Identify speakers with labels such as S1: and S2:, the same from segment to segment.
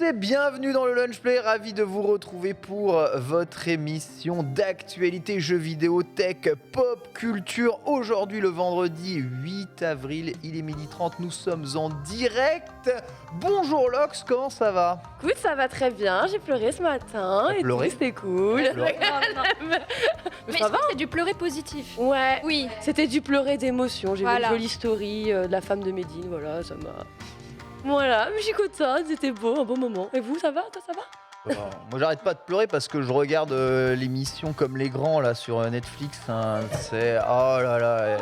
S1: et bienvenue dans le Lunch Play, ravi de vous retrouver pour votre émission d'actualité jeux vidéo, tech, pop, culture. Aujourd'hui le vendredi 8 avril, il est 12h30, nous sommes en direct. Bonjour Lox, comment ça va?
S2: Écoute, ça va très bien, j'ai pleuré ce matin et
S1: pleuré
S2: tout, c'était cool.
S1: Pleuré
S3: Mais
S2: ça
S3: je
S2: va?
S3: crois que c'est du pleurer positif.
S2: Ouais,
S3: Oui.
S2: c'était du pleurer d'émotion. J'ai vu
S3: Voilà.
S2: une jolie story de la femme de Médine, voilà, ça m'a... Voilà, mais je suis contente, c'était beau, un bon moment. Et vous, ça va? Toi, ça va?
S1: Moi j'arrête pas de pleurer parce que je regarde l'émission Comme les Grands là sur Netflix. Hein, c'est oh là là.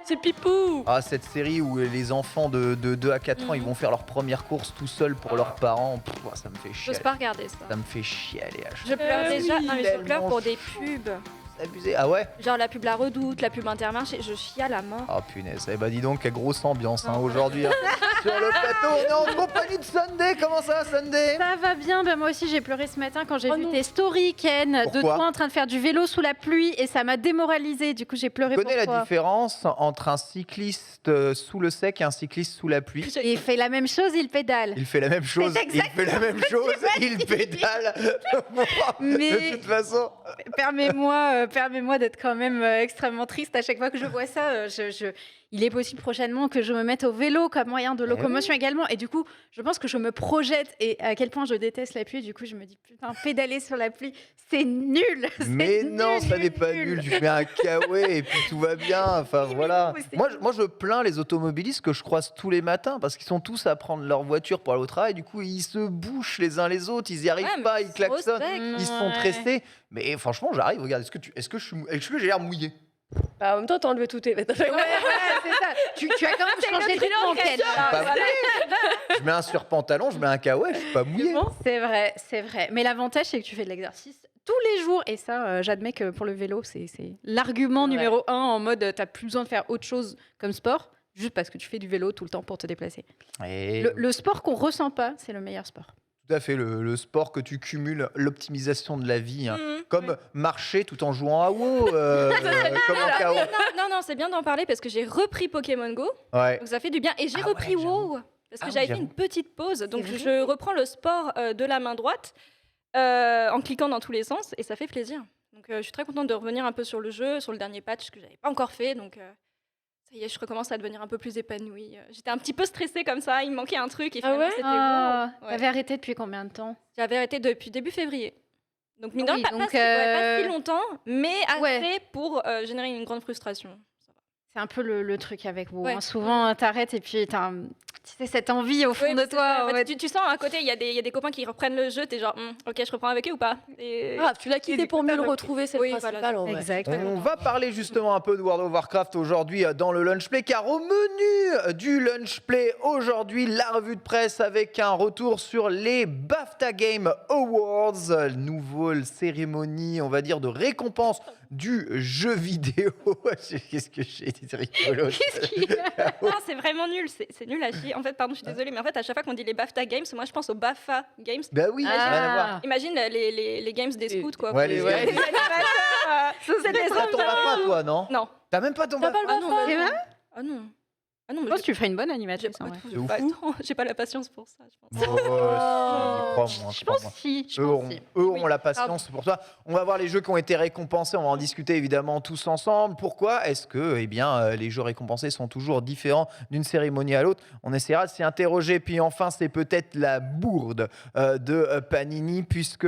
S2: C'est Pipou.
S1: Ah, cette série où les enfants de 2 à 4 ans ils vont faire leur première course tout seuls pour leurs parents. Pff, ça me fait chialer.
S3: J'ose pas regarder ça.
S1: Ça me fait chialer à chaque
S3: Je pleure déjà.
S2: oui,
S3: Non, mais je
S1: tellement
S3: pleure pour des pubs.
S1: C'est abusé. Ah ouais?
S3: Genre la pub La Redoute, la pub Intermarché. Je chiale à mort.
S1: Oh punaise. Eh bah dis donc, quelle grosse ambiance hein, aujourd'hui. Hein. Sur le plateau, on est en compagnie de Sunday. Comment ça va Sunday?
S4: Ça va bien, ben moi aussi j'ai pleuré ce matin quand j'ai
S2: Oh
S4: vu
S2: non.
S4: tes stories Ken, de
S1: Pourquoi
S4: toi en train de faire du vélo sous la pluie et ça m'a démoralisée, du coup j'ai pleuré
S1: Tu
S4: pour
S1: connais la
S4: toi.
S1: différence entre un cycliste sous le sec et un cycliste sous la pluie?
S4: Il fait la même chose, il pédale.
S1: Il fait la même chose,
S4: C'est
S1: il fait la même chose, il pédale.
S4: Mais-
S1: De toute façon,
S4: Permets-moi d'être quand même extrêmement triste à chaque fois que je vois ça. Il est possible prochainement que je me mette au vélo comme moyen de locomotion également. Et du coup, je pense que je me projette et à quel point je déteste la pluie. Du coup, je me dis, putain, pédaler sur la pluie, c'est nul. C'est
S1: mais non,
S4: nul,
S1: ça n'est pas nul. Tu fais un kawaii et puis tout va bien. Enfin voilà.
S4: c'est
S1: Moi, je plains les automobilistes que je croise tous les matins parce qu'ils sont tous à prendre leur voiture pour aller au travail. Du coup, ils se bouchent les uns les autres. Ils y arrivent
S3: Ouais, mais
S1: pas, ils klaxonnent,
S3: respect.
S1: ils se font
S4: Ouais.
S1: tresser. Mais franchement, j'arrive. Regarde, est-ce que j'ai l'air mouillé?
S2: Bah, en même temps, t'as enlevé tout tes vêtements.
S4: Ouais, voilà, c'est ça. Tu as quand même changé de vêtements, Ken.
S1: Pas Je mets un surpantalon, je mets un kawaii, je suis pas mouillé.
S4: C'est vrai, c'est vrai. Mais l'avantage, c'est que tu fais de l'exercice tous les jours. Et ça, j'admets que pour le vélo, c'est l'argument
S2: Ouais.
S4: numéro 1 en mode t'as plus besoin de faire autre chose comme sport, juste parce que tu fais du vélo tout le temps pour te déplacer.
S1: Et
S4: Le sport qu'on ressent pas, c'est le meilleur sport.
S1: tout à fait, le sport que tu cumules, l'optimisation de la vie, hein.
S3: Mhm.
S1: Comme marcher tout en jouant à WoW, comme en KO.
S3: Non, c'est bien d'en parler parce que j'ai repris Pokémon Go.
S1: Ouais.
S3: Donc ça fait du bien. Et j'ai
S1: Ah
S3: repris
S1: ouais, j'avoue.
S3: WoW. Parce que
S1: Ah oui,
S3: j'avais fait
S1: j'avoue.
S3: une petite pause. Donc
S4: vrai
S3: je reprends le sport de la main droite en cliquant dans tous les sens. Et ça fait plaisir. Donc je suis très contente de revenir un peu sur le jeu, sur le dernier patch que j'avais pas encore fait. Donc ça y est, je recommence à devenir un peu plus épanouie. J'étais un petit peu stressée comme ça. Il me manquait un truc. Et
S2: Ah
S3: finalement,
S2: ouais
S3: c'était
S4: Ah,
S3: WoW. Ouais.
S4: T'avais arrêté depuis combien de temps?
S3: J'avais arrêté depuis début février. Donc, mine de
S4: Oui,
S3: rien, pas
S4: donc,
S3: pas si longtemps, mais assez
S4: ouais.
S3: pour générer une grande frustration. Ça va.
S4: C'est un peu le truc avec WoW.
S3: Ouais.
S4: Hein. Souvent, t'arrêtes et puis t'as tu sais, cette envie au fond
S3: Ouais,
S4: de
S3: c'est
S4: toi.
S3: ça.
S4: en
S3: En fait,
S4: mode-
S3: tu sens à côté, il y a des copains qui reprennent le jeu, t'es genre, ok, je reprends avec eux ou pas? Et...
S2: Ah, tu l'as quitté pour mieux le retrouver, c'est
S3: Oui,
S2: le principal
S3: voilà.
S2: en vrai.
S4: Exact.
S1: On va parler justement un peu de World of Warcraft aujourd'hui dans le Lunch Play, car au menu du Lunch Play aujourd'hui, la revue de presse avec un retour sur les BAFTA Game Awards, nouvelle cérémonie, on va dire, de récompense du jeu vidéo. Qu'est-ce que j'ai dit, c'est rigolo.
S3: Non, c'est vraiment nul, c'est nul à chier. En fait, pardon, je suis désolée, mais en fait, à chaque fois qu'on dit les BAFTA Games, moi je pense aux BAFA Games.
S1: Bah oui, ça n'a rien à voir.
S3: Imagine les games des scouts, quoi.
S1: Ouais, les
S3: Pour
S1: games.
S3: animateurs, c'était
S1: T'as ton
S3: trop bien.
S1: BAFA, toi, non?
S3: Non.
S1: T'as même pas ton
S2: T'as
S1: BAFA?
S2: pas le
S3: Ah non,
S2: BAFA?
S3: mais
S4: C'est
S3: non.
S4: vrai
S3: Ah non. Ah non,
S4: Je
S3: mais
S4: pense que tu ferais une bonne
S3: j'ai
S4: animatrice.
S3: pas,
S4: en vrai.
S1: De ouf.
S3: pas le temps, j'ai pas la patience pour ça, je pense.
S1: Oh, crois-moi,
S4: Je pense
S1: crois-moi.
S4: si. Je
S1: Eux
S4: pense
S1: auront,
S4: si.
S1: eux auront
S3: Oui.
S1: la patience pour toi. On va voir les jeux qui ont été récompensés. On va en discuter évidemment tous ensemble. Pourquoi est-ce que les jeux récompensés sont toujours différents d'une cérémonie à l'autre? On essaiera de s'y interroger. Puis enfin, c'est peut-être la bourde de Panini, puisque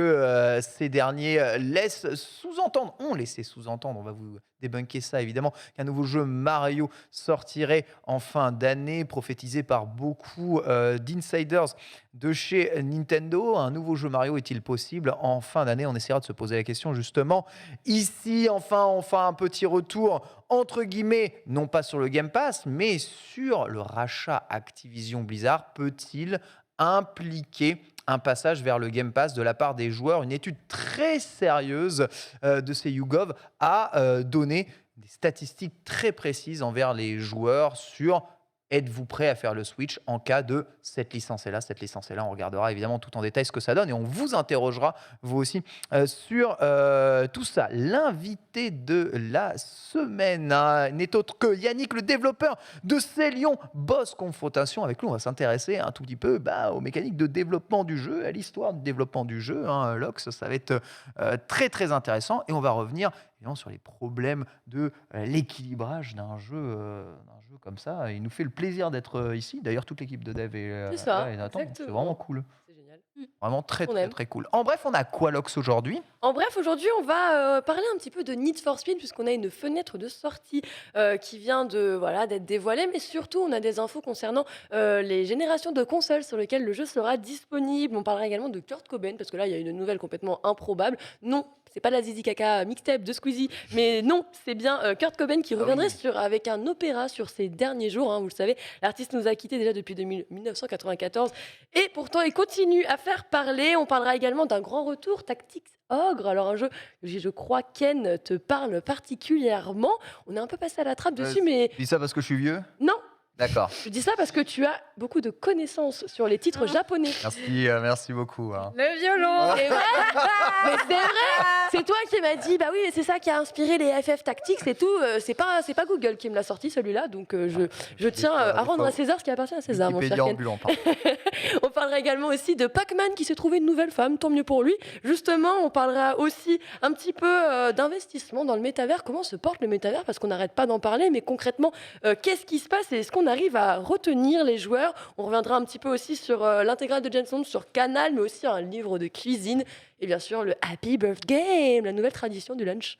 S1: ces derniers ont laissé sous-entendre, on va vous débunker ça évidemment, qu'un nouveau jeu Mario sortirait en fin d'année, prophétisé par beaucoup d'insiders de chez Nintendo. Un nouveau jeu Mario est-il possible en fin d'année? On essaiera de se poser la question justement ici. Enfin, un petit retour entre guillemets, non pas sur le Game Pass, mais sur le rachat Activision Blizzard. Peut-il impliquer un passage vers le Game Pass de la part des joueurs? Une étude très sérieuse de ces YouGov a donné des statistiques très précises envers les joueurs sur êtes-vous prêt à faire le switch en cas de cette licence est là, cette licence est là? On regardera évidemment tout en détail ce que ça donne et on vous interrogera, vous aussi, sur tout ça. L'invité de la semaine n'est autre que Yannick, le développeur de Célion Boss Confrontation. Avec lui, on va s'intéresser un tout petit peu aux mécaniques de développement du jeu, à l'histoire du développement du jeu. Lox, ça va être très très intéressant et on va revenir évidemment sur les problèmes de l'équilibrage d'un jeu comme ça. Il nous fait le plaisir d'être ici. D'ailleurs, toute l'équipe de dev est
S2: C'est ça,
S1: là et Nathan. Donc c'est
S2: exactement.
S1: vraiment cool.
S2: C'est génial.
S1: Vraiment très
S2: On
S1: très
S2: aime.
S1: très cool. En bref, on a quoi Lox aujourd'hui?
S2: En bref, aujourd'hui, on va parler un petit peu de Need for Speed, puisqu'on a une fenêtre de sortie qui vient d'être dévoilée, mais surtout, on a des infos concernant les générations de consoles sur lesquelles le jeu sera disponible. On parlera également de Kurt Cobain, parce que là, il y a une nouvelle complètement improbable. Non, c'est pas la Zizi Kaka mixtape de Squeezie, mais non, c'est bien Kurt Cobain qui reviendrait avec un opéra sur ses derniers jours. Vous le savez, l'artiste nous a quittés déjà depuis 1994, et pourtant, il continue à faire parler. On parlera également d'un grand retour, Tactics Ogre. Alors un jeu que je crois Ken te parle particulièrement. On est un peu passé à la trappe dessus, mais
S1: Tu dis ça parce que je suis vieux?
S2: non,
S1: D'accord.
S2: je dis ça parce que tu as beaucoup de connaissances sur les titres japonais.
S1: Merci beaucoup.
S4: Le violon.
S2: C'est vrai. Mais c'est vrai. C'est toi qui m'as dit, bah oui, mais c'est ça qui a inspiré les FF Tactics et tout. C'est pas Google qui me l'a sorti celui-là, donc je tiens à rendre à César ce qui appartient à César, mon cher
S1: Wikipédia
S2: Ken.
S1: ambulant, pardon.
S2: On parlera également aussi de Pac-Man qui s'est trouvé une nouvelle femme, tant mieux pour lui. Justement, on parlera aussi un petit peu d'investissement dans le métavers, comment se porte le métavers, parce qu'on n'arrête pas d'en parler, mais concrètement, qu'est-ce qui se passe et est-ce qu'on arrive à retenir les joueurs? On reviendra un petit peu aussi sur l'intégrale de James Bond sur Canal, mais aussi un livre de cuisine, et bien sûr le Happy Birthday Game, la nouvelle tradition du lunch.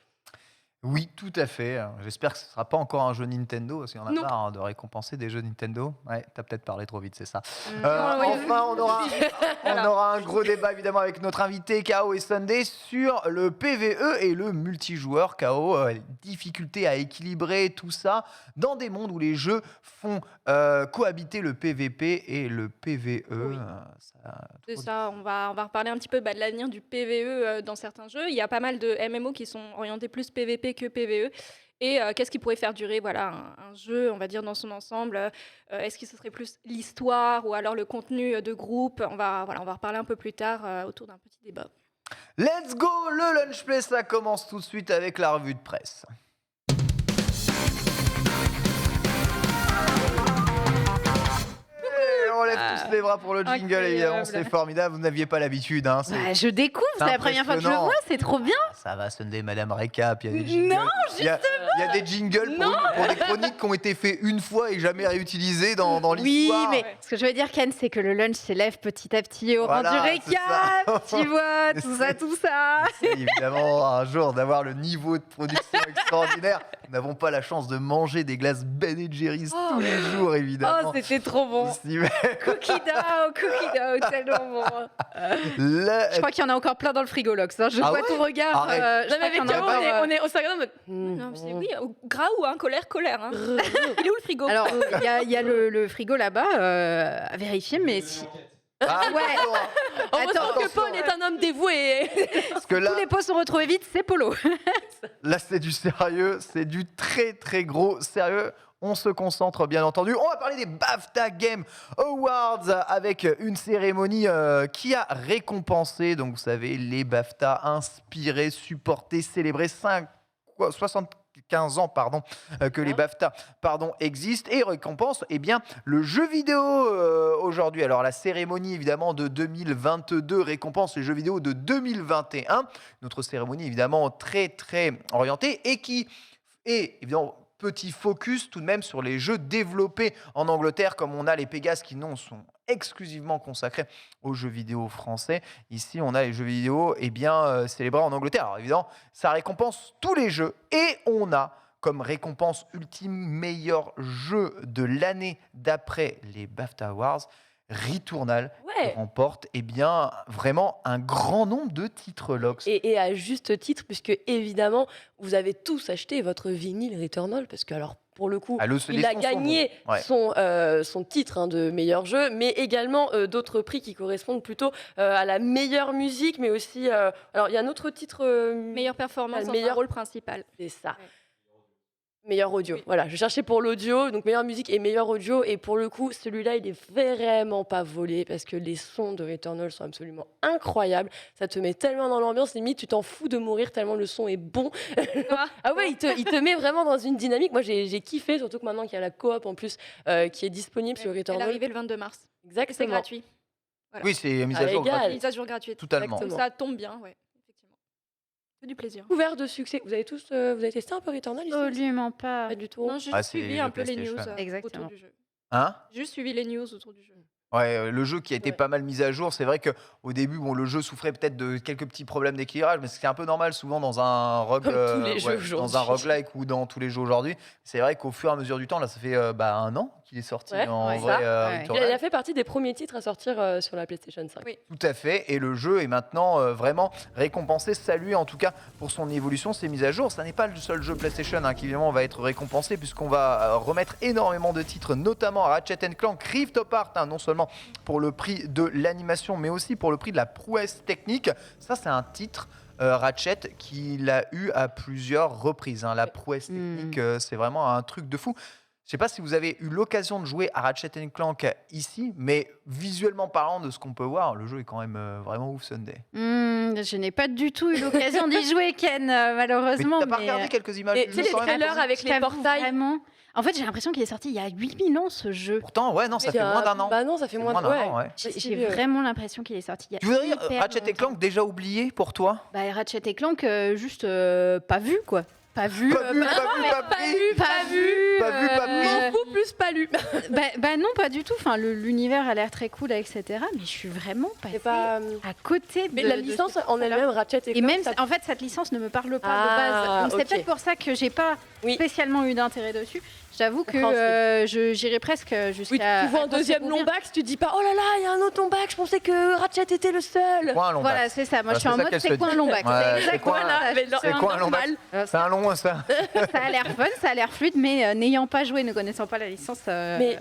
S1: Oui, tout à fait. J'espère que ce ne sera pas encore un jeu Nintendo, parce qu'il y en a
S2: Non.
S1: marre de récompenser des jeux Nintendo. Ouais, t'as peut-être parlé trop vite, c'est ça.
S4: oui.
S1: Enfin, on aura un gros débat évidemment avec notre invité KO et Sunday sur le PVE et le multijoueur. KO, difficulté à équilibrer tout ça dans des mondes où les jeux font cohabiter le PVP et le PVE.
S2: Oui.
S3: C'est ça, on va reparler un petit peu de l'avenir du PVE dans certains jeux. Il y a pas mal de MMO qui sont orientés plus PVP que PVE. Et qu'est-ce qui pourrait faire durer un jeu, on va dire, dans son ensemble? Est-ce que ce serait plus l'histoire ou alors le contenu de groupe? On va reparler un peu plus tard autour d'un petit débat.
S1: Let's go, le Lunch Play, ça commence tout de suite avec la revue de presse. On lève tous les bras pour le jingle,
S4: Incroyable.
S1: évidemment, c'est formidable. Vous n'aviez pas l'habitude. Hein,
S4: Bah, je découvre, c'est la première fois que je le
S1: impressionnant.
S4: vois, c'est trop bien.
S1: Ça va, Sunday, Madame Récap. Il y a des jingles.
S4: Non,
S1: il y a des jingles pour des chroniques qui ont été faits une fois et jamais réutilisés dans
S4: Oui,
S1: l'histoire.
S4: mais ce que je veux dire, Ken, c'est que le lunch s'élève petit à petit au rang
S1: Voilà,
S4: du
S1: c'est ça.
S4: récap, tu vois, tout ça.
S1: C'est évidemment un jour d'avoir le niveau de production extraordinaire. Nous n'avons pas la chance de manger des glaces Ben & Jerry's tous les jours,
S4: Oh,
S1: évidemment.
S4: c'était trop bon.
S1: Ici, mais
S4: Cookie dough, tellement bon. Je crois qu'il y en a encore plein dans le frigo, Lox. Je
S1: Ah
S4: vois
S1: ouais?
S4: ton regard.
S1: Arrête.
S4: je
S2: Non, mais
S4: crois qu'il y
S2: avec
S4: en a
S2: Caro,
S4: encore,
S2: on se regarde en mode.
S3: Non, oui, Graou, colère. Hein. Il est où le frigo?
S4: Alors, il y a le frigo là-bas à vérifier, mais si...
S1: Ah,
S4: Ouais.
S2: Heureusement que
S1: attention.
S2: Paul est un homme dévoué.
S1: parce que là,
S4: tous les pots sont retrouvés vite, c'est Polo.
S1: là, c'est du sérieux, c'est du très très gros sérieux. On se concentre bien entendu. On va parler des BAFTA Game Awards avec une cérémonie qui a récompensé, donc vous savez, les BAFTA inspirés, supportés, célébrés 75 ans que les BAFTA existent et récompense le jeu vidéo aujourd'hui. Alors la cérémonie évidemment de 2022 récompense les jeux vidéo de 2021. Notre cérémonie évidemment très très orientée et qui est évidemment petit focus tout de même sur les jeux développés en Angleterre, comme on a les Pégases qui sont exclusivement consacrés aux jeux vidéo français. Ici, on a les jeux vidéo célébrés en Angleterre. Alors évidemment, ça récompense tous les jeux et on a comme récompense ultime meilleur jeu de l'année d'après les BAFTA Awards, Returnal
S2: Ouais.
S1: remporte vraiment un grand nombre de titres, Lox.
S2: Et à juste titre, puisque évidemment, vous avez tous acheté votre vinyle Returnal, parce que alors pour le coup,
S1: Ah, les
S2: il a
S1: sons sont
S2: gagné
S1: bons. Ouais.
S2: son titre de meilleur jeu, mais également d'autres prix qui correspondent plutôt à la meilleure musique, mais aussi... alors, il y a un autre titre...
S3: Meilleure performance
S2: Le
S3: dans
S2: meilleur-
S3: un rôle principal.
S2: C'est ça.
S3: Ouais.
S2: Meilleur audio.
S3: Oui.
S2: Voilà, je cherchais pour l'audio, donc meilleure musique et meilleur audio. Et pour le coup, celui-là, il est vraiment pas volé parce que les sons de Returnal sont absolument incroyables. Ça te met tellement dans l'ambiance, limite, tu t'en fous de mourir tellement le son est bon. Ah ouais, il te met vraiment dans une dynamique. Moi, j'ai kiffé, surtout que maintenant qu'il y a la coop en plus qui est disponible sur
S3: Elle est
S2: Returnal.
S3: arrivée le 22 mars. Et c'est
S2: Exactement.
S3: gratuit. Voilà.
S1: Oui, c'est mise
S2: Ah,
S1: à jour.
S2: légal.
S1: gratuite.
S3: Mise à jour gratuite.
S1: Totalement.
S3: Donc ça tombe bien, ouais. Effectivement. C'est du plaisir.
S2: Couvert de succès. Vous avez tous vous avez testé un peu Returnal ici
S4: Absolument pas.
S2: Pas du tout.
S3: Non, j'ai
S1: Ah,
S3: juste
S1: c'est
S3: suivi
S1: le
S3: un peu les
S1: PlayStation.
S3: news
S4: Exactement.
S3: autour du jeu.
S1: Hein?
S3: Juste suivi les news autour du jeu.
S1: Ouais, le jeu qui a été
S2: Ouais.
S1: pas mal mis à jour, c'est vrai qu'au début, bon, le jeu souffrait peut-être de quelques petits problèmes d'équilibrage, mais c'est un peu normal souvent dans un
S2: Comme tous les jeux
S1: dans un
S2: aujourd'hui.
S1: roguelike ou dans tous les jeux aujourd'hui. C'est vrai qu'au fur et à mesure du temps, là, ça fait 1 an qu'il est sorti
S2: Ouais,
S1: en
S2: ouais,
S1: vrai.
S4: ça.
S2: Il
S1: Returnal.
S2: a fait partie des premiers titres à sortir sur la PlayStation 5.
S3: Oui.
S1: Tout à fait, et le jeu est maintenant vraiment récompensé, salué en tout cas pour son évolution, ses mises à jour. Ça n'est pas le seul jeu PlayStation qui évidemment va être récompensé, puisqu'on va remettre énormément de titres, notamment Ratchet Clank Rift Apart, non seulement pour le prix de l'animation, mais aussi pour le prix de la prouesse technique. Ça, c'est un titre Ratchet qu'il a eu à plusieurs reprises. La prouesse technique, c'est vraiment un truc de fou. Je ne sais pas si vous avez eu l'occasion de jouer à Ratchet Clank ici, mais visuellement parlant de ce qu'on peut voir, le jeu est quand même vraiment ouf, Sunday.
S4: Je n'ai pas du tout eu l'occasion d'y jouer, Ken,
S1: Mais
S4: malheureusement.
S1: t'as pas regardé quelques images
S2: Et
S1: du
S2: tu sais,
S1: jeu
S2: les
S1: quand même
S2: trailers avec
S4: Je
S2: les
S4: t'avoue
S2: portails.
S4: vraiment. En fait, j'ai l'impression qu'il est sorti il y a 8000 ans, ce jeu.
S1: Pourtant, ouais, non, ça fait
S2: Il y a-
S1: moins d'un an.
S2: Bah non, ça fait moins
S1: d'un
S2: d'un
S1: an,
S2: an.
S1: ouais.
S4: J'ai vraiment l'impression qu'il est sorti il y a
S1: Tu voudrais dire
S4: hyper
S1: Ratchet
S4: longtemps.
S1: Clank déjà oublié pour toi?
S4: Bah, Ratchet Clank, juste pas vu, quoi. Pas vu.
S1: Pas vu, pas vu, pas
S2: Pas
S1: pris.
S2: lu,
S4: Pas vu.
S1: Pas vu, pas pris.
S2: M'en fous, plus pas lu.
S4: Bah non, pas du tout. Enfin, l'univers a l'air très cool, etc. Mais je suis vraiment passée
S2: C'est pas.
S4: à côté de
S2: Mais la
S4: de
S2: licence
S4: ce
S2: en elle-même, Ratchet et
S4: Et
S2: Clank,
S4: même,
S2: ça-
S4: en fait, cette licence ne me parle pas
S2: Ah,
S4: de base. Donc, c'est
S2: ok.
S4: peut-être pour ça que j'ai pas
S2: Oui.
S4: spécialement eu d'intérêt dessus. J'avoue que
S2: Compréhensible.
S4: j'irais presque jusqu'à.
S2: Oui, tu vois un
S4: à
S2: deuxième
S4: concevoir.
S2: long back, tu te dis pas oh là là, il y a un autre long back, je pensais que Ratchet était le seul.
S1: Quoi un long
S4: Voilà,
S1: bac?
S4: c'est ça. Moi,
S1: Voilà,
S4: je suis en
S1: c'est ça
S4: mode
S1: qu'elle se
S4: c'est quoi un
S1: dit.
S4: long back?
S1: Ouais,
S4: C'est
S1: c'est
S4: exactement
S1: quoi un-
S4: ça.
S2: mais non,
S1: C'est quoi un long bac? C'est un long, ça.
S4: Ça a l'air fun, ça a l'air fluide, mais n'ayant pas joué, ne connaissant pas la licence,
S2: Mais-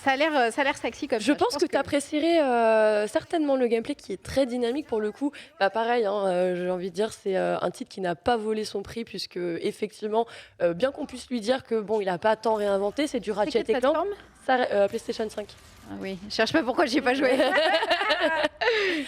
S4: ça a l'air sexy comme
S2: Je
S4: ça.
S2: pense que tu apprécierais certainement le gameplay qui est très dynamique pour le coup. Bah pareil, j'ai envie de dire, c'est un titre qui n'a pas volé son prix puisque effectivement, bien qu'on puisse lui dire que bon, il a pas tant réinventé, c'est du
S4: C'est
S2: Ratchet
S4: quelle
S2: et Clank.
S4: plateforme
S2: PlayStation 5.
S4: Ah oui, je cherche pas pourquoi j'ai pas joué.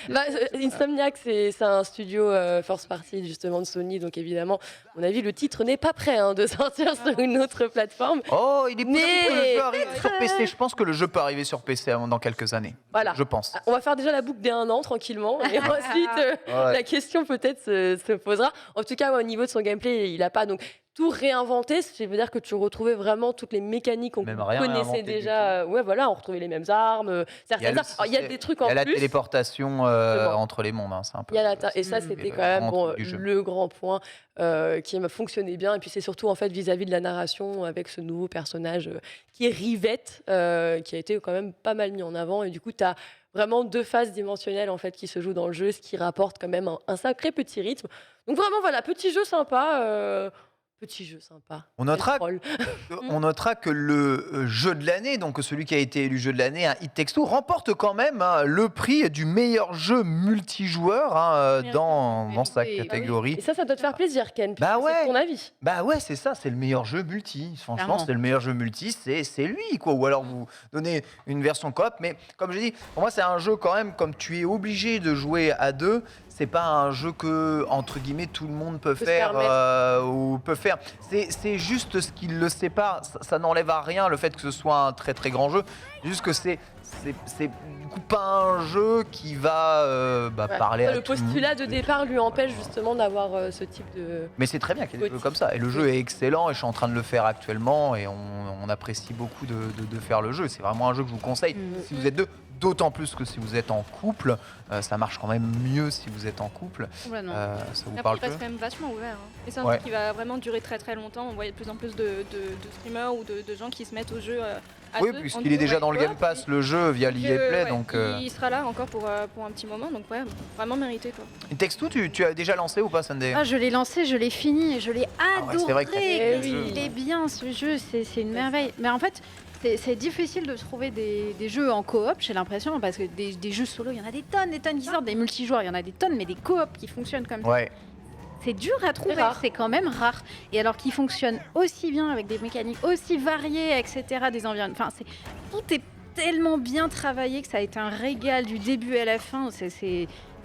S2: Bah, Insomniac, c'est un studio first party justement de Sony, donc évidemment, à mon avis, le titre n'est pas prêt de sortir sur une autre plateforme.
S1: Oh, il est possible que le
S2: Mais-
S1: jeu arrive sur PC. Je pense que le jeu peut arriver sur PC dans quelques années.
S2: Voilà.
S1: Je pense.
S2: On va faire déjà la boucle des 1 an tranquillement, et ensuite
S1: Ouais.
S2: la question peut-être se posera. En tout cas, au niveau de son gameplay, il n'a pas donc tout réinventé. Ça veut dire que tu retrouvais vraiment toutes les mécaniques qu'on
S1: Même rien
S2: connaissait
S1: réinventé du
S2: déjà. Ouais, voilà, on retrouvait les mêmes armes, certaines armes. Alors, il y a des trucs
S1: Il y
S2: en
S1: a la
S2: plus.
S1: téléportation
S2: Exactement.
S1: entre les mondes. C'est un peu.
S2: Il y a et ça,
S1: c'est
S2: c'était
S1: le
S2: quand même
S1: grand
S2: bon,
S1: truc du jeu.
S2: le grand point qui m'a fonctionné bien. Et puis, c'est surtout en fait vis-à-vis de la narration avec ce nouveau personnage qui est Rivette, qui a été quand même pas mal mis en avant. Et du coup, tu as vraiment 2 phases dimensionnelles en fait qui se jouent dans le jeu, ce qui rapporte quand même un sacré petit rythme. Donc vraiment, voilà, petit jeu sympa. Petit jeu sympa.
S1: On notera,
S2: Troll.
S1: on notera que le jeu de l'année, donc celui qui a été élu jeu de l'année, It Takes Two, remporte quand même le prix du meilleur jeu multijoueur dans sa
S4: Oui,
S1: catégorie.
S2: Et ça doit te faire plaisir, Ken.
S1: Bah
S2: puisque
S1: ouais.
S2: C'est ton avis.
S1: Bah ouais, c'est ça, c'est le meilleur jeu multi. Franchement,
S4: Clairement.
S1: c'est le meilleur jeu multi, c'est lui, quoi. Ou alors vous donnez une version coop. Mais comme je dis, pour moi, c'est un jeu quand même, comme tu es obligé de jouer à 2, c'est pas un jeu que, entre guillemets, tout le monde peut
S2: se
S1: faire
S2: permettre.
S1: ou peut faire. C'est juste ce qui le sépare. Ça n'enlève à rien le fait que ce soit un très très grand jeu. Juste que c'est du coup pas un jeu qui va
S2: Ouais.
S1: parler à
S2: Le
S1: tout le monde.
S2: postulat de départ lui empêche justement d'avoir ce type de.
S1: Mais c'est très bien qu'il y ait des jeux
S2: Oui.
S1: comme ça. Et le jeu est excellent et je suis en train de le faire actuellement et on apprécie beaucoup de faire le jeu. C'est vraiment un jeu que je vous conseille si vous êtes deux. D'autant plus que si vous êtes en couple, ça marche quand même mieux si vous êtes en couple.
S4: Complètement.
S1: Ça vous
S3: Après,
S1: parle
S3: il
S1: peu
S3: reste quand même vachement ouvert. Et c'est un
S1: Ouais.
S3: truc qui va vraiment durer très très longtemps. On voit de plus en plus de streamers ou de gens qui se mettent au jeu à
S1: Oui,
S3: deux,
S1: puisqu'il
S3: en
S1: est
S3: duo,
S1: déjà dans le
S3: coop.
S1: Game Pass, le jeu via l'EA Play.
S3: Ouais,
S1: Donc,
S3: il sera là encore pour un petit moment. Donc ouais, vraiment mérité quoi.
S1: It Takes Two, tu as déjà lancé ou pas, Sunday?
S4: Ah, je l'ai lancé, je l'ai fini, je l'ai
S1: ouais,
S4: adoré.
S1: c'est vrai que t'as fait
S2: le jeu.
S4: Il est bien ce jeu, c'est une merveille. Mais en fait, c'est difficile de trouver des jeux en coop, j'ai l'impression, parce que des jeux solo, il y en a des tonnes qui sortent, des multijoueurs, il y en a des tonnes, mais des coops qui fonctionnent comme ça.
S1: Ouais.
S4: c'est dur à trouver,
S2: rare.
S4: c'est quand même rare. Et alors qu'il fonctionne aussi bien avec des mécaniques aussi variées, etc., des environnements. Enfin, tout est tellement bien travaillé que ça a été un régal du début à la fin.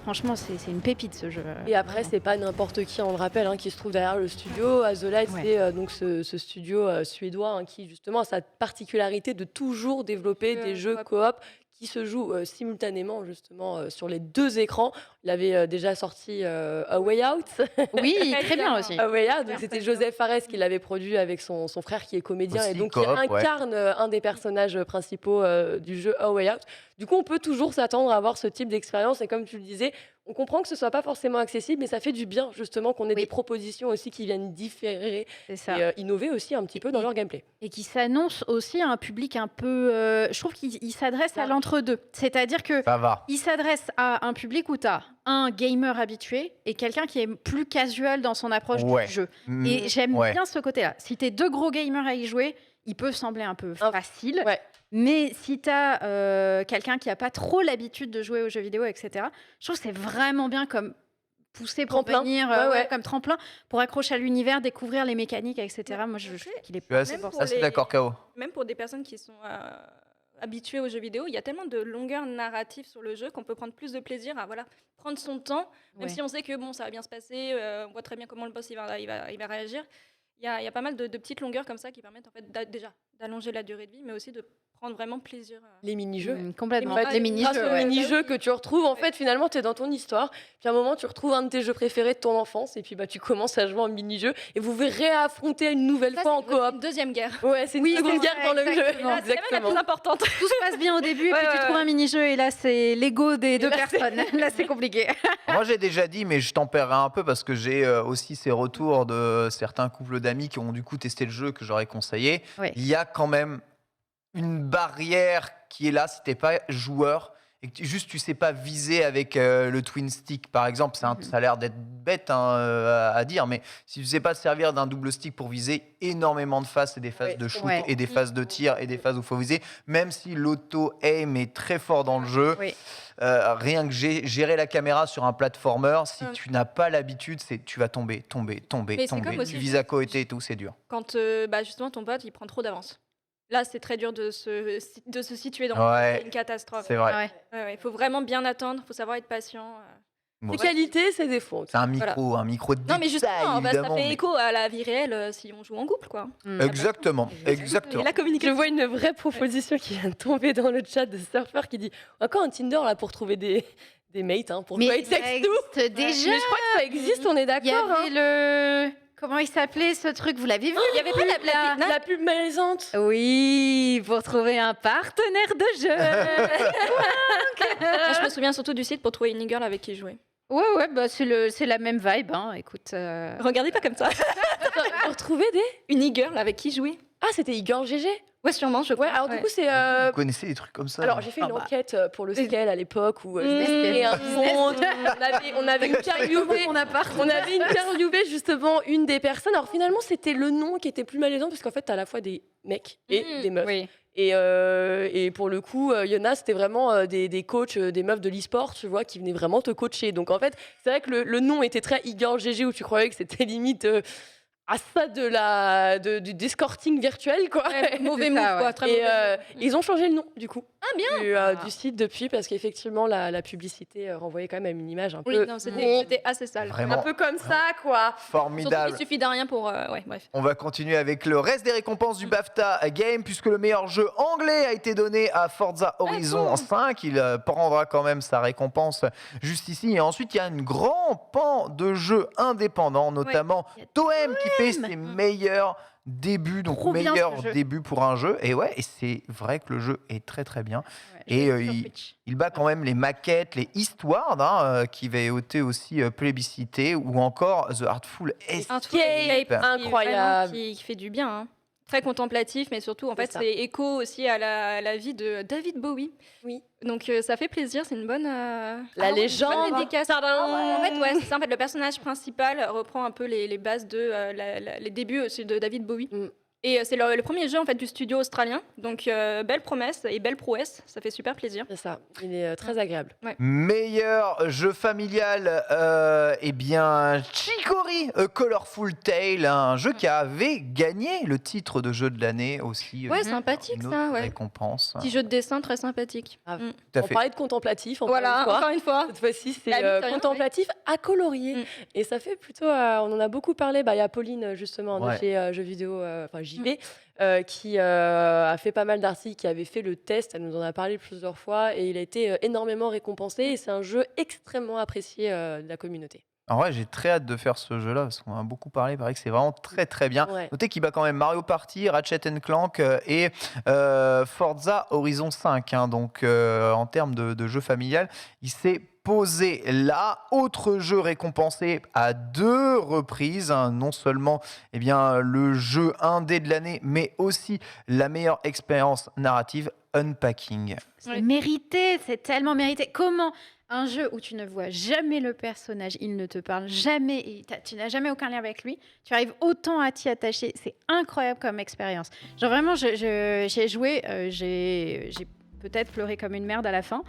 S4: Franchement, c'est une pépite ce jeu.
S2: Et après, c'est pas n'importe qui, on le rappelle, hein, qui se trouve derrière le studio. Azolight,
S4: Ouais.
S2: c'est donc ce studio suédois hein, qui, justement, a sa particularité de toujours développer des jeux coop qui se jouent simultanément, justement, sur les 2 écrans. Il avait déjà sorti A Way Out.
S4: Oui, très bien aussi.
S2: A Way Out, donc
S3: Super,
S2: c'était
S3: très bien.
S2: Joseph Fares qui l'avait produit avec son frère qui est comédien
S1: Aussi
S2: et donc
S1: coop,
S2: qui
S1: ouais.
S2: incarne un des personnages principaux du jeu A Way Out. Du coup, on peut toujours s'attendre à avoir ce type d'expérience et comme tu le disais, on comprend que ce soit pas forcément accessible, mais ça fait du bien justement qu'on ait
S4: Oui.
S2: des propositions aussi qui viennent différer
S4: C'est ça.
S2: et innover aussi un petit peu dans leur gameplay.
S4: Et qui s'annonce aussi à un public un peu. Je trouve qu'il s'adresse à
S2: Large.
S4: l'entre-deux. C'est-à-dire que
S1: Ça va.
S4: il s'adresse à un public où tu as un gamer habitué et quelqu'un qui est plus casual dans son approche
S1: Ouais.
S4: du jeu.
S1: Mm,
S4: Et j'aime
S1: ouais.
S4: bien ce côté-là. Si tu es 2 gros gamers à y jouer, il peut sembler un peu
S2: Un-
S4: facile.
S2: Ouais.
S4: Mais si tu as quelqu'un qui n'a pas trop l'habitude de jouer aux jeux vidéo, etc., je trouve que c'est vraiment bien comme pousser pour
S2: Tremplin.
S4: venir,
S2: Ouais.
S4: comme tremplin, pour accrocher à l'univers, découvrir les mécaniques, etc. Moi, je trouve qu'il est
S1: Je suis assez,
S3: Même pour
S1: assez
S3: les-
S1: d'accord, K.O.
S3: Même pour des personnes qui sont habituées aux jeux vidéo, il y a tellement de longueur narrative sur le jeu qu'on peut prendre plus de plaisir à prendre son temps, même
S4: Ouais.
S3: si on sait que bon, ça va bien se passer, on voit très bien comment le boss il va réagir. Il y a pas mal de petites longueurs comme ça qui permettent en fait déjà d'allonger la durée de vie, mais aussi de prendre vraiment plaisir.
S2: Les mini-jeux.
S4: Complètement.
S3: En fait,
S4: Les
S2: Grâce
S4: mini-jeux,
S2: aux
S4: ouais.
S2: mini-jeux que tu retrouves, en fait, finalement, tu es dans ton histoire. Puis à un moment, tu retrouves un de tes jeux préférés de ton enfance. Et puis, tu commences à jouer en mini-jeu. Et vous verrez affronter une nouvelle
S3: Ça,
S2: fois en
S3: c'est une
S2: coop.
S3: deuxième guerre.
S2: Ouais, c'est une
S4: Oui,
S2: seconde
S4: c'est
S2: guerre
S4: vrai,
S2: dans le jeu.
S4: exactement.
S3: C'est même la plus importante.
S4: Tout se passe bien au début, et puis tu
S2: Ouais.
S4: trouves un mini-jeu, et là, c'est l'ego des 2
S2: là, c'est-
S4: personnes. Là, c'est compliqué.
S1: Moi, j'ai déjà dit, mais je tempérerai un peu parce que j'ai aussi ces retours de certains couples d'amis qui ont du coup testé le jeu que j'aurais conseillé.
S4: Ouais.
S1: Il y a quand même une barrière qui est là si t'es pas joueur et que juste tu sais pas viser avec le twin stick par exemple. Ça a l'air d'être bête hein, à dire, mais si tu sais pas te servir d'un double stick pour viser énormément de phases et des phases
S2: Ouais,
S1: de shoot
S4: ouais.
S1: et des phases de tir et des phases où il faut viser, même si l'auto-aim est très fort dans le jeu,
S4: Oui.
S1: rien que gérer la caméra sur un platformer, si
S3: Ouais.
S1: tu n'as pas l'habitude, tu vas tomber.
S3: Mais c'est comme aussi-
S1: Tu vises à côté et tout, c'est dur.
S3: Quand justement ton pote il prend trop d'avance. Là, c'est très dur de se situer dans
S1: Ouais.
S3: c'est une catastrophe.
S1: C'est vrai.
S4: Ouais.
S3: Il faut vraiment bien attendre, il faut savoir être patient.
S1: Bon,
S2: Ses qualités, ses défauts.
S1: c'est un micro de
S3: Non, mais
S1: détail,
S3: justement, ça
S1: évidemment,
S3: fait
S1: mais-
S3: écho à la vie réelle si on joue en couple, quoi.
S1: Exactement, exactement.
S3: Et la communication.
S2: Je vois une vraie proposition qui vient de tomber dans le chat de Surfer qui dit encore un Tinder là pour trouver des mates, hein, pour jouer
S4: Mais
S2: avec
S4: ça
S2: Sextou.
S4: existe déjà.
S2: Mais je crois que ça existe, on est
S4: Il y
S2: d'accord.
S4: avait le... Comment il s'appelait ce truc? Vous l'avez vu?
S3: Il y avait pas la
S2: La pub malaisante.
S4: Oui, pour trouver un partenaire de jeu.
S3: Moi, je me souviens surtout du site pour trouver une girl avec qui jouer.
S4: Ouais, bah c'est la même vibe. Hein. Écoute,
S3: Regardez pas comme ça.
S2: Pour trouver des.
S3: Une e-girl avec qui jouer.
S2: Ah, c'était Igor GG.
S3: Ouais, sûrement, je crois.
S2: Ouais, alors du coup, c'est.
S1: Vous connaissez des trucs comme ça
S2: Alors, j'ai fait une enquête pour le scale à l'époque où je
S3: Mmh.
S2: créé un compte. On avait interviewé.
S4: mon appart.
S2: On avait interviewé justement une des personnes. Alors finalement, c'était le nom qui était plus malaisant parce qu'en fait, t'as à la fois des mecs et
S3: Mhm.
S2: des meufs.
S4: Oui.
S2: Et pour le coup, Yona, c'était vraiment des coachs, des meufs de l'e-sport, tu vois, qui venaient vraiment te coacher. Donc en fait, c'est vrai que le nom était très e-girl GG où tu croyais que c'était limite à ça du d'escorting virtuel, quoi.
S3: Mauvais
S4: C'est
S3: move,
S4: ça, ouais.
S3: quoi. Très
S2: Et
S3: mauvais move.
S2: ils ont changé le nom, du coup.
S3: Ah, bien.
S2: Du site depuis, parce qu'effectivement, la publicité renvoyait quand même à une image un
S3: Oui,
S2: peu.
S3: non, c'était assez sale.
S1: Vraiment.
S2: Un peu comme ça, quoi.
S3: Surtout
S1: Formidable.
S3: qu'il suffit d'un rien pour. Ouais, bref.
S1: On va continuer avec le reste des récompenses du BAFTA Game, puisque le meilleur jeu anglais a été donné à Forza Horizon 5. Il prendra quand même sa récompense juste ici. Et ensuite, il y a un grand pan de jeux indépendants, notamment
S4: Il y a
S1: Toem qui fait ses meilleurs débuts, donc
S4: Trop bien,
S1: meilleur
S4: ce jeu.
S1: début pour un jeu. Et ouais, et c'est vrai que le jeu est très très bien.
S4: Ouais,
S1: Et
S4: je l'ai sur
S1: il
S4: Twitch.
S1: bat quand même les maquettes, les Eastward, qui va été aussi plébiscité, ou encore The Artful
S3: Un
S1: Escape.
S3: truc
S2: Incroyable.
S3: qui fait du bien. Hein. Très contemplatif, mais surtout, en
S2: C'est
S3: fait,
S2: ça.
S3: c'est écho aussi à la vie de David Bowie.
S2: Oui.
S3: Donc, ça fait plaisir. C'est une bonne.
S2: La légende.
S3: Bonne dédicace.
S2: Tadam.
S3: En fait, ouais, c'est ça. En fait, le personnage principal reprend un peu les bases de les débuts aussi de David Bowie.
S2: Mm.
S3: Et c'est le premier jeu en fait du studio australien. Donc belle promesse et belle prouesse. Ça fait super plaisir.
S2: C'est ça. Il est très agréable.
S1: Meilleur jeu familial, eh bien, Chicory, A Colorful Tale, un jeu qui avait gagné le titre de jeu de l'année aussi.
S3: Ouais, sympathique
S1: une autre
S3: ça, ouais.
S1: récompense.
S3: Petit jeu de dessin très sympathique.
S2: Ah,
S3: Mm.
S1: Tout à
S2: On
S1: fait.
S2: parlait de contemplatif, encore
S3: Voilà,
S2: une fois.
S3: encore une fois.
S2: Cette fois-ci, c'est
S3: Bah, mine de rien,
S2: contemplatif à colorier.
S3: Mm.
S2: Et ça fait plutôt. On en a beaucoup parlé. Bah, il y a Pauline, justement,
S1: Ouais.
S2: de chez Jeux vidéo, enfin JV, qui a fait pas mal d'articles, qui avait fait le test. Elle nous en a parlé plusieurs fois. Et il a été énormément récompensé. Et c'est un jeu extrêmement apprécié de la communauté.
S1: En vrai, j'ai très hâte de faire ce jeu-là parce qu'on en a beaucoup parlé. Il paraît que c'est vraiment très très bien.
S2: Ouais.
S1: Notez qu'il bat quand même Mario Party, Ratchet Clank et Forza Horizon 5. Hein. Donc en termes de jeu familial, il s'est posé là. Autre jeu récompensé à 2 reprises. Hein. Non seulement eh bien, le jeu indé de l'année, mais aussi la meilleure expérience narrative, Unpacking.
S4: C'est
S3: Ouais.
S4: mérité, c'est tellement mérité. Comment un jeu où tu ne vois jamais le personnage, il ne te parle jamais, et tu n'as jamais aucun lien avec lui, tu arrives autant à t'y attacher, c'est incroyable comme expérience. Genre vraiment, j'ai joué, j'ai peut-être pleuré comme une merde à la fin.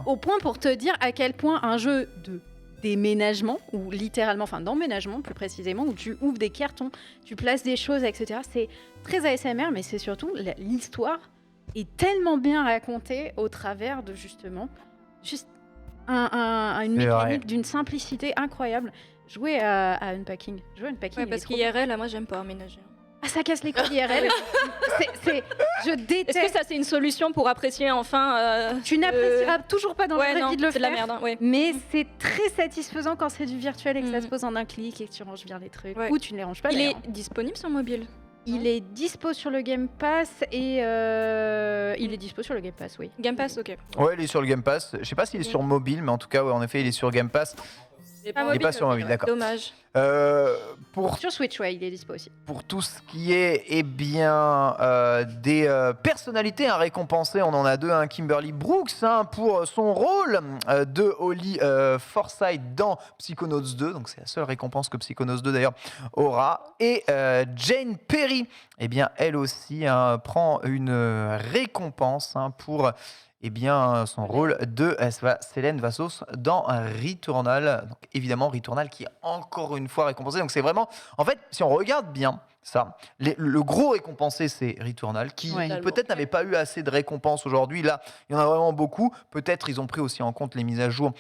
S4: Au point pour te dire à quel point un jeu de déménagement, ou littéralement, enfin d'emménagement plus précisément, où tu ouvres des cartons, tu places des choses, etc. C'est très ASMR, mais c'est surtout l'histoire est tellement bien racontée au travers de justement juste une
S1: C'est vrai.
S4: mécanique d'une simplicité incroyable. Jouer à Unpacking. Jouer à Unpacking.
S3: Ouais,
S4: il est
S3: parce
S4: trop bien.
S3: qu'IRL, moi j'aime pas emménager.
S4: Ah, ça casse les couilles IRL. Je
S3: Est-ce
S4: déteste.
S3: que ça c'est une solution pour apprécier enfin
S4: Tu n'apprécieras toujours pas dans la
S3: Ouais,
S4: vraie
S3: non,
S4: vie de le
S3: c'est
S4: faire.
S3: de la merde. Hein, ouais.
S4: Mais c'est très satisfaisant quand c'est du virtuel et que ça
S3: Mhm.
S4: se pose en un clic et que tu ranges bien les trucs.
S3: Ouais.
S4: Ou tu ne les ranges pas.
S3: Il
S4: d'ailleurs.
S3: est disponible sur mobile.
S4: Il est dispo sur le Game Pass et il est dispo sur le Game Pass, oui.
S3: Game Pass, ok.
S1: Ouais, il est sur le Game Pass. Je sais pas s'il est sur mobile, mais en tout cas, ouais, en effet, il est sur Game Pass.
S2: C'est
S3: Pas
S1: Il est pas sur mobile,
S3: ouais.
S1: d'accord.
S3: Dommage.
S1: Pour
S4: Sur Switch, ouais, il est dispo aussi.
S1: pour tout ce qui est eh bien, des personnalités à récompenser. On en a 2. Hein, Kimberly Brooks hein, pour son rôle de Holly Forsythe dans Psychonauts 2. Donc c'est la seule récompense que Psychonauts 2 d'ailleurs aura. Et Jane Perry, eh bien, elle aussi hein, prend une récompense hein, pour eh bien, son rôle de Selene Vassos dans Returnal. Donc évidemment, Returnal qui est encore une fois récompensé. Donc c'est vraiment... En fait, si on regarde bien ça, le gros récompensé, c'est Returnal, qui
S4: Ouais.
S1: peut-être n'avait pas eu assez de récompenses aujourd'hui. Là, il y en a vraiment beaucoup. Peut-être ils ont pris aussi en compte les mises à jour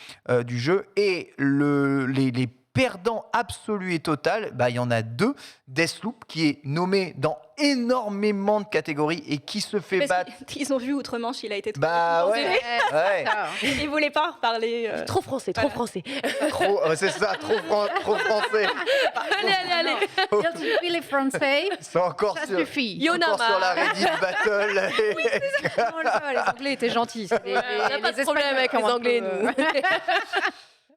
S1: du jeu. Et les perdants absolus et total, bah, il y en a 2. Deathloop, qui est nommé dans énormément de catégories et qui se fait
S3: Parce
S1: battre.
S3: qu'ils ont vu Outre-Manche, il a été trop
S1: Bah
S3: récompensé.
S1: ouais, ouais.
S3: Ils voulaient pas en reparler.
S2: Trop français, trop
S3: Voilà.
S2: français.
S1: C'est ça, trop français.
S2: Allez.
S4: Bien tu les Français,
S1: C'est encore
S4: ça
S1: sur,
S4: suffit.
S2: Yonama.
S1: encore sur la Reddit Battle.
S4: Non, les Anglais étaient gentils. C'est les-
S2: On n'a pas de problème
S4: Espagnols
S2: avec les
S4: qui ont un
S2: Anglais,
S4: peu,
S2: nous.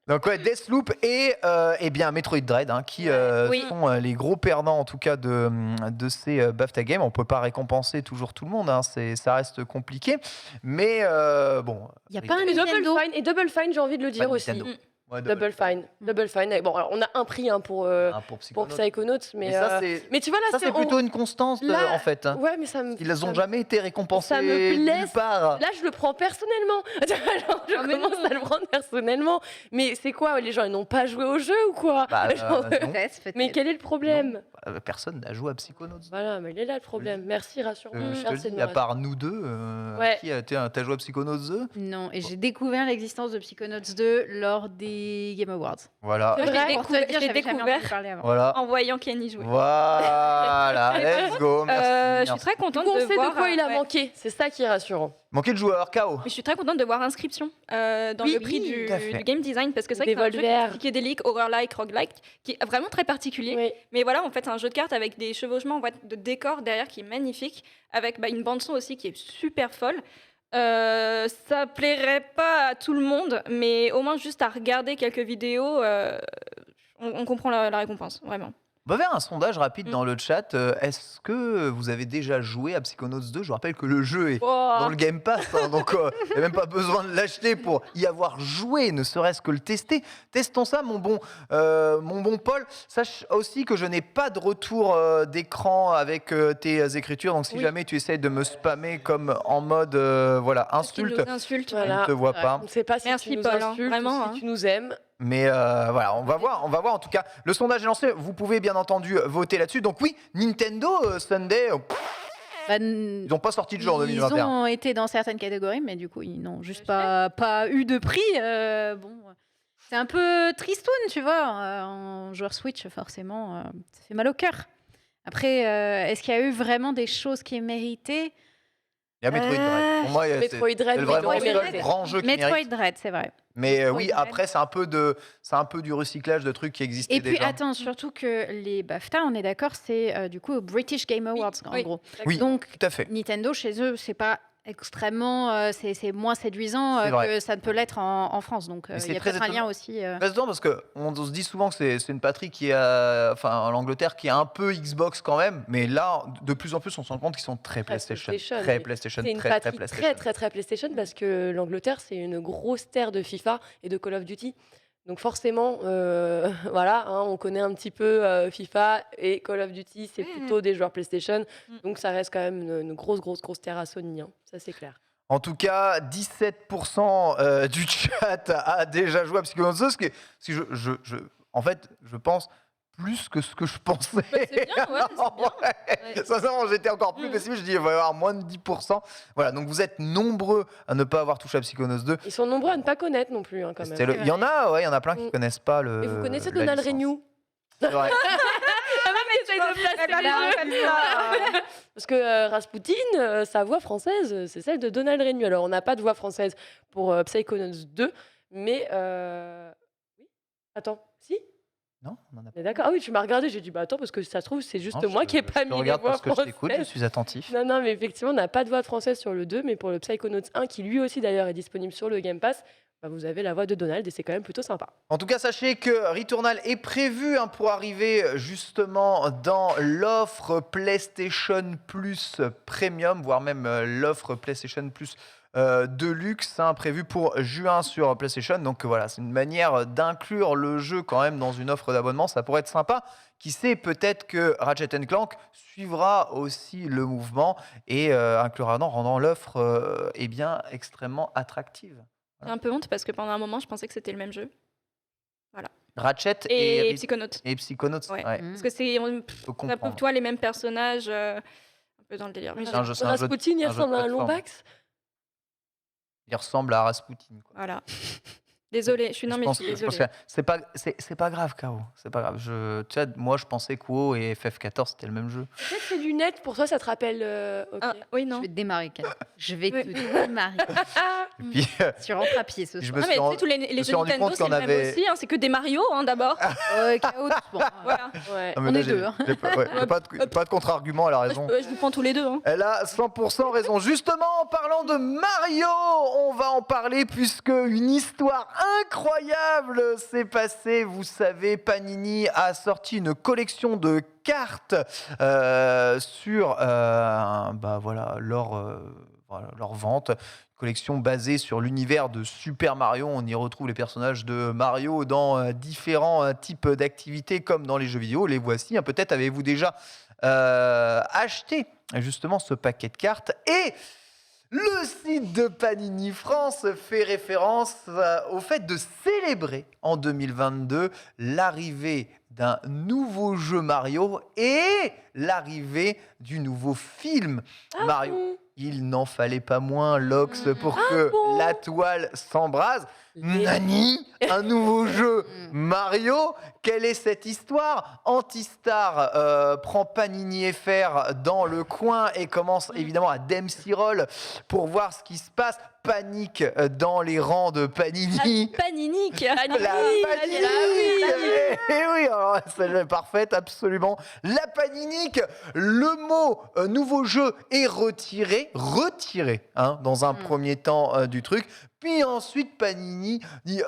S1: Donc ouais, Deathloop et eh bien Metroid Dread, hein, qui
S3: Oui.
S1: sont les gros perdants en tout cas de ces BAFTA Games. On peut pas récompenser toujours tout le monde, hein, ça reste compliqué. Mais bon.
S4: Il n'y a pas un
S2: Et
S4: Nintendo.
S2: Double Fine, j'ai envie de le dire aussi.
S1: Nintendo.
S3: Mm.
S1: Ouais,
S2: Double Fine. Bon, alors, on a un prix hein, pour
S1: pour
S2: pour Psychonauts, mais
S1: ça, c'est
S2: mais tu vois là,
S1: ça, c'est plutôt une constance
S2: Là-
S1: en fait. Hein.
S2: Ouais, mais ça me.
S1: Ils
S2: ça
S1: n'ont
S2: me-
S1: jamais été récompensés
S2: ça me
S1: nulle
S2: blesse.
S1: part.
S2: Là, je le prends personnellement. Genre, je
S3: Ah, mais
S2: commence
S3: non.
S2: à le prendre personnellement. Mais c'est quoi Les gens, ils n'ont pas joué au jeu ou quoi
S1: Bah,
S2: Genre,
S1: non.
S4: Peut-être.
S2: mais quel est le problème
S1: Personne n'a joué à Psychonauts.
S2: Voilà, mais il est là le problème. Merci, rassure-moi.
S1: Je te le
S2: Merci de
S1: dis,
S2: me
S1: à part nous deux,
S2: Ouais.
S1: t'as joué à Psychonauts 2
S4: Non, et j'ai découvert l'existence de Psychonauts 2 lors des Game Awards.
S1: Voilà.
S2: C'est vrai.
S4: Pour te dire,
S3: je l'ai
S4: j'avais jamais
S3: découvert
S4: entendu parler avant.
S1: Voilà.
S3: En voyant Kenny jouer.
S1: Voilà, let's go. Merci.
S3: Je
S1: merci.
S3: suis très contente
S2: On
S3: de
S2: sait
S3: voir.
S2: de quoi il a
S3: ouais.
S2: manqué. C'est ça qui est rassurant.
S1: Manqué de joueurs, KO.
S3: Mais je suis très contente de voir Inscription dans
S2: Oui,
S3: le prix
S2: oui,
S1: tout à fait.
S3: du game design parce que c'est vrai
S2: Des
S3: que c'est un jeu
S2: Volver.
S3: psychédélique, horror-like, roguelike, qui est vraiment très particulier.
S2: Oui.
S3: Mais voilà, en fait, c'est un jeu de cartes avec des chevauchements de décors derrière qui est magnifique, avec une bande-son aussi qui est super folle. Ça plairait pas à tout le monde, mais au moins juste à regarder quelques vidéos, on comprend la récompense, vraiment.
S1: On va faire un sondage rapide dans le chat. Est-ce que vous avez déjà joué à Psychonauts 2? Je vous rappelle que le jeu est dans le Game Pass, hein, donc il n'y a même pas besoin de l'acheter pour y avoir joué, ne serait-ce que le tester. Testons ça, mon bon Paul. Sache aussi que je n'ai pas de retour d'écran avec tes écritures, donc si jamais tu essayes de me spammer comme en mode insulte,
S3: Insulte.
S1: on ne
S2: Voilà.
S1: te voit pas.
S2: On ne sait pas si
S3: Merci,
S2: tu nous
S3: Paul, hein,
S2: insultes
S3: vraiment,
S2: ou
S3: hein.
S2: si tu nous aimes.
S1: Mais voilà, on va voir en tout cas. Le sondage est lancé, vous pouvez bien entendu voter là-dessus. Donc oui, Nintendo Sunday, ils n'ont pas sorti de jeu en 2021.
S4: Ils ont été dans certaines catégories, mais du coup, ils n'ont juste pas eu de prix. C'est un peu tristoun, tu vois. En joueur Switch, forcément, ça fait mal au cœur. Après, est-ce qu'il y a eu vraiment des choses qui méritaient?
S1: Il y a Metroid Dread. Pour moi,
S2: Metroid Dread,
S1: c'est vraiment
S2: Metroid
S1: le
S2: Dread.
S1: seul grand jeu qui
S4: Metroid
S1: mérite.
S4: Dread, c'est vrai.
S1: Mais oui,
S4: Metroid
S1: après, c'est un peu du recyclage de trucs qui existaient
S4: Et puis,
S1: déjà.
S4: attends, surtout que les BAFTA, on est d'accord, c'est du coup British Game Awards, en
S3: oui.
S4: gros.
S1: Oui,
S4: Donc,
S1: tout à fait.
S4: Nintendo, chez eux, c'est pas extrêmement... c'est moins séduisant
S1: C'est vrai.
S4: que ça ne peut l'être en France. Donc,
S1: Mais
S4: il
S1: c'est
S4: y a
S1: très
S4: peut-être un lien
S1: étonnant.
S4: aussi.
S1: Président, parce qu'on se dit souvent que c'est une patrie qui est, en Angleterre, qui est un peu Xbox quand même, mais là, de plus en plus, on se rend compte qu'ils sont très PlayStation.
S2: PlayStation,
S1: Très
S2: mais
S1: PlayStation,
S2: C'est une
S1: très
S2: patrie
S1: PlayStation.
S2: très PlayStation parce que l'Angleterre, c'est une grosse terre de FIFA et de Call of Duty. Donc forcément, on connaît un petit peu FIFA et Call of Duty, c'est plutôt des joueurs PlayStation. Donc ça reste quand même une grosse terre à Sony, hein. Ça c'est clair.
S1: En tout cas, 17% du chat a déjà joué à Psychonauts 2, ce que en fait, je pense plus que ce que je pensais.
S3: C'est bien, ouais, c'est
S1: En
S3: bien.
S1: vrai, sincèrement, j'étais encore plus pessimiste. Je dis, il va y avoir moins de 10%. Voilà, donc vous êtes nombreux à ne pas avoir touché à Psychonauts 2.
S2: Ils sont nombreux à ne pas connaître non plus, hein, quand même.
S1: Il y en a plein qui ne connaissent pas le.
S2: Et vous connaissez
S1: la
S2: Donald
S1: licence.
S2: Renew?
S1: C'est vrai.
S2: Essaye de placer les jeux. Parce que Rasputin, sa voix française, c'est celle de Donald Renew. Alors, on n'a pas de voix française pour Psychonauts 2, mais... Oui. Attends, si?
S1: Non, on en a
S2: On est d'accord. Ah oui, tu m'as regardé, j'ai dit, bah attends, parce que ça se trouve, c'est juste
S1: Non,
S2: moi
S1: je-
S2: qui n'ai pas
S1: je te
S2: mis les
S1: regarde
S2: voix
S1: parce que je t'écoute, je
S2: françaises.
S1: suis attentif.
S2: Non, mais effectivement, on n'a pas de voix française sur le 2, mais pour le Psychonauts 1, qui lui aussi d'ailleurs est disponible sur le Game Pass, bah, vous avez la voix de Donald et c'est quand même plutôt sympa.
S1: En tout cas, sachez que Returnal est prévu pour arriver justement dans l'offre PlayStation Plus Premium, voire même l'offre PlayStation Plus Deluxe, prévu pour juin sur PlayStation. Donc voilà, c'est une manière d'inclure le jeu quand même dans une offre d'abonnement. Ça pourrait être sympa. Qui sait, peut-être que Ratchet Clank suivra aussi le mouvement et inclura rendant l'offre extrêmement attractive.
S3: J'ai un peu honte parce que pendant un moment, je pensais que c'était le même jeu.
S1: Ratchet
S3: Et Psychonauts.
S1: et Psychonauts.
S3: Ouais.
S1: Ouais,
S3: Parce que c'est
S1: je peux
S3: un peu,
S1: comprendre.
S3: toi, les mêmes personnages, un peu dans le délire.
S1: C'est un jeu- c'est un jeu de-
S2: Rasputin, il
S1: un jeu de
S2: ressemble à un
S1: plateforme.
S2: Lombax.
S1: Il ressemble à Rasputin. Quoi.
S3: Voilà. Désolée, je suis
S1: Je pense
S3: désolée.
S1: que c'est pas grave, K.O. C'est pas grave. Moi, je pensais que WoW et FF14 c'était le même jeu.
S2: Peut-être ces lunettes, pour toi, ça te rappelle. Ok.
S3: Ah, oui,
S4: Je
S3: non.
S4: vais te démarrer, Kat. Je vais
S3: Oui.
S4: te démarrer.
S1: Et puis,
S4: Tu rentres à pied ce
S1: je
S4: soir.
S1: me
S3: Ah,
S1: suis
S3: mais tu sais,
S1: rendu-
S3: tous les
S1: me
S3: jeux
S1: suis rendu
S3: Nintendo,
S1: compte
S3: c'est le
S1: qu'on
S3: même
S1: avait-
S3: aussi. C'est que des Mario, d'abord.
S4: Chaos, bon,
S3: Voilà.
S2: Ouais.
S1: Ah, mais
S4: On
S1: là,
S4: est
S1: j'ai-
S4: deux, hein.
S1: j'ai pas de contre-argument, elle a raison.
S3: Je vous prends tous les deux. Hein.
S1: Elle a 100% raison. Justement, en parlant de Mario, on va en parler puisque une histoire incroyable s'est passée. Vous savez, Panini a sorti une collection de cartes sur leur vente. Collection basée sur l'univers de Super Mario. On y retrouve les personnages de Mario dans différents types d'activités comme dans les jeux vidéo. Les voici. Peut-être avez-vous déjà acheté justement ce paquet de cartes. Et le site de Panini France fait référence au fait de célébrer en 2022 l'arrivée d'un nouveau jeu Mario et l'arrivée du nouveau film Mario.
S2: Bon.
S1: Il n'en fallait pas moins, Lox, pour que
S2: bon
S1: la toile s'embrase.
S2: Les-
S1: Nani, un nouveau jeu Mario. Quelle est cette histoire? Antistar prend Panini FR dans le coin et commence évidemment à Dempsey Roll pour voir ce qui se passe. Panique dans les rangs de Panini.
S3: Paninique.
S1: La panique. Eh oui, alors c'est parfaite, absolument. La paninique, le mot nouveau jeu est retiré dans un premier temps du truc. Puis ensuite, Panini dit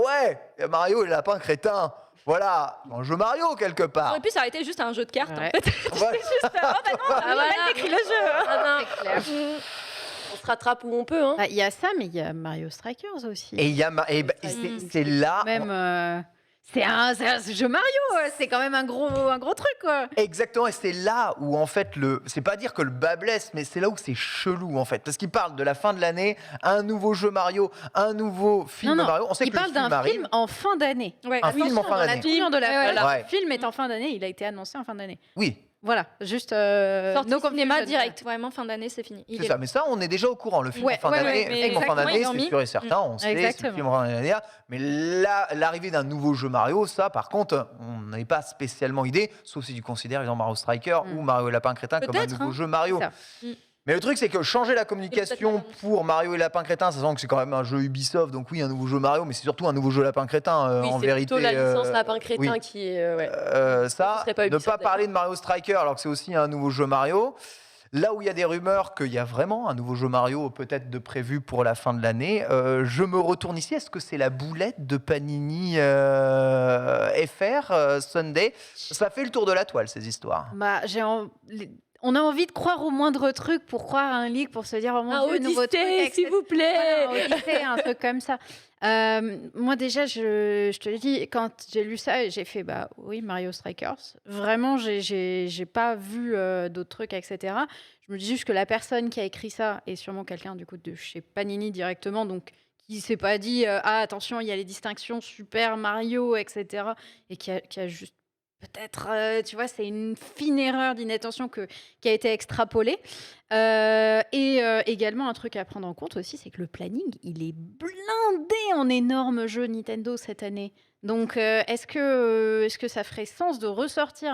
S1: ouais, Mario, il est lapin crétin. Voilà, un jeu Mario quelque
S3: Ça
S1: part.
S3: aurait pu s'arrêter juste à un jeu de cartes,
S4: Ouais.
S3: en fait.
S1: Voilà.
S3: Oh bah non, on a
S2: voilà.
S3: mal décrit le jeu.
S2: Ah, non,
S4: C'est clair.
S2: on se rattrape où on peut. Hein.
S4: Bah, il y a ça, mais il y a Mario Strikers aussi.
S1: Et il y a et c'est là
S4: Même, c'est un jeu Mario, c'est quand même un gros truc, quoi.
S1: exactement, et c'est là où en fait c'est pas dire que le bas blesse, mais c'est là où c'est chelou en fait, parce qu'il parle de la fin de l'année, un nouveau jeu Mario, un nouveau film
S4: Non,
S1: Mario. On sait
S4: il
S1: que le
S4: parle
S1: film
S4: d'un
S1: arrive.
S4: film en fin d'année.
S3: Ouais.
S1: Un film en fin
S4: Dans la
S1: d'année.
S4: tournure de la
S3: Ouais,
S4: voilà.
S1: ouais.
S4: Le film est en fin d'année, il a été annoncé en fin d'année.
S1: Oui,
S4: Voilà, juste
S3: Sortie
S4: no
S3: cinéma
S4: confusion.
S3: direct, vraiment fin d'année, c'est fini. Il
S1: c'est
S3: est
S1: ça. Mais ça, on est déjà au courant. Le film
S4: Ouais,
S1: en fin
S4: ouais,
S1: d'année,
S3: ouais, mais
S1: film en fin
S3: exactement,
S1: d'année,
S3: ils l'ont
S1: c'est
S3: mis.
S1: sûr et certain. On sait, c'est le
S4: Exactement.
S1: film en fin d'année. Mais là, l'arrivée d'un nouveau jeu Mario, ça, par contre, on n'avait pas spécialement idée, sauf si tu considères exemple Mario Striker ou Mario et Lapin Crétin comme un
S3: Peut-être,
S1: nouveau
S3: hein.
S1: jeu Mario.
S4: C'est ça.
S1: Mais le truc, c'est que changer la
S3: Et
S1: communication
S3: peut-être
S1: pour Mario et Lapin Crétin, sachant que c'est quand même un jeu Ubisoft, donc oui, un nouveau jeu Mario, mais c'est surtout un nouveau jeu Lapin Crétin
S2: Oui,
S1: en
S2: c'est
S1: vérité.
S2: plutôt la licence Lapin
S1: oui.
S2: Crétin qui est. Ouais.
S1: Ça,
S2: serait pas
S1: ne
S2: Ubisoft,
S1: pas
S2: d'ailleurs.
S1: parler de Mario Striker alors que c'est aussi un nouveau jeu Mario. Là où il y a des rumeurs qu'il y a vraiment un nouveau jeu Mario peut-être de prévu pour la fin de l'année, je me retourne ici. Est-ce que c'est la boulette de Panini FR Sunday? Ça fait le tour de la toile, ces histoires.
S4: Bah, on a envie de croire au moindre truc pour croire à un leak, pour se dire oh mon
S2: Un
S4: Dieu, nouveau truc,
S2: Odyssey, s'il vous plaît.
S4: Voilà, un Odyssey, un truc comme ça. Moi déjà, je te l'ai dit, quand j'ai lu ça, j'ai fait bah oui, Mario Strikers. Vraiment, j'ai pas vu d'autres trucs, etc. Je me dis juste que la personne qui a écrit ça est sûrement quelqu'un du coup de chez Panini directement, donc qui s'est pas dit ah attention, il y a les distinctions Super Mario, etc. Et qui a juste peut-être, tu vois, c'est une fine erreur d'inattention qui a été extrapolée. Également, un truc à prendre en compte aussi, c'est que le planning, il est blindé en énormes jeux Nintendo cette année. Donc, est-ce que ça ferait sens de ressortir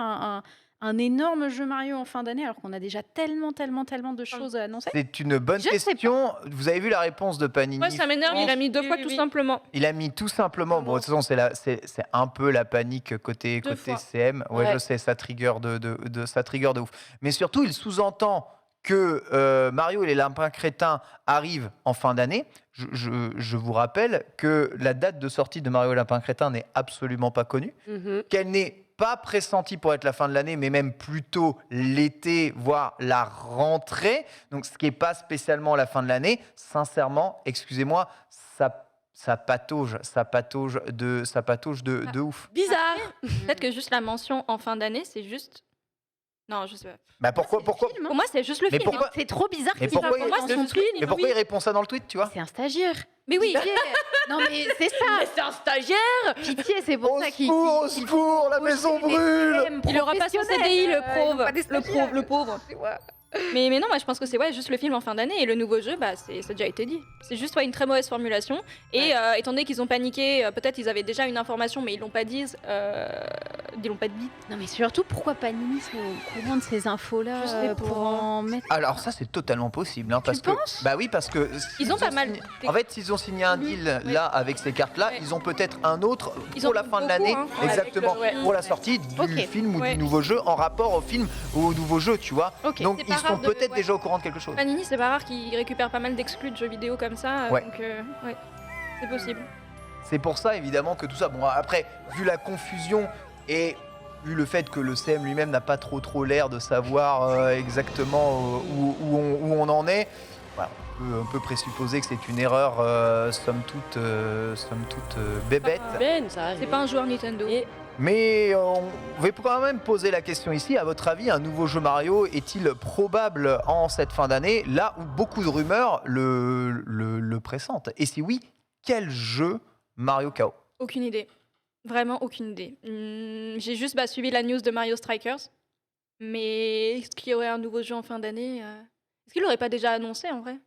S4: un énorme jeu Mario en fin d'année alors qu'on a déjà tellement de choses à annoncer?
S1: C'est une bonne
S4: Je sais
S1: question. Vous avez vu la réponse de Panini?
S3: Ouais, ça m'énerve, il a mis 2 fois tout simplement.
S1: Il a mis tout simplement. Bon, de toute façon, c'est un peu la panique côté
S3: Deux fois.
S1: CM. Ouais,
S2: Ouais.
S1: je sais, ça trigger ça trigger de ouf. Mais surtout, il sous-entend que Mario et les Lapins Crétins arrivent en fin d'année. Je vous rappelle que la date de sortie de Mario et les Lapins Crétins n'est absolument pas connue,
S2: Mhm.
S1: qu'elle n'est pas pressentie pour être la fin de l'année, mais même plutôt l'été, voire la rentrée. Donc, ce qui n'est pas spécialement la fin de l'année. Sincèrement, excusez-moi, ça patauge de ouf.
S2: Bizarre.
S3: Peut-être que juste la mention en fin d'année, c'est juste. Non, je sais pas.
S1: Bah pourquoi
S4: film, hein.
S3: Pour moi, c'est juste le
S1: Mais
S3: film.
S1: pourquoi-
S4: C'est trop bizarre
S1: Mais
S4: qu'il
S1: pourquoi
S4: ait
S1: il-
S4: pas
S3: Pour moi, c'est
S4: son
S3: le
S4: truc.
S3: film.
S1: Mais pourquoi il répond ça dans le tweet, tu vois?
S4: C'est un stagiaire.
S3: Mais oui.
S4: Pitié. Non mais c'est ça.
S2: Mais c'est un stagiaire.
S4: Pitié, c'est pour ça qu'il
S1: Au secours, la maison brûle.
S3: Il aura pas son CDI, le pauvre. Le
S4: pauvre.
S3: pauvre. Mais non, moi je pense que c'est juste le film en fin d'année et le nouveau jeu, ça a déjà été dit. C'est juste une très mauvaise formulation. Et étant donné qu'ils ont paniqué, peut-être ils avaient déjà une information, mais ils l'ont pas dit. Ils l'ont pas dit.
S4: Non mais surtout, pourquoi Panini serait au courant de ces infos-là
S3: Je sais
S4: pour
S3: pas.
S4: en mettre...
S1: Alors ça c'est totalement possible, hein, parce que
S4: penses
S1: bah oui, parce que
S3: Ils ont pas mal.
S1: En fait, s'ils ont signé un deal
S3: Oui.
S1: là avec ces cartes-là,
S3: Ouais.
S1: ils ont peut-être un autre
S3: Ils
S1: pour
S3: ont
S1: la fin de
S3: beaucoup,
S1: l'année,
S3: hein,
S1: exactement,
S2: avec le-
S1: pour la sortie du
S4: Ok.
S1: film ou
S3: Ouais.
S1: du nouveau jeu en rapport au film ou au nouveau jeu, tu vois.
S4: Ok.
S1: Donc
S3: C'est
S1: ils
S3: pas
S1: sont
S3: rare de-
S1: peut-être
S3: ouais.
S1: déjà au courant de quelque chose.
S3: Panini, c'est pas rare qu'ils récupèrent pas mal d'exclus de jeux vidéo comme ça.
S1: Ouais.
S3: Donc, ouais, c'est possible.
S1: C'est pour ça évidemment que tout ça. Bon après, vu la confusion et vu le fait que le CM lui-même n'a pas trop l'air de savoir exactement où on en est, voilà, on peut présupposer que c'est une erreur somme toute bébête.
S2: Ben, ça arrive.
S3: C'est pas un joueur Nintendo.
S2: Et
S1: Mais on va quand même poser la question ici. À votre avis, un nouveau jeu Mario est-il probable en cette fin d'année, là où beaucoup de rumeurs le pressentent? Et si oui, quel jeu Mario KO?
S3: Aucune idée. Vraiment aucune idée. J'ai juste suivi la news de Mario Strikers. Mais est-ce qu'il y aurait un nouveau jeu en fin d'année Est-ce qu'il l'aurait pas déjà annoncé en vrai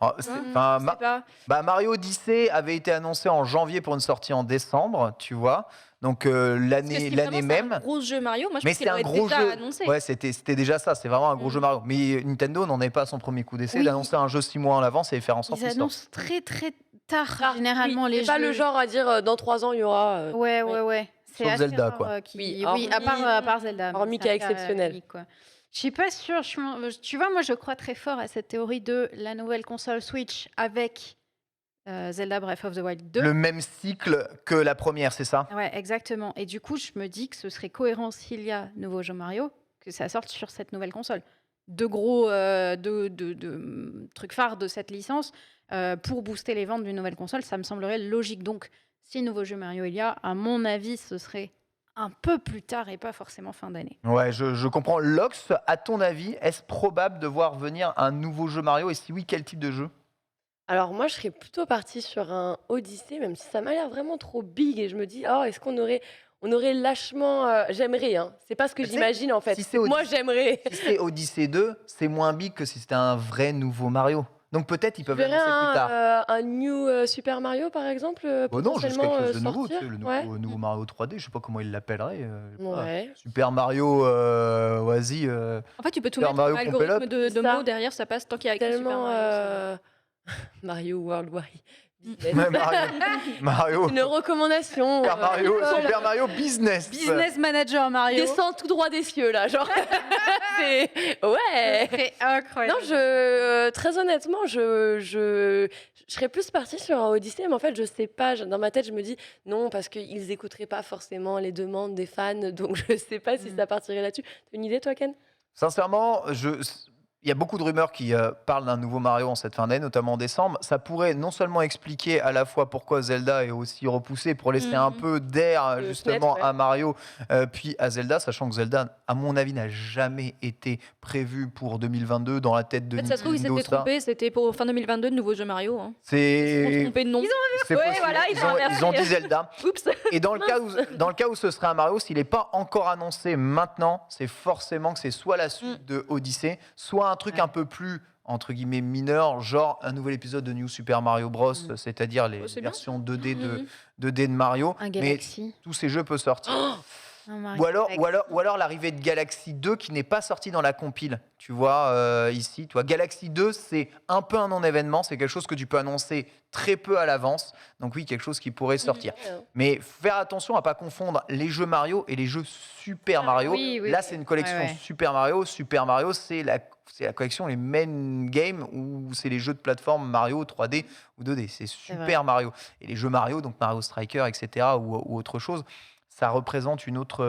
S1: Ah,
S3: Je
S1: enfin,
S3: sais pas.
S1: Mario Odyssey avait été annoncé en janvier pour une sortie en décembre, tu vois. Donc
S3: Parce que
S1: l'année
S3: si vraiment c'est
S1: même.
S3: un gros jeu Mario, moi je
S1: Mais
S3: pense qu'il
S1: c'est un
S3: l'aurait
S1: gros
S3: déjà
S1: jeu.
S3: annoncé.
S1: Ouais, c'était déjà ça. C'est vraiment un gros
S3: Mm.
S1: jeu Mario. Mais Nintendo n'en est pas à son premier coup d'essai
S4: Oui.
S1: d'annoncer un jeu 6 mois en avance et faire en sorte
S4: Ils
S1: qu'il sorte.
S4: annoncent très tard,
S2: Ah,
S4: généralement,
S2: oui,
S4: les
S2: c'est
S4: jeux.
S2: pas le genre à dire dans 3 ans il y aura.
S4: Ouais. C'est
S1: Sauf
S4: assez
S1: Zelda,
S4: rare,
S1: quoi.
S2: Oui,
S4: Oui, à part Zelda.
S2: hormis
S4: mais c'est
S2: cas
S4: un
S2: exceptionnel.
S4: unique, quoi. Je suis pas sûre. Tu vois, moi, je crois très fort à cette théorie de la nouvelle console Switch avec Zelda Breath of the Wild 2.
S1: Le même cycle que la première, c'est ça?
S4: Ouais, exactement. Et du coup, je me dis que ce serait cohérent s'il y a nouveau jeu Mario, que ça sorte sur cette nouvelle console. Deux gros trucs phares de cette licence pour booster les ventes d'une nouvelle console, ça me semblerait logique. Donc, si nouveau jeu Mario il y a, à mon avis, ce serait un peu plus tard et pas forcément fin d'année.
S1: Ouais, je comprends. Lox, à ton avis, est-ce probable de voir venir un nouveau jeu Mario? Et si oui, quel type de jeu?
S2: Alors moi, je serais plutôt partie sur un Odyssey, même si ça m'a l'air vraiment trop big et je me dis: «Oh, est-ce qu'on aurait lâchement, j'aimerais, hein, c'est pas ce que
S1: Tu sais,
S2: j'imagine en fait.
S1: si c'est
S2: Moi,
S1: Odyssey,
S2: j'aimerais.
S1: si c'est Odyssey 2, c'est moins big que si c'était un vrai nouveau Mario. Donc peut-être ils
S2: Tu
S1: peuvent
S2: verrais
S1: l'annoncer plus tard.
S2: un New, Super Mario, par exemple,
S1: Oh non, juste
S2: potentiellement,
S1: quelque chose de nouveau, tu sais,
S2: sortir?
S1: le
S2: Ouais?
S1: nouveau Mario 3D, je sais pas comment ils l'appelleraient. Je sais pas.
S2: Ouais.
S1: Super Mario, vas-y.
S3: En fait, tu peux tout
S1: Super
S3: mettre
S1: Mario
S3: un algorithme
S1: Pump It Up.
S3: de
S2: C'est ça.
S3: mots derrière, ça passe tant qu'il y a écrit Super
S2: Tellement,
S3: Mario. ça va.
S2: Mario Worldwide Business.
S1: Ouais, Mario.
S2: Une recommandation,
S1: Super Mario Business.
S4: Business Manager Mario.
S2: descend tout droit des cieux là, genre. C'est ouais.
S4: C'est incroyable.
S2: Non, très honnêtement, je serais plus partie sur un Odyssey, mais en fait, je sais pas. Dans ma tête, je me dis non, parce qu'ils écouteraient pas forcément les demandes des fans, donc je sais pas si ça partirait là-dessus. T'as une idée, toi, Ken?
S1: Sincèrement, il y a beaucoup de rumeurs qui parlent d'un nouveau Mario en cette fin d'année, notamment en décembre. Ça pourrait non seulement expliquer à la fois pourquoi Zelda est aussi repoussé pour laisser un peu d'air
S2: De
S1: justement
S2: fenêtre, ouais.
S1: à Mario, puis à Zelda, sachant que Zelda, à mon avis, n'a jamais été prévu pour 2022 dans la tête de
S3: En fait, ça se trouve, ils
S1: Nintendo.
S3: s'étaient trompés, c'était pour fin 2022 de nouveau jeu Mario. Hein. Ils se sont
S1: C'est
S3: trompés de nom.
S1: c'est
S3: Ouais,
S1: possible.
S3: voilà, ils ont
S1: Ils ont dit
S3: inversé.
S1: Zelda.
S3: Oups.
S1: Et dans le cas où ce serait un Mario, s'il n'est pas encore annoncé maintenant, c'est forcément que c'est soit la suite de Odyssey, soit un truc un peu plus entre guillemets mineur, genre un nouvel épisode de New Super Mario Bros, c'est-à-dire les
S3: c'est bien.
S1: versions 2D de Mario.
S4: Un
S1: Mais
S4: Galaxy.
S1: tous ces jeux peuvent sortir.
S4: Un Mario
S1: Ou alors l'arrivée de Galaxy 2 qui n'est pas sorti dans la compile. Tu vois, ici, toi, Galaxy 2, c'est un peu un non-événement. C'est quelque chose que tu peux annoncer très peu à l'avance. Donc oui, quelque chose qui pourrait sortir. Mais faire attention à pas confondre les jeux Mario et les jeux Super Mario.
S4: oui, oui,
S1: Là,
S4: oui.
S1: c'est une collection
S4: Ouais, ouais.
S1: Super Mario. Super Mario, c'est la collection, les main games, où c'est les jeux de plateforme Mario 3D ou 2D. C'est Super Mario. Et les jeux Mario, donc Mario Striker, etc., ou autre chose, ça représente une autre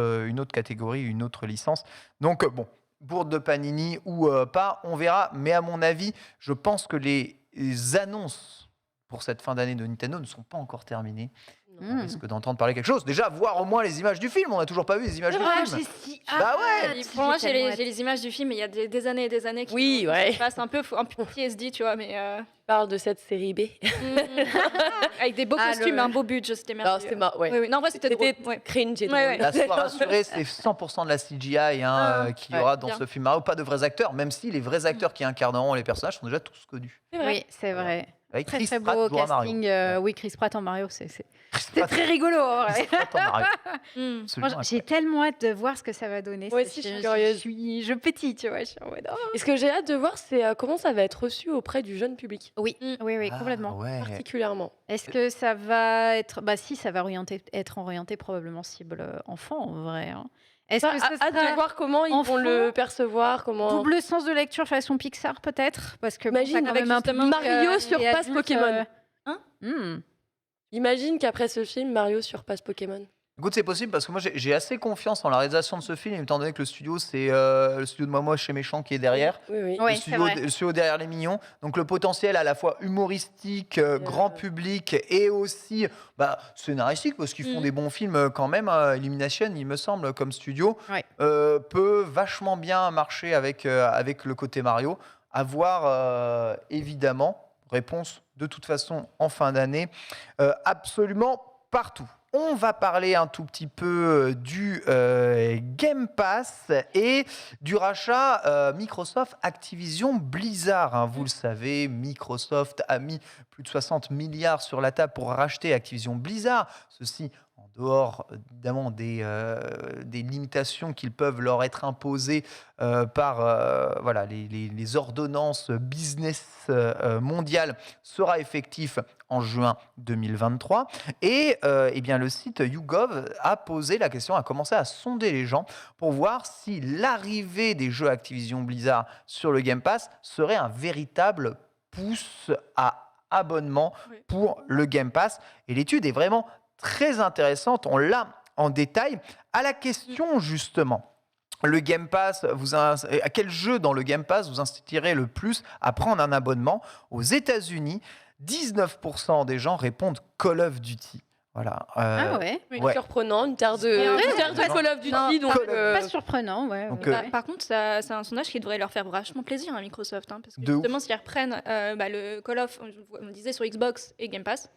S1: catégorie, une autre licence. Donc, bon, bourde de Panini ou pas, on verra. Mais à mon avis, je pense que les annonces pour cette fin d'année de Nintendo ne sont pas encore terminées. On risque d'entendre parler quelque chose. Déjà, voir au moins les images du film. On n'a toujours pas vu les images du
S4: Ah,
S1: film.
S4: j'ai si
S1: Bah ouais.
S4: hâte.
S3: Pour moi, j'ai
S4: tellement hâte.
S3: les images du film, mais il y a des années et des années qui
S2: Oui, ouais.
S3: passent un peu PTSD, tu vois, mais
S2: Parle de cette série B.
S3: avec des beaux
S4: Ah,
S3: costumes,
S4: le-
S3: un beau budget, c'était merveilleux.
S2: Non, c'était ouais.
S3: Oui, oui. Non, en vrai, c'était drôle. Ouais.
S2: cringe et
S3: Ouais, ouais.
S2: drôle.
S1: La soirée rassurée, c'est 100% de la CGI qu'il y
S2: ouais,
S1: aura dans
S3: bien.
S1: ce film Mario. Pas de vrais acteurs, même si les vrais acteurs qui incarneront les personnages sont déjà tous connus.
S2: C'est vrai.
S4: Oui, c'est vrai.
S1: Avec
S4: Très
S1: Chris
S4: très
S1: Pratt
S4: beau
S1: jouera Mario.
S4: casting. Oui, Chris Pratt en Mario, c'est
S1: Chris
S4: c'est
S1: Pratt-
S4: très rigolo. en vrai.
S1: Chris Pratt en Mario.
S3: Mm.
S1: Absolument
S4: Moi, j'ai tellement hâte de voir ce que ça va donner.
S2: Moi
S4: ce
S2: aussi, je suis
S4: film.
S2: curieuse.
S4: Je pétille, tu vois. Je suis en mode, oh.
S2: Et ce que j'ai hâte de voir, c'est comment ça va être reçu auprès du jeune public,
S4: Oui, oui,
S1: Ah,
S4: complètement.
S1: ouais.
S2: particulièrement.
S4: Est-ce que ça va être. Bah, si, ça va être orienté probablement cible enfant, en vrai. hein. Est-ce
S2: Ça,
S4: que ce
S2: hâte
S4: sera
S2: de voir comment ils
S4: enfant,
S2: vont le percevoir, comment.
S4: double sens de lecture façon Pixar, peut-être Parce que bon, ça,
S2: Imagine
S4: quand
S2: avec
S4: même
S2: justement
S4: implique,
S2: Mario sur
S4: et
S2: passe
S4: adulte,
S2: Pokémon.
S4: hmm.
S2: Imagine qu'après ce film, Mario surpasse Pokémon.
S1: Écoute, c'est possible parce que moi j'ai assez confiance en la réalisation de ce film, étant donné que le studio c'est le studio de Moi chez Méchant qui est derrière.
S2: Oui, oui.
S4: Ouais,
S1: Le
S4: c'est
S1: studio,
S4: vrai.
S1: le studio derrière les mignons. Donc le potentiel à la fois humoristique, grand public et aussi scénaristique parce qu'ils font des bons films quand même. Illumination, il me semble, comme studio,
S4: Ouais.
S1: peut vachement bien marcher avec le côté Mario. À voir évidemment. Réponse de toute façon en fin d'année. Absolument partout. On va parler un tout petit peu du Game Pass et du rachat Microsoft Activision Blizzard. hein. Vous le savez, Microsoft a mis plus de 60 milliards sur la table pour racheter Activision Blizzard. Ceci en dehors évidemment des limitations qui peuvent leur être imposées par les ordonnances business mondiales sera effectif en juin 2023. Et le site YouGov a posé la question, a commencé à sonder les gens pour voir si l'arrivée des jeux Activision Blizzard sur le Game Pass serait un véritable pouce à abonnement
S3: Oui.
S1: pour le Game Pass. Et l'étude est vraiment très intéressante. On l'a en détail. À la question, justement, le Game Pass, à quel jeu dans le Game Pass vous inciterez le plus à prendre un abonnement? Aux États-Unis, 19% des gens répondent Call of Duty. Voilà.
S4: Ah ouais.
S3: Oui.
S1: Ouais.
S2: Surprenant, une terre de,
S4: C'est vrai,
S2: une terre de
S1: ouais.
S2: Call of Duty.
S4: Non,
S2: donc,
S4: Pas surprenant, ouais.
S1: Donc,
S3: Par contre, c'est un sondage qui devrait leur faire vachement plaisir à Microsoft. Parce que
S1: De ouf.
S3: justement, s'ils reprennent le Call of, on disait sur Xbox et Game Pass,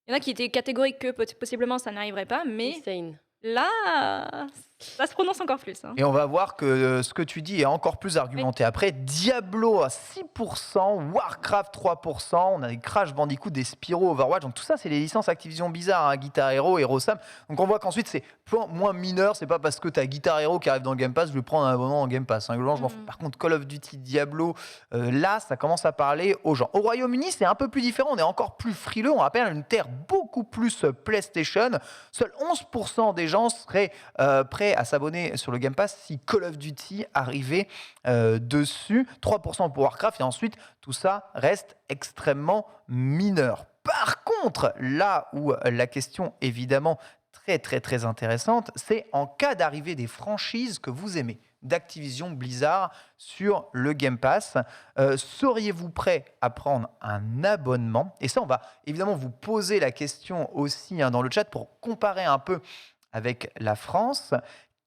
S3: il y en a qui étaient catégoriques que possiblement ça n'arriverait pas, mais
S2: insane.
S3: là, ça se prononce encore plus. Hein.
S1: Et on va voir que ce que tu dis est encore plus argumenté après. Diablo à 6%, Warcraft 3%, on a des Crash Bandicoot, des Spyro, Overwatch. Donc tout ça, c'est les licences Activision Blizzard, hein, Guitar Hero, Hero Sam. Donc on voit qu'ensuite, c'est moins mineur. C'est pas parce que tu as Guitar Hero qui arrive dans le Game Pass, je vais prendre un abonnement en Game Pass. Hein. Globalement, je m'en fous. Par contre, Call of Duty, Diablo, là, ça commence à parler aux gens. Au Royaume-Uni, c'est un peu plus différent. On est encore plus frileux. On rappelle une terre beaucoup plus PlayStation. Seuls 11% des gens seraient prêts à s'abonner sur le Game Pass si Call of Duty arrivait dessus. 3% pour Warcraft et ensuite tout ça reste extrêmement mineur. Par contre, là où la question évidemment très très très intéressante, c'est en cas d'arrivée des franchises que vous aimez d'Activision Blizzard sur le Game Pass, seriez-vous prêt à prendre un abonnement? Et ça, on va évidemment vous poser la question aussi dans le chat pour comparer un peu avec la France.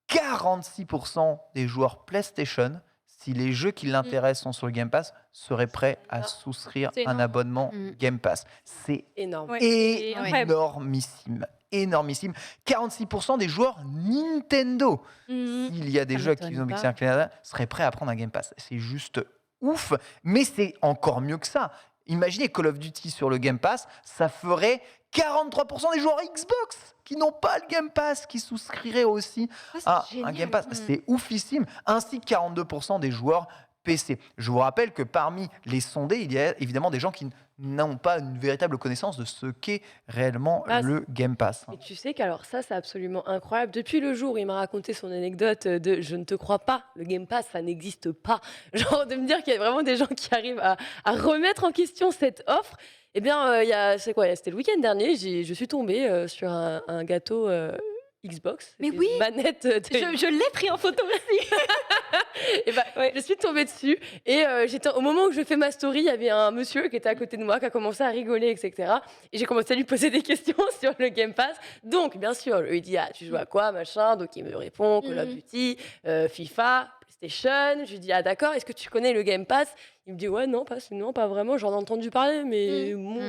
S1: 46% des joueurs PlayStation, si les jeux qui l'intéressent sont sur le Game Pass, seraient prêts à souscrire
S3: C'est
S1: un
S3: énorme.
S1: abonnement Game Pass. C'est
S2: Énorme.
S3: Ouais, c'est incroyable.
S1: énormissime. Énormissime. 46% des joueurs Nintendo,
S3: Mhm.
S1: s'il y a des
S4: Ça
S1: jeux
S4: m'étonne
S1: Activision
S4: pas.
S1: Blizzard Canada, seraient prêts à prendre un Game Pass. C'est juste ouf, mais c'est encore mieux que ça. Imaginez Call of Duty sur le Game Pass, ça ferait 43% des joueurs Xbox qui n'ont pas le Game Pass, qui souscriraient aussi à un Game Pass. C'est oufissime. Ainsi que 42% des joueurs PC. Je vous rappelle que parmi les sondés, il y a évidemment des gens qui n'ont pas une véritable connaissance de ce qu'est réellement
S2: Ah,
S1: le Game Pass.
S2: Et tu sais qu'alors ça, c'est absolument incroyable. Depuis le jour où il m'a raconté son anecdote de je ne te crois pas, le Game Pass, ça n'existe pas. Genre de me dire qu'il y a vraiment des gens qui arrivent à remettre en question cette offre. Eh bien, c'était le week-end dernier, je suis tombée sur un gâteau Xbox.
S3: Mais
S2: C'était
S3: oui.
S2: une manette
S3: Je l'ai pris en photo aussi.
S2: Et bah, je suis tombée dessus et au moment où je fais ma story, il y avait un monsieur qui était à côté de moi qui a commencé à rigoler, etc. Et j'ai commencé à lui poser des questions sur le Game Pass. Donc, bien sûr, je lui ai dit tu joues à quoi, machin. Donc, il me répond Call of Duty, FIFA, PlayStation. Je lui dis d'accord, est-ce que tu connais le Game Pass? Il me dit ouais, non, pas vraiment. J'en ai entendu parler, mais bon.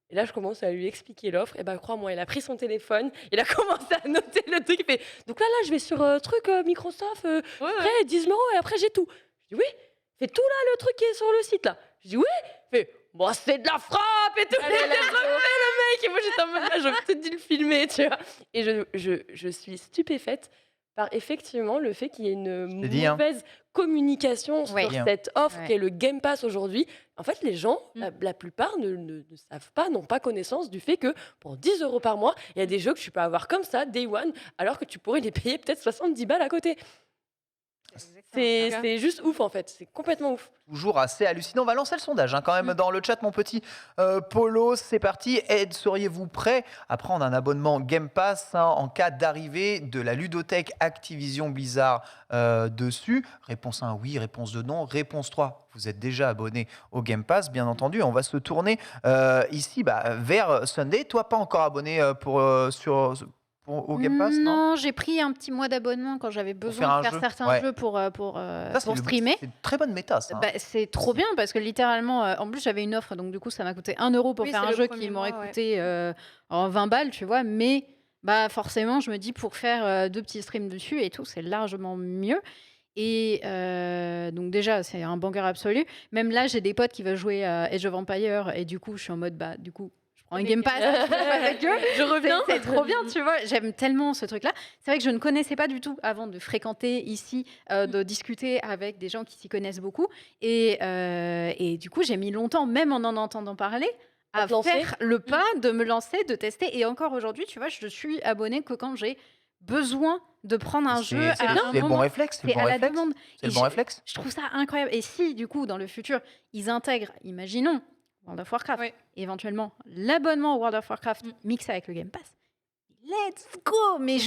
S2: Et là, je commence à lui expliquer l'offre. Et ben, crois-moi, il a pris son téléphone, il a commencé à noter le truc. Il fait donc là, je vais sur Microsoft, après 10 € et après j'ai tout. Je dis oui, fais tout là, le truc qui est sur le site là. Je dis oui, fait bon, c'est de la frappe et tout. Il a refait le mec. Et moi, j'étais en mode là, j'aurais peut-être dû le filmer, tu vois. Et je suis stupéfaite par effectivement le fait qu'il y ait une
S1: t'ai dit, hein.
S2: mauvaise communication sur
S4: Ouais.
S2: cette offre
S4: Ouais.
S2: qu'est le Game Pass aujourd'hui. En fait, les gens, la plupart ne savent pas, n'ont pas connaissance du fait que pour 10 € par mois, il y a des jeux que tu peux avoir comme ça, Day One, alors que tu pourrais les payer peut-être 70 balles à côté. C'est juste ouf en fait, c'est complètement ouf.
S1: Toujours assez hallucinant. On va lancer le sondage quand même dans le chat, mon petit Polo. C'est parti. Ed, seriez-vous prêt à prendre un abonnement Game Pass en cas d'arrivée de la ludothèque Activision Blizzard dessus? Réponse 1, oui. Réponse 2, non. Réponse 3, vous êtes déjà abonné au Game Pass, bien entendu. On va se tourner ici vers Sunday. Toi, pas encore abonné au Game Pass, non?
S4: Non, j'ai pris un petit mois d'abonnement quand j'avais
S1: faire
S4: besoin
S1: un
S4: de faire
S1: jeu.
S4: certains
S1: Ouais.
S4: jeux pour
S1: Ça, c'est
S4: streamer.
S1: C'est une très bonne méta, ça.
S4: Bah, c'est trop bien parce que littéralement, en plus j'avais une offre, donc du coup ça m'a coûté 1 € pour
S3: Oui,
S4: faire
S3: c'est
S4: un
S3: le
S4: jeu
S3: premier
S4: qui m'aurait
S3: mois, ouais.
S4: coûté en 20 balles, tu vois. Mais bah, forcément, je me dis pour faire 2 petits streams dessus et tout, c'est largement mieux. Et donc déjà, c'est un banger absolu. Même là, j'ai des potes qui veulent jouer à Age of Empires et du coup, je suis en mode, bah du coup, je prends un Game Pass, je joue avec eux.
S2: Je reviens.
S4: C'est trop bien, tu vois. J'aime tellement ce truc-là. C'est vrai que je ne connaissais pas du tout avant de fréquenter ici, de discuter avec des gens qui s'y connaissent beaucoup. Et du coup, j'ai mis longtemps, même en entendant parler, à
S2: te lancer.
S4: faire le pas de me lancer, de tester. Et encore aujourd'hui, tu vois, je suis abonnée que quand j'ai besoin de prendre un jeu à
S1: C'est
S4: un
S1: le bon
S4: moment.
S1: réflexe. C'est
S4: C'est
S1: le bon
S4: à la
S1: réflexe.
S4: demande.
S1: C'est le
S4: Et
S1: bon réflexe.
S4: Je trouve ça incroyable. Et si, du coup, dans le futur, ils intègrent, imaginons, World of Warcraft,
S3: Oui.
S4: et éventuellement l'abonnement au World of Warcraft mixé avec le Game Pass, let's go! Mais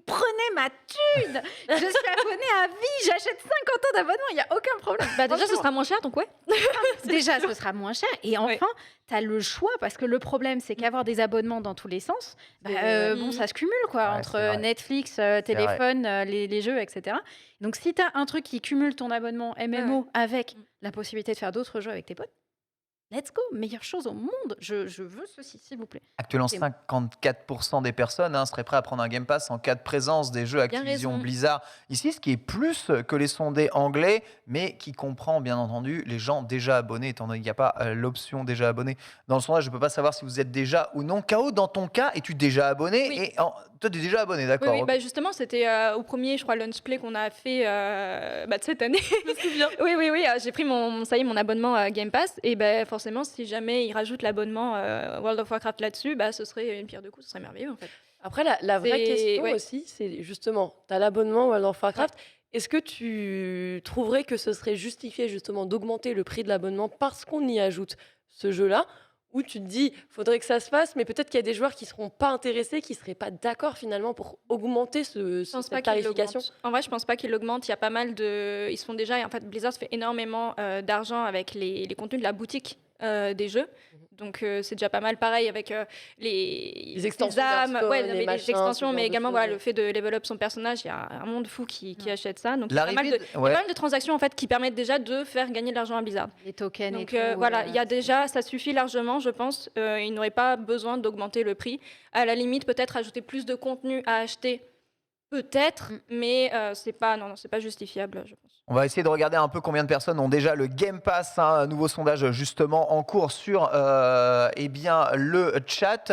S4: prenez ma thune! Je suis abonnée à vie, j'achète 50 ans d'abonnement, il n'y a aucun problème.
S3: Bah, déjà, ce
S4: Franchement.
S3: sera moins cher, donc ouais.
S4: Déjà, ce sera moins cher. Et enfin, tu as le choix, parce que le problème, c'est qu'avoir des abonnements dans tous les sens, bon, ça se cumule, quoi,
S1: Ouais,
S4: entre
S1: c'est vrai.
S4: Netflix, téléphone, les jeux, etc. Donc, si tu as un truc qui cumule ton abonnement MMO avec la possibilité de faire d'autres jeux avec tes potes, let's go, meilleure chose au monde. Je veux ceci, s'il vous plaît.
S1: Actuellement,
S4: C'est-
S1: 54% des personnes seraient prêts à prendre un Game Pass en cas de présence des jeux
S3: Bien
S1: Activision
S3: raison.
S1: Blizzard. Ici, ce qui est plus que les sondés anglais, mais qui comprend bien entendu les gens déjà abonnés, étant donné qu'il n'y a pas l'option déjà abonné. Dans le sondage, je ne peux pas savoir si vous êtes déjà ou non. K.O., dans ton cas, es-tu déjà abonné?
S3: Oui.
S1: Toi, tu es déjà abonné,
S3: Oui,
S1: d'accord.
S3: oui,
S1: ok.
S3: bah justement, c'était au premier, je crois, Lunch Play qu'on a fait de cette année. Je me souviens. Oui, j'ai pris mon abonnement à Game Pass. Et ben forcément, si jamais ils rajoutent l'abonnement World of Warcraft là-dessus, bah, ce serait une pierre de coups, ce serait merveilleux en fait.
S2: Après, la vraie
S3: C'est-
S2: question
S3: ouais.
S2: aussi, c'est justement, tu as l'abonnement World of Warcraft. Est-ce que tu trouverais que ce serait justifié justement d'augmenter le prix de l'abonnement parce qu'on y ajoute ce jeu-là? Ou tu te dis, faudrait que ça se fasse, mais peut-être qu'il y a des joueurs qui seront pas intéressés, qui seraient pas d'accord finalement pour augmenter
S3: Je pense pas
S2: cette
S3: qu'ils
S2: tarification.
S3: l'augmentent. En vrai, je pense pas qu'ils l'augmentent. Il y a pas mal de. Ils se font déjà. En fait, Blizzard fait énormément d'argent avec les contenus de la boutique des jeux. Donc, c'est déjà pas mal. Pareil avec les
S2: extensions
S3: armes,
S2: d'Hearthstone,
S3: ouais, non,
S2: les
S3: mais
S2: machins,
S3: les extensions,
S2: ce
S3: mais
S2: genre de
S3: également
S2: choses,
S3: voilà,
S2: ouais.
S3: le fait de level up son personnage. Il y a un monde fou qui achète ça. Donc, il y a pas mal
S1: L'arrivée
S3: de, il y a
S1: ouais.
S3: pas mal de transactions en fait, qui permettent déjà de faire gagner de l'argent à Blizzard.
S4: Les tokens
S3: Donc
S4: et tout.
S3: voilà, il y a déjà, ça suffit largement, je pense. Ils n'auraient pas besoin d'augmenter le prix. À la limite, peut-être ajouter plus de contenu à acheter, peut-être, mais c'est pas, non, c'est pas justifiable, je pense.
S1: On va essayer de regarder un peu combien de personnes ont déjà le Game Pass, un nouveau sondage justement en cours sur eh bien, le chat.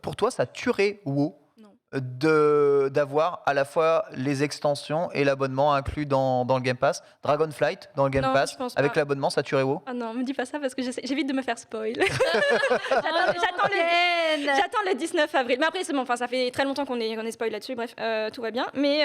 S1: Pour toi, ça tuerait WoW d'avoir à la fois les extensions et l'abonnement inclus dans le Game Pass? Dragonflight dans le Game
S3: Non,
S1: Pass,
S3: je pense
S1: avec
S3: pas.
S1: l'abonnement, ça tuerait WoW?
S3: Ah non, me dis pas ça parce que j'évite de me faire spoil.
S4: Oh
S3: J'attends le 19 avril. Mais après, c'est bon, enfin, ça fait très longtemps qu'on est spoil là-dessus. Bref, tout va bien. Mais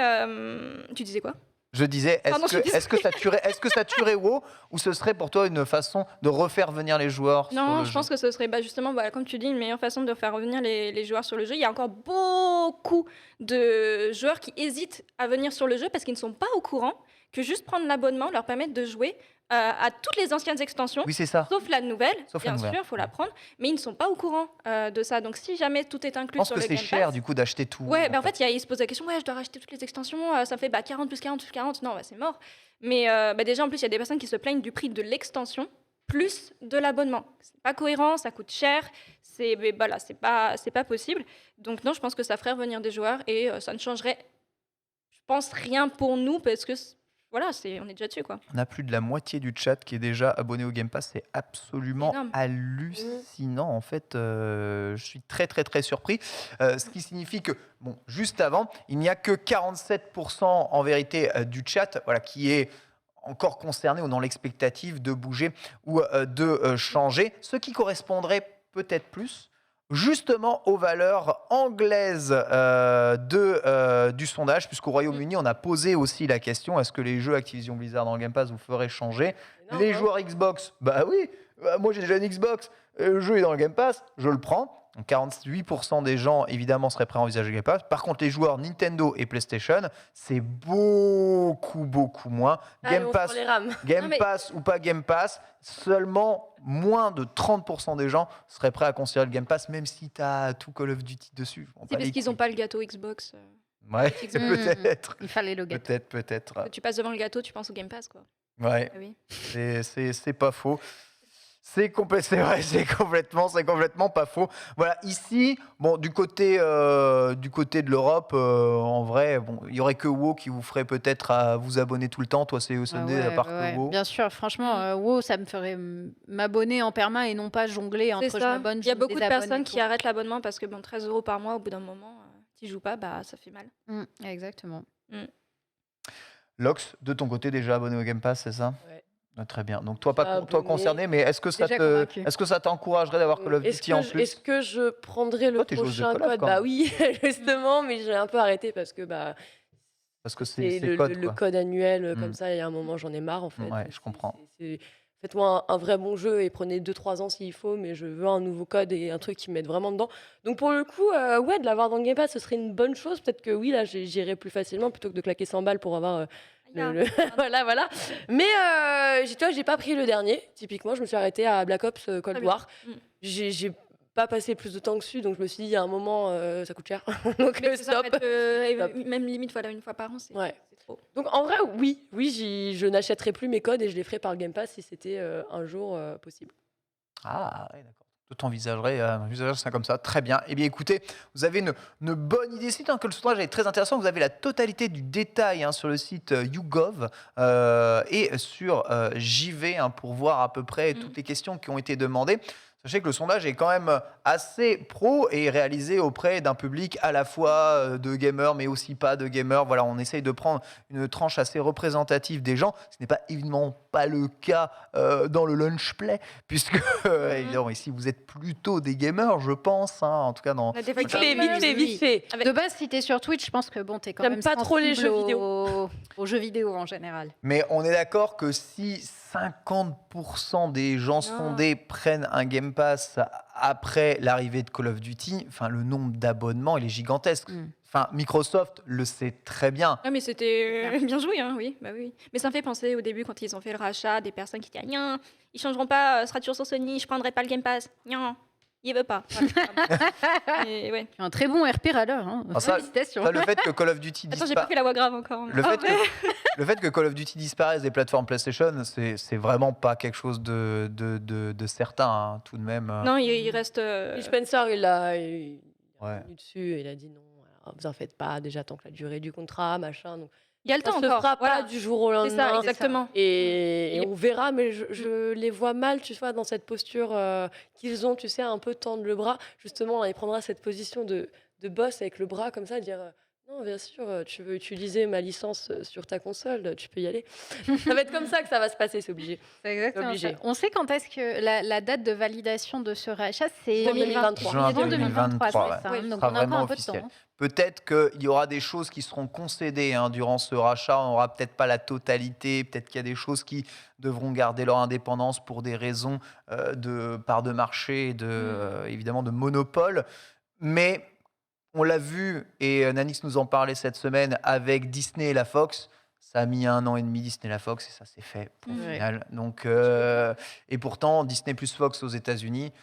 S3: tu disais quoi?
S1: Je disais,
S3: Pardon, je suis
S1: est-ce que ça tuerait WoW, ou ce serait pour toi une façon de refaire venir les joueurs sur
S3: Non,
S1: le
S3: je
S1: jeu?
S3: pense que ce serait justement, comme tu dis, une meilleure façon de faire revenir les joueurs sur le jeu. Il y a encore beaucoup de joueurs qui hésitent à venir sur le jeu parce qu'ils ne sont pas au courant que juste prendre l'abonnement leur permet de jouer à toutes les anciennes extensions.
S1: Oui, c'est ça.
S3: Sauf la nouvelle,
S1: Sauf la
S3: bien
S1: nouvelle.
S3: sûr, il faut la prendre, mais ils ne sont pas au courant de ça. Donc si jamais tout est
S1: Je
S3: inclus
S1: pense
S3: sur
S1: que
S3: le
S1: c'est
S3: Game
S1: cher
S3: Pass,
S1: du coup d'acheter tout.
S3: ouais, en fait, ils se posent la question, ouais, je dois racheter toutes les extensions, ça fait 40 plus 40 plus 40, non, c'est mort. Mais déjà, en plus, il y a des personnes qui se plaignent du prix de l'extension plus de l'abonnement. C'est pas cohérent, ça coûte cher, c'est pas possible. Donc non, je pense que ça ferait revenir des joueurs et ça ne changerait, je pense, rien pour nous parce que voilà, on est déjà dessus, quoi.
S1: On a plus de la moitié du chat qui est déjà abonné au Game Pass. C'est absolument
S3: Énorme.
S1: hallucinant. En fait, je suis très, très, très surpris. Ce qui signifie que, bon, juste avant, il n'y a que 47% en vérité du chat qui est encore concerné ou dans l'expectative de bouger ou de changer. Ce qui correspondrait peut-être plus justement aux valeurs anglaises du sondage, puisqu'au Royaume-Uni, on a posé aussi la question, est-ce que les jeux Activision Blizzard dans le Game Pass vous feraient changer?
S2: Énorme,
S1: Les
S2: hein.
S1: joueurs Xbox, bah oui, moi j'ai déjà une Xbox, le jeu est dans le Game Pass, je le prends. Donc 48% des gens, évidemment, seraient prêts à envisager le Game Pass. Par contre, les joueurs Nintendo et PlayStation, c'est beaucoup, beaucoup moins. Game
S2: Allons
S1: Pass,
S2: sur les rames.
S1: Game
S3: Non, mais-
S1: Pass ou pas Game Pass, seulement moins de 30% des gens seraient prêts à considérer le Game Pass, même si tu as tout Call of Duty dessus.
S3: C'est parce qu'ils n'ont pas le gâteau Xbox.
S1: Ouais,
S3: Xbox.
S1: peut-être.
S4: Il fallait le gâteau.
S1: Peut-être.
S3: Tu passes devant le gâteau, tu penses au Game Pass, quoi.
S1: Ouais,
S3: Ah oui.
S1: c'est pas faux. C'est vrai, c'est complètement pas faux. Voilà, ici, bon, du côté de l'Europe, en vrai, bon, il y aurait que WoW qui vous ferait peut-être à vous abonner tout le temps. Toi, c'est OCD à part que WoW.
S4: Bien sûr, franchement, WoW, ça me ferait m'abonner en perma et non pas jongler
S3: C'est
S4: entre je
S3: ça.
S4: m'abonne,
S3: Il y a
S4: je me
S3: beaucoup de
S4: désabonne
S3: personnes
S4: et
S3: qui
S4: tout.
S3: arrêtent l'abonnement parce que 13 € par mois, au bout d'un moment, tu joues pas, bah ça fait mal.
S4: Exactement.
S1: Lox, de ton côté, déjà abonné au Game Pass, c'est ça?
S2: Ouais.
S1: Ah, très bien. Donc toi, toi
S2: Abonné.
S1: concerné, mais est-ce que ça t'encouragerait d'avoir Call of Duty en plus?
S2: Est-ce que je prendrais le
S1: Toi, t'es joueuse de
S2: prochain
S1: Call of,
S2: code?
S1: quand
S2: Bah
S1: même.
S2: oui, justement, mais j'ai un peu arrêté parce que
S1: Parce que
S2: c'est
S1: c'est
S2: le
S1: code,
S2: le
S1: quoi.
S2: code annuel
S1: Mm.
S2: comme ça. Il y a un moment, j'en ai marre en fait.
S1: Ouais, je comprends.
S2: faites-moi un vrai bon jeu et prenez 2-3 ans s'il faut, mais je veux un nouveau code et un truc qui me mette vraiment dedans. Donc pour le coup, ouais, de l'avoir dans le Game Pass, ce serait une bonne chose. Peut-être que oui, là, j'irai plus facilement plutôt que de claquer 100 balles pour avoir voilà. Mais j'ai pas pris le dernier. Typiquement, je me suis arrêtée à Black Ops Cold
S3: Très bien.
S2: War. J'ai pas passé plus de temps dessus, donc je me suis dit, il y a un moment, ça coûte cher. Donc
S3: Mais c'est ça, en
S2: stop.
S3: fait, et
S2: Stop.
S3: même limite, voilà, une fois par an, c'est
S2: Ouais.
S3: c'est trop.
S2: Donc en vrai, oui, je n'achèterai plus mes codes et je les ferai par le Game Pass si c'était un jour possible.
S1: Ah, ouais, d'accord. Tout envisagerait ça comme ça. Très bien. Eh bien, écoutez, vous avez une bonne idée. C'est que le sondage est très intéressant. Vous avez la totalité du détail sur le site YouGov et sur JV pour voir à peu près toutes les questions qui ont été demandées. Sachez que le sondage est quand même assez pro et réalisé auprès d'un public à la fois de gamers, mais aussi pas de gamers. Voilà, on essaye de prendre une tranche assez représentative des gens. Ce n'est pas évidemment pas le cas dans le lunch play, puisque évidemment ici vous êtes plutôt des gamers, je pense. En tout cas, dans
S3: On a des fois
S2: Vite
S3: qui-
S2: fait.
S3: Avec-
S4: De base, si t'es sur Twitch, je pense que bon, t'es quand
S2: J'aime
S4: même
S2: pas trop les
S4: sensible
S2: jeux vidéo.
S4: aux jeux vidéo en général.
S1: Mais on est d'accord que si 50% des gens sondés prennent un Game Pass après l'arrivée de Call of Duty, enfin le nombre d'abonnements il est gigantesque. Enfin, Microsoft le sait très bien.
S3: Ah, mais c'était bien joué, hein, oui, bah oui. Mais ça me fait penser au début quand ils ont fait le rachat, des personnes qui disaient Nya, ils changeront pas, ce sera toujours sur Sony, je prendrai pas le Game Pass. Nya, il veut pas. Voilà. Et ouais.
S4: Un très bon RP râleur. Hein.
S1: Ah, ça-
S4: Félicitations.
S1: Ça, le fait que Call of Duty
S3: Attends, j'ai pas fait la voix grave encore.
S1: le fait que Call of Duty disparaisse des plateformes PlayStation, c'est vraiment pas quelque chose de certain, tout de même.
S3: Non, il reste.
S2: Phil Spencer, il a
S1: Ouais.
S2: venu dessus et il a dit non, voilà, vous en faites pas, déjà tant que la durée du contrat, machin. Donc,
S3: Il y a le
S2: ça
S3: temps
S2: se
S3: encore.
S2: fera
S3: Voilà.
S2: pas du jour au
S3: C'est ça,
S2: lendemain.
S3: exactement.
S2: Et
S3: Il est-
S2: on verra, mais je les vois mal, tu vois, dans cette posture qu'ils ont, tu sais, un peu tendre le bras. Justement, il prendra cette position de boss avec le bras comme ça, dire non, bien sûr, tu veux utiliser ma licence sur ta console, tu peux y aller. Ça va être comme ça que ça va se passer, c'est obligé.
S4: C'est exactement
S2: Obligé.
S4: ça. On sait quand est-ce que la date de validation de ce rachat, c'est
S2: 2023.
S1: Juin
S4: Juin
S1: 2023,
S4: c'est
S1: ouais.
S4: ça,
S3: Oui,
S4: hein.
S1: Ce
S4: Donc
S1: sera
S4: on a encore
S1: vraiment
S4: un peu de
S1: officiel.
S4: temps.
S1: Peut-être qu'il y aura des choses qui seront concédées durant ce rachat. On n'aura peut-être pas la totalité. Peut-être qu'il y a des choses qui devront garder leur indépendance pour des raisons de part de marché et évidemment de monopole. Mais on l'a vu, et Nanix nous en parlait cette semaine, avec Disney et la Fox. Ça a mis 1 an et demi, Disney et la Fox, et ça s'est fait au
S2: Ouais.
S1: final. Donc, et pourtant, Disney plus Fox aux États-Unis,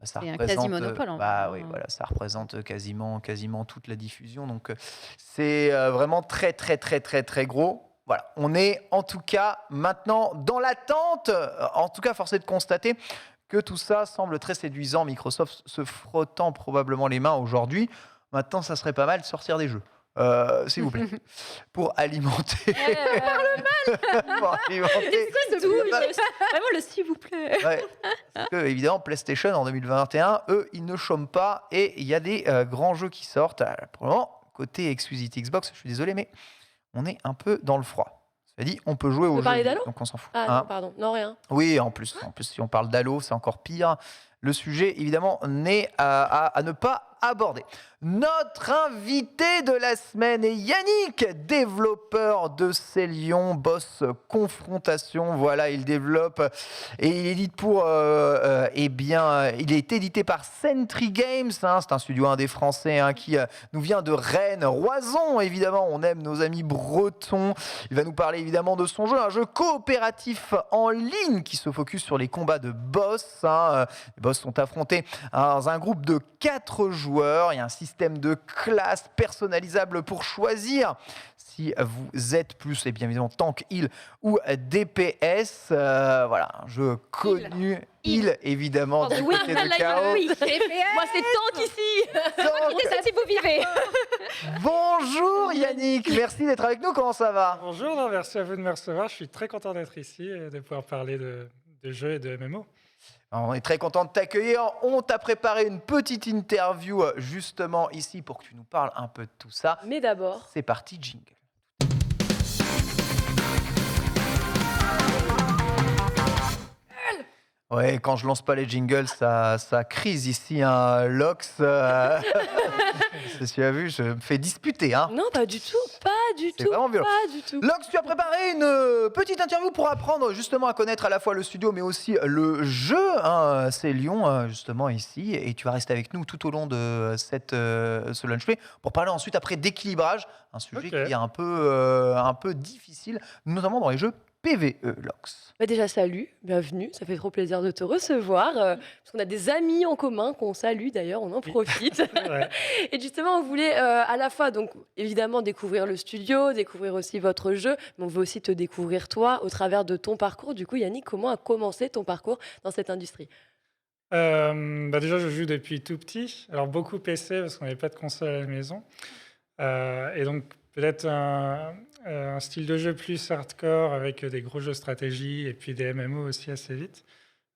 S1: ça
S4: C'est un
S1: représente,
S4: quasi-monopole, en
S1: bah
S4: vrai,
S1: oui,
S4: hein.
S1: voilà, ça représente quasiment toute la diffusion. Donc, c'est vraiment très, très, très, très, très gros. Voilà, on est en tout cas maintenant dans l'attente. En tout cas, force est de constater que tout ça semble très séduisant. Microsoft se frottant probablement les mains aujourd'hui. Maintenant, ça serait pas mal de sortir des jeux. S'il vous plaît. Pour alimenter. pour alimenter.
S3: Vraiment le s'il vous plaît.
S1: Ouais. Parce que, évidemment, PlayStation en 2021, eux, ils ne chôment pas et il y a des grands jeux qui sortent. Pour le moment, côté exclusivité Xbox, je suis désolé, mais on est un peu dans le froid. Ça dit, on peut jouer aux jeux,
S2: parler d'Halo
S1: donc on s'en fout.
S2: Ah
S1: Hein.
S2: non, pardon, non, rien.
S1: Oui, en plus, si on parle d'Halo, c'est encore pire. Le sujet, évidemment, n'est à ne pas aborder. Notre invité de la semaine est Yannick, développeur de Célion, boss Confrontation. Voilà, il développe et il édite pour... il est édité par Sentry Games. C'est un studio indé français qui nous vient de Rennes. Roison, évidemment, on aime nos amis bretons. Il va nous parler évidemment de son jeu, un jeu coopératif en ligne qui se focus sur les combats de boss. Les boss sont affrontés dans un groupe de 4 joueurs. Il y a un système de classes personnalisables pour choisir si vous êtes plus, et bien évidemment, tank, heal ou DPS. Voilà, un jeu connu. Heal, évidemment, du
S3: Oui,
S1: côté de
S3: là,
S1: Chaos.
S3: oui.
S2: Moi, c'est tank ici.
S1: Donc,
S3: C'est ça si vous vivez.
S1: bonjour Yannick, merci d'être avec nous, comment ça va?
S5: Bonjour, non, merci à vous de me recevoir. Je suis très content d'être ici et de pouvoir parler de jeux et de MMO.
S1: On est très content de t'accueillir. On t'a préparé une petite interview justement ici pour que tu nous parles un peu de tout ça.
S2: Mais d'abord,
S1: C'est parti, jingle. Ouais, quand je lance pas les jingles, ça crise ici, hein. Lox, si tu as vu, je me fais disputer, hein.
S2: Non, pas du tout, pas du
S1: C'est
S2: tout,
S1: vraiment violent.
S2: pas du tout.
S1: Lox, tu as préparé une petite interview pour apprendre justement à connaître à la fois le studio mais aussi le jeu, hein. C'est Lyon, justement, ici. Et tu vas rester avec nous tout au long de ce lunch play pour parler ensuite après d'équilibrage, un sujet
S5: Ok.
S1: qui est un peu difficile, notamment dans les jeux PVE, Lox.
S2: Bah déjà, salut, bienvenue, ça fait trop plaisir de te recevoir, parce qu'on a des amis en commun qu'on salue d'ailleurs, on en profite.
S5: Ouais.
S2: Et justement, on voulait à la fois, donc évidemment, découvrir le studio, découvrir aussi votre jeu, mais on veut aussi te découvrir toi au travers de ton parcours. Du coup, Yannick, comment a commencé ton parcours dans cette industrie?
S5: Déjà, je joue depuis tout petit. Alors, beaucoup PC parce qu'on n'avait pas de console à la maison. Et donc, peut-être un style de jeu plus hardcore avec des gros jeux de stratégie et puis des MMO aussi assez vite.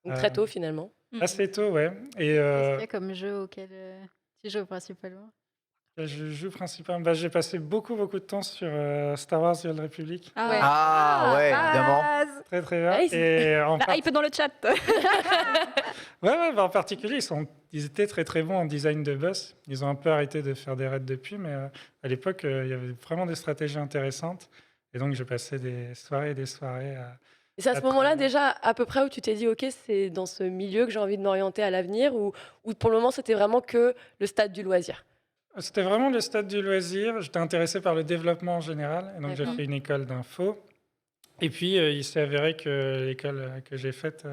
S2: Donc très tôt finalement.
S5: Assez tôt, ouais. Et
S4: Qu'est-ce qu'il y a comme jeu auquel tu joues principalement?
S5: je joue principalement. J'ai passé beaucoup de temps sur Star Wars The Old Republic.
S3: Ah
S4: Ouais.
S3: ouais.
S1: Ah ouais, évidemment.
S5: Très, très bien.
S2: Nice.
S5: Et en
S3: La hype dans le chat.
S5: en particulier, ils étaient très très bons en design de boss. Ils ont un peu arrêté de faire des raids depuis, mais à l'époque, il y avait vraiment des stratégies intéressantes. Et donc, j'ai passé des soirées et des soirées à...
S2: Et c'est à ce
S5: Après,
S2: moment-là déjà à peu près où tu t'es dit, ok, c'est dans ce milieu que j'ai envie de m'orienter à l'avenir, ou pour le moment c'était vraiment que le stade du loisir?
S5: C'était vraiment le stade du loisir. J'étais intéressé par le développement en général. Et donc, j'ai
S2: D'accord.
S5: fait une école d'info. Et puis, il s'est avéré que l'école que j'ai faite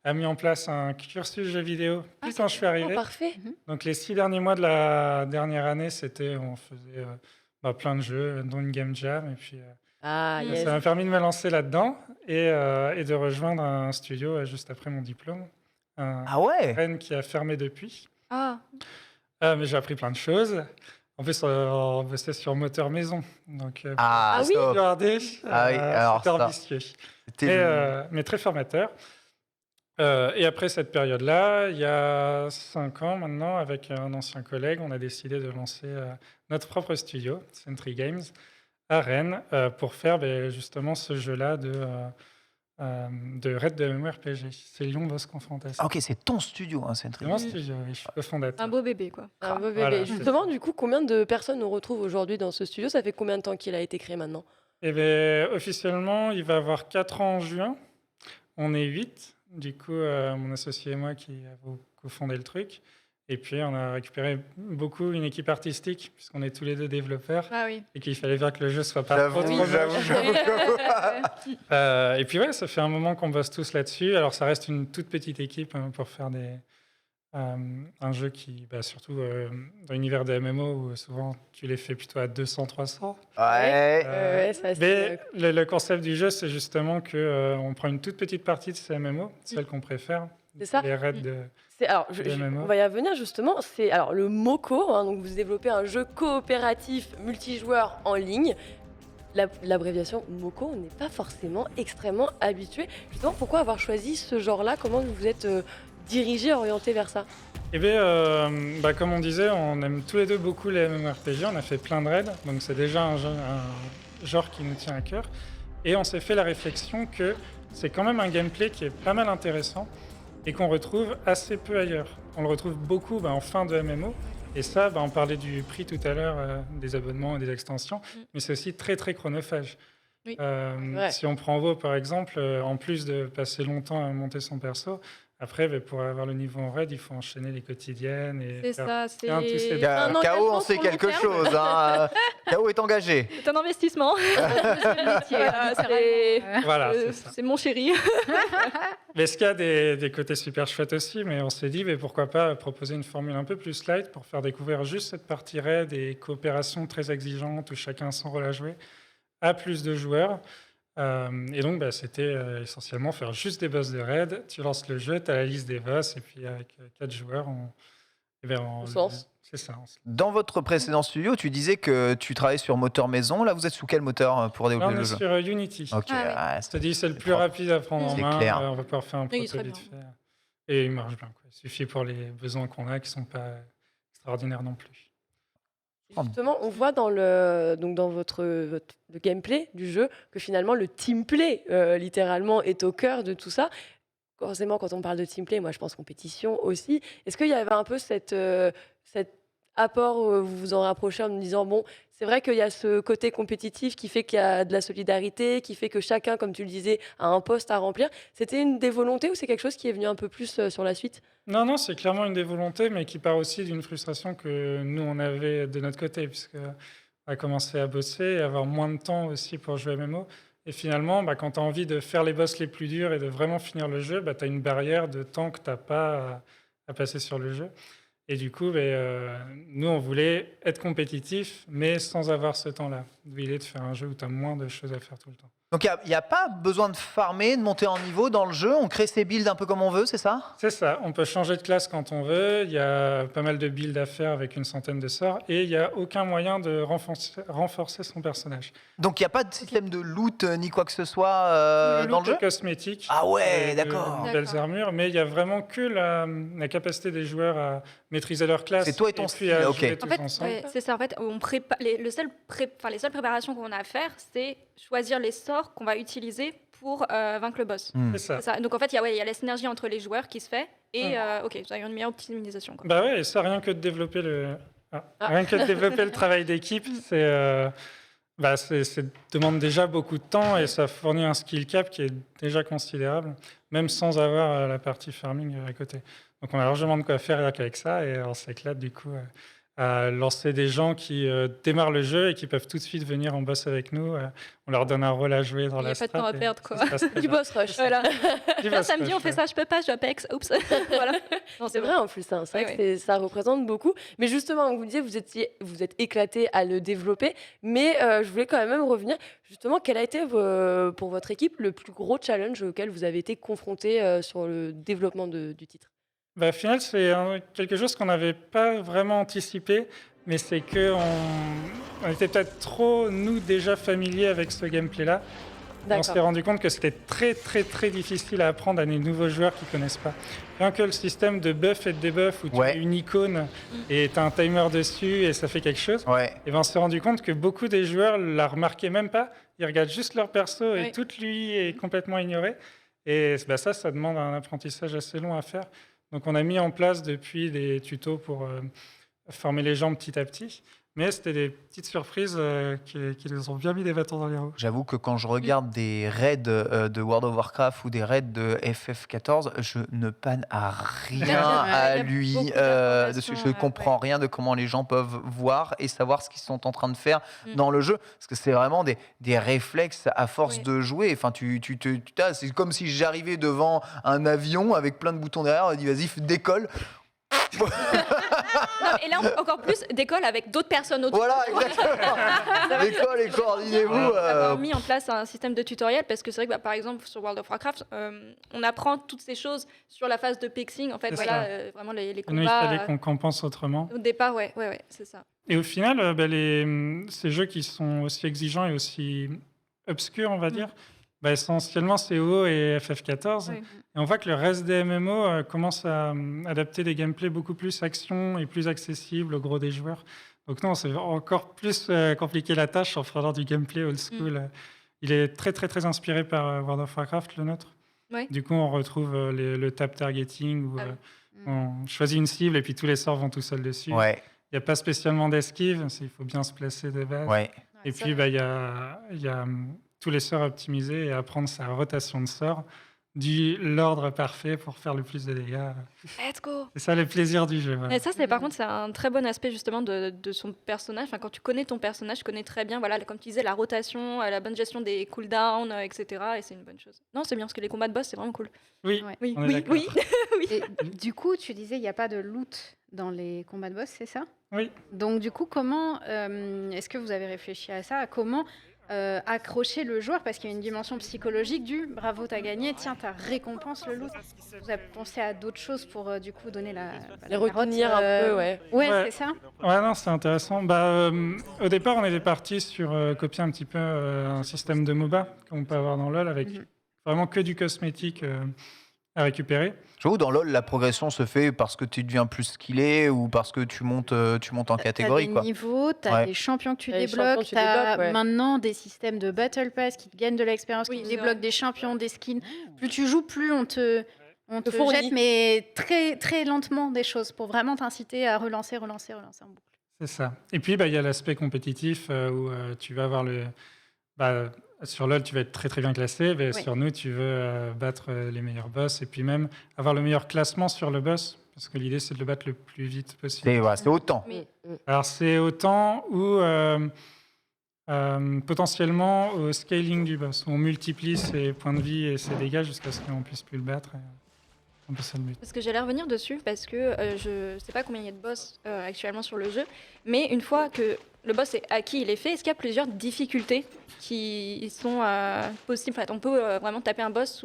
S5: a mis en place un cursus jeux vidéo puis quand je suis
S2: Oh,
S5: arrivé.
S2: parfait.
S5: Donc, les 6 derniers mois de la dernière année, on faisait plein de jeux, dont une game jam. Et puis,
S2: Ah,
S3: Mm.
S2: yes.
S5: ça m'a permis de me lancer là-dedans et de rejoindre un studio juste après mon diplôme. Un
S1: Ah ouais.
S5: Rennes qui a fermé depuis.
S3: Ah,
S5: Mais j'ai appris plein de choses. En plus, on bossait sur moteur maison. Donc,
S1: Ah,
S2: Ah oui.
S1: stop.
S5: regardez,
S1: Ah oui, alors
S5: c'était
S1: ça,
S5: ambitieux.
S1: C'était
S5: Mais très formateur. Et après cette période-là, il y a 5 ans maintenant, avec un ancien collègue, on a décidé de lancer notre propre studio, Sentry Games, à Rennes, pour faire justement ce jeu-là de raid de MMORPG. C'est Lyon Boss Confrontation.
S1: Ah, ok, c'est ton studio, hein, c'est
S5: C'est mon studio, oui, je suis cofondateur.
S3: un beau bébé, quoi.
S2: Un beau bébé.
S5: Voilà, c'est
S2: Justement,
S5: ça.
S2: du coup, combien de personnes on retrouve aujourd'hui dans ce studio? Ça fait combien de temps qu'il a été créé maintenant?
S5: Eh bien, officiellement, il va avoir 4 ans en juin. On est 8. Du coup, mon associé et moi qui avons cofondé le truc. Et puis, on a récupéré beaucoup une équipe artistique, puisqu'on est tous les deux développeurs,
S3: Ah oui.
S5: et qu'il fallait faire que le jeu soit pas
S1: J'avoue,
S5: trop
S1: j'avoue,
S5: moche. Et puis, ouais, ça fait un moment qu'on bosse tous là-dessus. Alors, ça reste une toute petite équipe pour faire un jeu qui, surtout dans l'univers des MMO, où souvent tu les fais plutôt à 200-300.
S1: Ouais.
S2: Ouais, ça,
S5: Mais
S2: c'est-
S5: le concept du jeu, c'est justement que on prend une toute petite partie de ces MMO, celle qu'on préfère.
S2: C'est ça.
S5: Les raids de...
S2: Alors,
S5: Des MMO.
S2: on va y revenir justement. C'est alors le MOCO. Hein, donc vous développez un jeu coopératif multijoueur en ligne. L'abréviation MOCO, on n'est pas forcément extrêmement habitué. Justement, pourquoi avoir choisi ce genre-là? Comment vous vous êtes dirigé, orienté vers ça?
S5: Eh bien, comme on disait, on aime tous les deux beaucoup les MMORPG. On a fait plein de raids, donc c'est déjà un genre qui nous tient à cœur. Et on s'est fait la réflexion que c'est quand même un gameplay qui est pas mal intéressant et qu'on retrouve assez peu ailleurs. On le retrouve beaucoup en fin de MMO. Et ça, on parlait du prix tout à l'heure, des abonnements et des extensions, mais c'est aussi très très chronophage.
S3: Oui.
S2: Ouais.
S5: Si on prend WoW par exemple, en plus de passer longtemps à monter son perso, après pour avoir le niveau en raid, il faut enchaîner les quotidiennes. Et
S3: C'est
S5: faire
S3: ça, c'est
S5: bien tous ces
S2: Un
S1: KO,
S2: engagement
S1: on sait
S2: sur long
S1: quelque
S2: terme.
S1: chose. Hein. KO est engagé.
S3: c'est un investissement.
S5: Voilà, c'est ça.
S3: C'est mon chéri.
S5: Mais ce qu'il y a des côtés super chouettes aussi, mais on s'est dit, mais pourquoi pas proposer une formule un peu plus light pour faire découvrir juste cette partie raid et coopération très exigeante où chacun a son rôle à jouer à plus de joueurs. Et donc, c'était essentiellement faire juste des boss de raid. Tu lances le jeu, tu as la liste des boss, et puis avec 4 joueurs,
S2: On se lance.
S5: C'est ça. On se
S1: Dans votre précédent studio, tu disais que tu travaillais sur moteur maison. Là, vous êtes sous quel moteur pour
S5: Là,
S1: développer
S5: on
S1: le
S5: est
S1: jeu?
S5: sur Unity.
S1: Ok,
S3: Ah ouais.
S1: ouais,
S5: Je te dis, c'est le plus
S1: propre.
S5: rapide à prendre en
S1: C'est
S5: main.
S1: clair.
S5: On va pouvoir faire un
S3: Oui,
S5: proto
S3: très
S5: vite
S3: bien.
S5: fait. Et il marche bien, quoi. Il suffit pour les besoins qu'on a, qui ne sont pas extraordinaires non plus.
S2: Justement, on voit dans le gameplay du jeu que finalement le team play littéralement est au cœur de tout ça. forcément, quand on parle de teamplay, moi je pense compétition aussi. Est-ce qu'il y avait un peu cet apport, vous vous en rapprochez en me disant, bon, c'est vrai qu'il y a ce côté compétitif qui fait qu'il y a de la solidarité, qui fait que chacun, comme tu le disais, a un poste à remplir. C'était une des volontés ou c'est quelque chose qui est venu un peu plus sur la suite?
S5: Non, non, c'est clairement une des volontés, mais qui part aussi d'une frustration que nous, on avait de notre côté, puisque on a commencé à bosser et avoir moins de temps aussi pour jouer à MMO. Et finalement, quand tu as envie de faire les boss les plus durs et de vraiment finir le jeu, tu as une barrière de temps que tu n'as pas à passer sur le jeu. Et du coup, nous, on voulait être compétitif, mais sans avoir ce temps-là. L'idée de faire un jeu où tu as moins de choses à faire tout le temps.
S1: Donc il n'y a pas besoin de farmer, de monter en niveau dans le jeu. On crée ses builds un peu comme on veut, c'est ça?
S5: C'est ça, on peut changer de classe quand on veut. Il y a pas mal de builds à faire avec une centaine de sorts. Et il n'y a aucun moyen de renforcer son personnage.
S1: Donc il n'y a pas de système de loot ni quoi que ce soit dans le jeu?
S5: Cosmétique.
S1: Ah ouais,
S5: de
S1: d'accord.
S5: nouvelles armures, mais il y a vraiment que la capacité des joueurs à maîtriser leur classe.
S1: C'est toi et ton
S5: puis
S1: style,
S5: à
S1: ok.
S5: jouer
S3: En
S5: tous
S3: fait,
S5: ensemble.
S3: ouais, c'est ça. En fait, les seules préparations qu'on a à faire, c'est choisir les sorts qu'on va utiliser pour vaincre le boss.
S1: Hmm.
S5: C'est ça.
S3: C'est ça. Donc en fait, il y a la synergie entre les joueurs qui se fait et ok, vous avez une meilleure optimisation. Quoi.
S5: Bah ouais, et ça, rien que de développer rien que de développer le travail d'équipe, c'est demande déjà beaucoup de temps et ça fournit un skill cap qui est déjà considérable, même sans avoir la partie farming à côté. Donc on a largement de quoi faire rien qu'avec ça et on s'éclate du coup à lancer des gens qui démarrent le jeu et qui peuvent tout de suite venir en boss avec nous. On leur donne un rôle à jouer dans
S3: Il n'y
S5: la
S3: a pas de
S5: strat
S3: temps à
S5: et
S3: perdre, quoi.
S5: ça se passe très
S2: Du
S5: bien.
S2: boss rush.
S3: Voilà.
S5: Du boss
S3: Samedi, on
S5: rush,
S3: fait ça, je peux pas, je dois PX. Oups. Voilà. Non,
S2: C'est vrai en plus, hein. C'est vrai que ça représente beaucoup. Mais justement, vous disiez, vous êtes éclaté à le développer. Mais je voulais quand même revenir. Justement, quel a été pour votre équipe le plus gros challenge auquel vous avez été confronté sur le développement du titre?
S5: Au final, c'est quelque chose qu'on n'avait pas vraiment anticipé, mais c'est qu'on était peut-être trop, nous, déjà familiers avec ce gameplay-là. On s'est rendu compte que c'était très, très, très difficile à apprendre à des nouveaux joueurs qui ne connaissent pas. Rien que le système de buff et de debuff, où tu as une icône et tu as un timer dessus et ça fait quelque chose, et on s'est rendu compte que beaucoup des joueurs ne la remarquaient même pas. Ils regardent juste leur perso et toute lui est complètement ignorée. Et ça demande un apprentissage assez long à faire. Donc on a mis en place depuis des tutos pour former les gens petit à petit. Mais c'était des petites surprises qui nous ont bien mis des bâtons dans les roues.
S1: J'avoue que quand je regarde des raids de World of Warcraft ou des raids de FF14, je ne panne à rien à lui. Je ne comprends rien de comment les gens peuvent voir et savoir ce qu'ils sont en train de faire dans le jeu. Parce que c'est vraiment des réflexes à force de jouer. Enfin, c'est comme si j'arrivais devant un avion avec plein de boutons derrière. On dit vas-y, décolle.
S3: Non, et là, encore plus, décolle avec d'autres personnes autour.
S1: Voilà, exactement. Décolle et coordinez-vous.
S3: Avoir mis en place un système de tutoriel parce que c'est vrai que par exemple sur World of Warcraft, on apprend toutes ces choses sur la phase de pixing. En fait, vraiment les combats.
S5: Il fallait qu'on compense autrement.
S3: Au départ, ouais, c'est ça.
S5: Et au final, ces jeux qui sont aussi exigeants et aussi obscurs, on va dire, essentiellement c'est WoW et FF14.
S3: Oui.
S5: Et on voit que le reste des MMO commence à adapter des gameplays beaucoup plus action et plus accessibles au gros des joueurs. Donc non, c'est encore plus compliqué la tâche en faisant du gameplay old school. Il est très très très inspiré par World of Warcraft, le nôtre.
S3: Oui.
S5: Du coup, on retrouve le tap targeting où on choisit une cible et puis tous les sorts vont tout seuls dessus. Il n'y a pas spécialement d'esquive, il faut bien se placer de base. Et puis, il y a tous les sorts optimisés et apprendre sa rotation de sorts l'ordre parfait pour faire le plus de dégâts.
S3: Let's go.
S5: C'est ça le plaisir du jeu. Voilà.
S3: Et ça, par contre, c'est un très bon aspect justement de son personnage. Enfin, quand tu connais ton personnage, tu connais très bien, voilà, comme tu disais, la rotation, la bonne gestion des cooldowns, etc. Et c'est une bonne chose. Non, c'est bien parce que les combats de boss, c'est vraiment cool.
S5: Oui,
S3: oui,
S5: on est d'accord.
S3: oui.
S4: Et du coup, tu disais il n'y a pas de loot dans les combats de boss, c'est ça?
S5: Oui.
S4: Donc du coup, comment est-ce que vous avez réfléchi à ça? À comment accrocher le joueur, parce qu'il y a une dimension psychologique du bravo, t'as gagné, tiens, ta récompense, le loot. Vous avez pensé à d'autres choses pour du coup donner
S2: Les retenir un peu,
S4: ouais, c'est ça.
S5: Ouais, non, c'est intéressant. Au départ, on était parti sur copier un petit peu un système de MOBA qu'on peut avoir dans LoL avec vraiment que du cosmétique à récupérer.
S1: J'avoue, dans LoL, la progression se fait parce que tu deviens plus skillé ou parce que tu montes en catégorie.
S4: T'as des niveaux, t'as des champions que tu débloques, t'as maintenant des systèmes de Battle Pass qui te gagnent de l'expérience, qui te débloquent des champions, des skins. Plus tu joues, plus on te On te
S2: fournit.
S4: jette, mais très, très lentement des choses pour vraiment t'inciter à relancer en boucle.
S5: C'est ça. Et puis, il y a l'aspect compétitif où tu vas avoir sur LoL, tu vas être très très bien classé. Mais
S4: Oui.
S5: sur nous, tu veux battre les meilleurs boss et puis même avoir le meilleur classement sur le boss. Parce que l'idée, c'est de le battre le plus vite possible.
S1: C'est autant.
S3: Oui.
S5: Alors, c'est autant ou potentiellement au scaling du boss. On multiplie ses points de vie et ses dégâts jusqu'à ce qu'on puisse plus le battre. C'est un peu ça le but.
S3: Parce que j'allais revenir dessus, parce que je sais pas combien il y a de boss actuellement sur le jeu, mais une fois que le boss est acquis, il est fait, est-ce qu'il y a plusieurs difficultés qui sont possibles? En fait, on peut vraiment taper un boss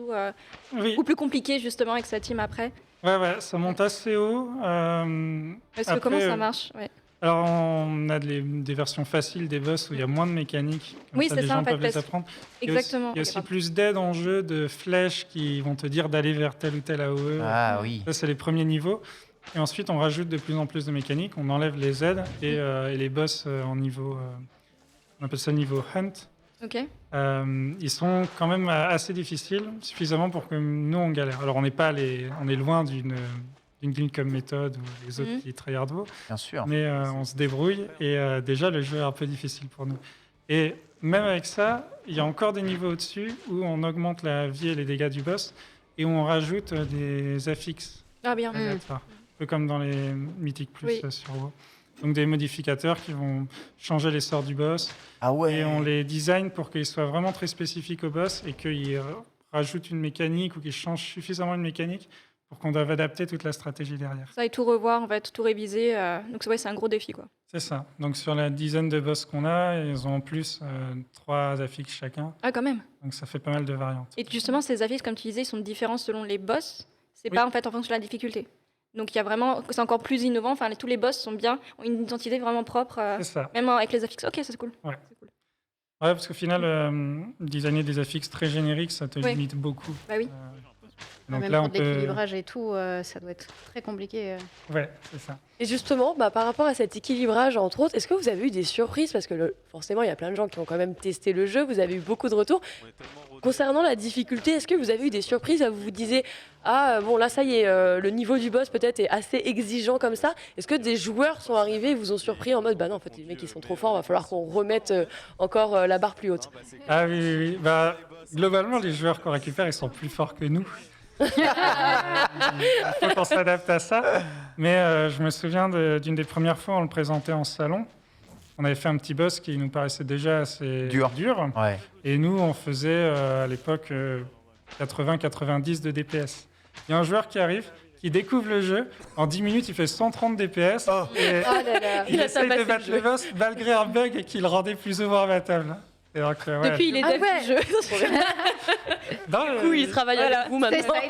S5: Oui,
S3: ou plus compliqué justement avec sa team après.
S5: ouais, ça monte assez haut.
S3: Parce que
S5: Après,
S3: comment ça marche? Ouais.
S5: Alors, on a des versions faciles des boss où il y a moins de mécaniques. Comme
S3: Oui,
S5: ça,
S3: c'est
S5: les
S3: ça,
S5: gens
S3: en fait,
S5: peuvent les
S3: parce-
S5: apprendre.
S3: Exactement.
S5: Il y a aussi plus d'aide en jeu, de flèches qui vont te dire d'aller vers tel ou tel AOE.
S1: Ah oui.
S5: Ça, c'est les premiers niveaux. Et ensuite, on rajoute de plus en plus de mécaniques. On enlève les aides et les boss en niveau... on appelle ça niveau Hunt.
S3: Ok.
S5: Ils sont quand même assez difficiles, suffisamment pour que nous, on galère. Alors, on est loin d'une guilde comme Méthode ou les autres
S3: Mhm.
S5: qui tryhardent.
S1: Bien sûr.
S5: Mais on se débrouille et déjà le jeu est un peu difficile pour nous. Et même avec ça, il y a encore des niveaux au-dessus où on augmente la vie et les dégâts du boss et où on rajoute des affixes
S3: Ah bien.
S5: aléatoires. Un peu comme dans les Mythic Plus
S3: Oui.
S5: sur WoW. Donc des modificateurs qui vont changer les sorts du boss
S1: Ah ouais.
S5: et on les design pour qu'ils soient vraiment très spécifiques au boss et qu'ils rajoutent une mécanique ou qu'ils changent suffisamment une mécanique pour qu'on doive adapter toute la stratégie derrière.
S3: Ça et tout revoir, en fait, tout réviser. Donc ouais, c'est un gros défi quoi.
S5: C'est ça. Donc sur la dizaine de boss qu'on a, ils ont en plus 3 affixes chacun.
S3: Ah quand même.
S5: Donc ça fait pas mal de variantes.
S3: Et justement, ces affixes, comme tu disais, ils sont différents selon les boss. C'est
S5: Oui.
S3: pas en fait en fonction de la difficulté. Donc il y a vraiment, c'est encore plus innovant. Enfin, tous les boss sont bien, ont une identité vraiment propre,
S5: C'est ça.
S3: même avec les affixes. Ok, ça c'est cool.
S5: Ouais.
S3: C'est cool.
S5: Ouais, parce qu'au final, designer des affixes très génériques, ça te
S3: Oui.
S5: limite beaucoup.
S3: Bah oui.
S5: Donc
S4: Même
S5: là,
S4: pour
S5: on
S4: de
S5: peut...
S4: l'équilibrage et tout, ça doit être très compliqué.
S5: Ouais, c'est ça.
S2: Et justement, par rapport à cet équilibrage, entre autres, est-ce que vous avez eu des surprises? Parce que forcément, il y a plein de gens qui ont quand même testé le jeu, vous avez eu beaucoup de retours. Concernant la difficulté, est-ce que vous avez eu des surprises? Vous vous disiez, ah bon, là, ça y est, le niveau du boss peut-être est assez exigeant comme ça. Est-ce que des joueurs sont arrivés et vous ont surpris en mode, bah non, en fait, les mecs, ils sont trop forts, va falloir qu'on remette encore la barre plus haute?
S5: Ah oui. Globalement, les joueurs qu'on récupère, ils sont plus forts que nous. Il faut qu'on s'adapte à ça. Mais je me souviens d'une des premières fois, on le présentait en salon. On avait fait un petit boss qui nous paraissait déjà assez
S1: Dur. Ouais.
S5: Et nous, on faisait à l'époque 80-90 de DPS. Il y a un joueur qui arrive, qui découvre le jeu. En 10 minutes, il fait 130 DPS. Et
S2: Oh là là.
S5: il
S2: Il a
S5: essaye
S2: tabassé
S5: de battre
S2: le
S5: le
S2: jeu.
S5: boss malgré un bug qui le rendait plus ou moins imbattable. Et donc, ouais,
S3: Depuis, il est
S4: Ah
S3: dev
S4: ouais.
S3: du jeu.
S5: dans
S2: Du
S5: le-
S2: coup, il travaille avec vous
S4: C'est
S2: maintenant.
S4: ça,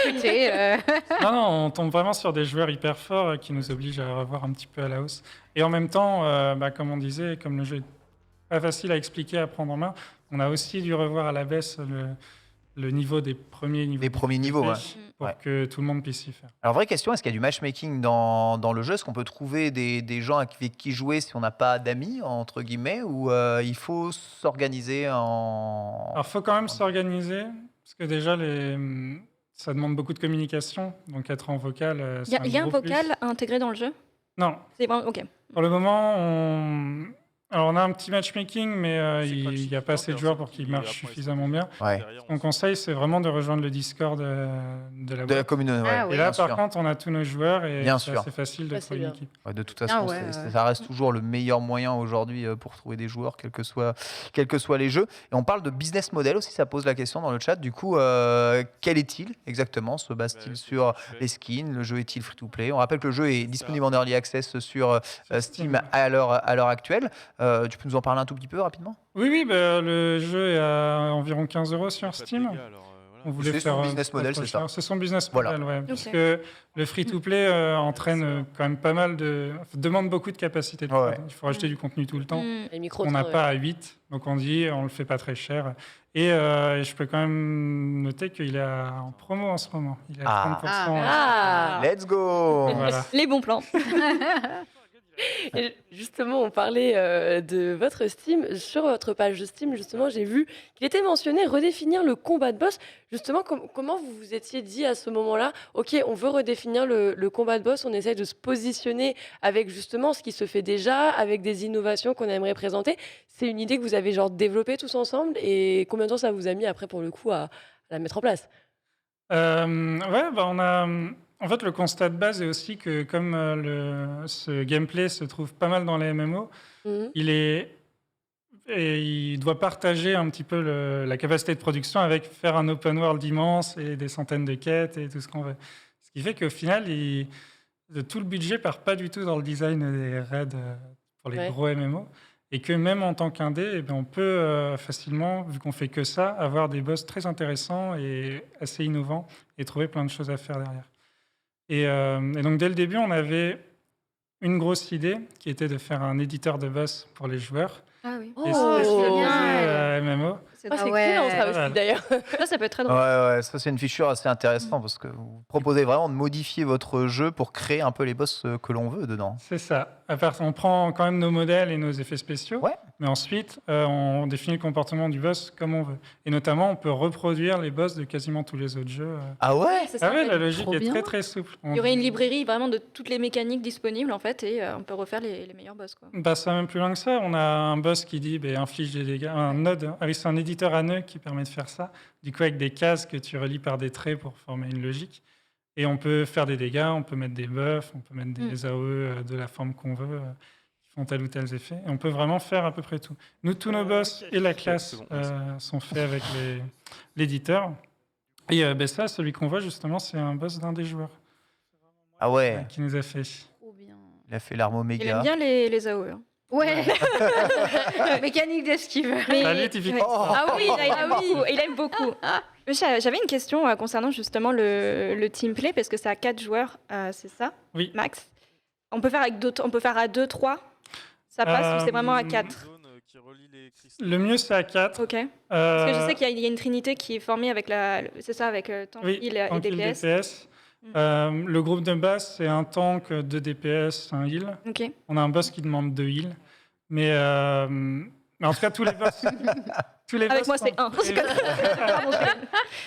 S4: il est recruté.
S5: Non, on tombe vraiment sur des joueurs hyper forts qui nous obligent à revoir un petit peu à la hausse. Et en même temps, comme on disait, comme le jeu est pas facile à expliquer, à prendre en main, on a aussi dû revoir à la baisse le niveau des premiers niveaux.
S1: Les premiers niveaux, ouais.
S5: Pour
S1: Ouais.
S5: que tout le monde puisse y faire.
S1: Alors, vraie question, est-ce qu'il y a du matchmaking dans le jeu? Est-ce qu'on peut trouver des gens avec qui jouer si on n'a pas d'amis, entre guillemets, ou il faut s'organiser en...
S5: Alors, il faut quand même s'organiser, parce que déjà, ça demande beaucoup de communication. Donc, être en vocal,
S3: Il y a,
S5: c'est
S3: il y a un
S5: gros plus.
S3: vocal intégré dans le jeu.
S5: Non.
S3: C'est vraiment ok.
S5: Pour le moment, Alors, on a un petit matchmaking, mais il n'y a pas assez de joueurs pour qu'il marche suffisamment bien.
S1: Ouais.
S5: Ce qu'on conseille, c'est vraiment de rejoindre le Discord de la
S1: De la
S5: boîte.
S1: communauté, ouais.
S4: Ah oui.
S5: Et là,
S1: bien
S5: par
S1: sûr.
S5: contre, on a tous nos joueurs et
S1: Bien
S5: c'est
S1: sûr.
S5: assez facile de
S2: Ça, c'est
S5: trouver une
S2: bien.
S5: équipe.
S1: Ouais, de toute façon,
S4: Ah ouais,
S1: ça reste toujours le meilleur moyen aujourd'hui pour trouver des joueurs, quels que soient les jeux. Et on parle de business model aussi, ça pose la question dans le chat. Du coup, quel est-il exactement? Se base-t-il sur les skins? Le jeu est-il free-to-play? On rappelle que le jeu est disponible en early access sur Steam à l'heure actuelle. Tu peux nous en parler un tout petit peu rapidement?
S5: Oui, le jeu est à environ 15 € sur Steam. On voulait
S1: C'est son
S5: faire
S1: business
S5: pas
S1: model,
S5: trop
S1: c'est ça.
S5: cher. C'est son business
S1: Voilà.
S5: model, ouais. Parce que le free-to-play entraîne quand même pas mal demande beaucoup de capacité de
S1: Ouais.
S5: prod. Il faut rajouter du contenu tout le temps.
S2: Les micros.
S5: On n'a pas à 8, donc on dit on le fait pas très cher. Et je peux quand même noter qu'il est en promo en ce moment. Il est à 30%.
S2: Ah.
S1: Let's go!
S5: Voilà.
S3: Les bons plans.
S2: Et justement, on parlait de votre Steam. Sur votre page de Steam, justement, j'ai vu qu'il était mentionné redéfinir le combat de boss. Justement, comment vous vous étiez dit à ce moment-là, OK, on veut redéfinir le combat de boss, on essaie de se positionner avec justement ce qui se fait déjà, avec des innovations qu'on aimerait présenter. C'est une idée que vous avez genre développée tous ensemble et combien de temps ça vous a mis après pour le coup à la mettre en place?
S5: Ouais, bah, on a, en fait, le constat de base est aussi que comme ce gameplay se trouve pas mal dans les MMO,
S2: Mhm.
S5: il doit partager un petit peu la capacité de production avec faire un open world immense et des centaines de quêtes et tout ce qu'on veut. Ce qui fait qu'au final, tout le budget part pas du tout dans le design des raids pour les
S2: Ouais.
S5: gros MMO. Et que même en tant qu'indé, eh bien, on peut facilement, vu qu'on fait que ça, avoir des boss très intéressants et assez innovants et trouver plein de choses à faire derrière. Et donc dès le début, on avait une grosse idée qui était de faire un éditeur de boss pour les joueurs
S3: Ah oui.
S5: et
S2: Oh,
S5: spécialisé
S4: génial.
S5: MMO.
S3: C'est
S2: Ah, c'est
S4: ouais.
S2: excellent ça aussi
S5: Voilà.
S2: d'ailleurs.
S3: Ça peut être très
S1: Ouais,
S3: drôle.
S1: ouais, ça c'est une feature assez intéressante parce que vous proposez vraiment de modifier votre jeu pour créer un peu les boss que l'on veut dedans.
S5: C'est ça. On prend quand même nos modèles et nos effets spéciaux,
S1: Ouais.
S5: mais ensuite, on définit le comportement du boss comme on veut. Et notamment, on peut reproduire les boss de quasiment tous les autres jeux.
S1: Ah ouais?
S3: C'est
S5: Ah
S3: ça.
S5: ouais, la logique
S4: Trop
S5: est
S4: bien.
S5: très très souple.
S3: Il y aurait une librairie vraiment de toutes les mécaniques disponibles en fait et on peut refaire les meilleurs boss quoi.
S5: Bah, ça va même plus loin que ça. On a un boss qui dit inflige des dégâts, un node. Ah oui, c'est un éditeur à nœuds qui permet de faire ça. Du coup, avec des cases que tu relis par des traits pour former une logique. Et on peut faire des dégâts, on peut mettre des buffs, on peut mettre des AOE de la forme qu'on veut, qui font tel ou tel effet. Et on peut vraiment faire à peu près tout. Nous, tous nos boss
S6: ok.
S5: et la
S6: Ok,
S5: classe
S6: c'est bon.
S5: sont faits avec l'éditeur. Et ça, celui qu'on voit justement, c'est un boss d'un des joueurs
S1: Ah ouais,
S5: qui nous a fait.
S4: Trop bien.
S1: il a fait l'arme
S3: Il
S1: Oméga.
S3: aime bien les AOE. hein.
S4: Ouais. Mécanique d'esquive.
S3: Mais-
S5: Bah, lui, typiquement,
S1: Oh.
S3: Ah oui, il aime beaucoup. Il aime beaucoup. J'avais une question concernant justement le team play parce que c'est à 4 joueurs, c'est ça,
S5: Oui.
S3: max. On peut faire avec d'autres, on peut faire à 2, 3. Ça passe ou c'est vraiment à 4?
S6: Zone qui relie les cristaux.
S5: Le mieux, c'est à 4.
S3: Ok. Parce que je sais qu'il y a une trinité qui est formée avec c'est ça, avec tank,
S5: Oui,
S3: heal et
S5: tank, heal,
S3: DPS.
S5: DPS. Le groupe de base, c'est un tank, 2 DPS, un heal.
S3: Ok.
S5: On a un boss qui demande 2 heal. Mais en tout cas, tous les boss.
S3: Avec moi, c'est 1.
S1: Je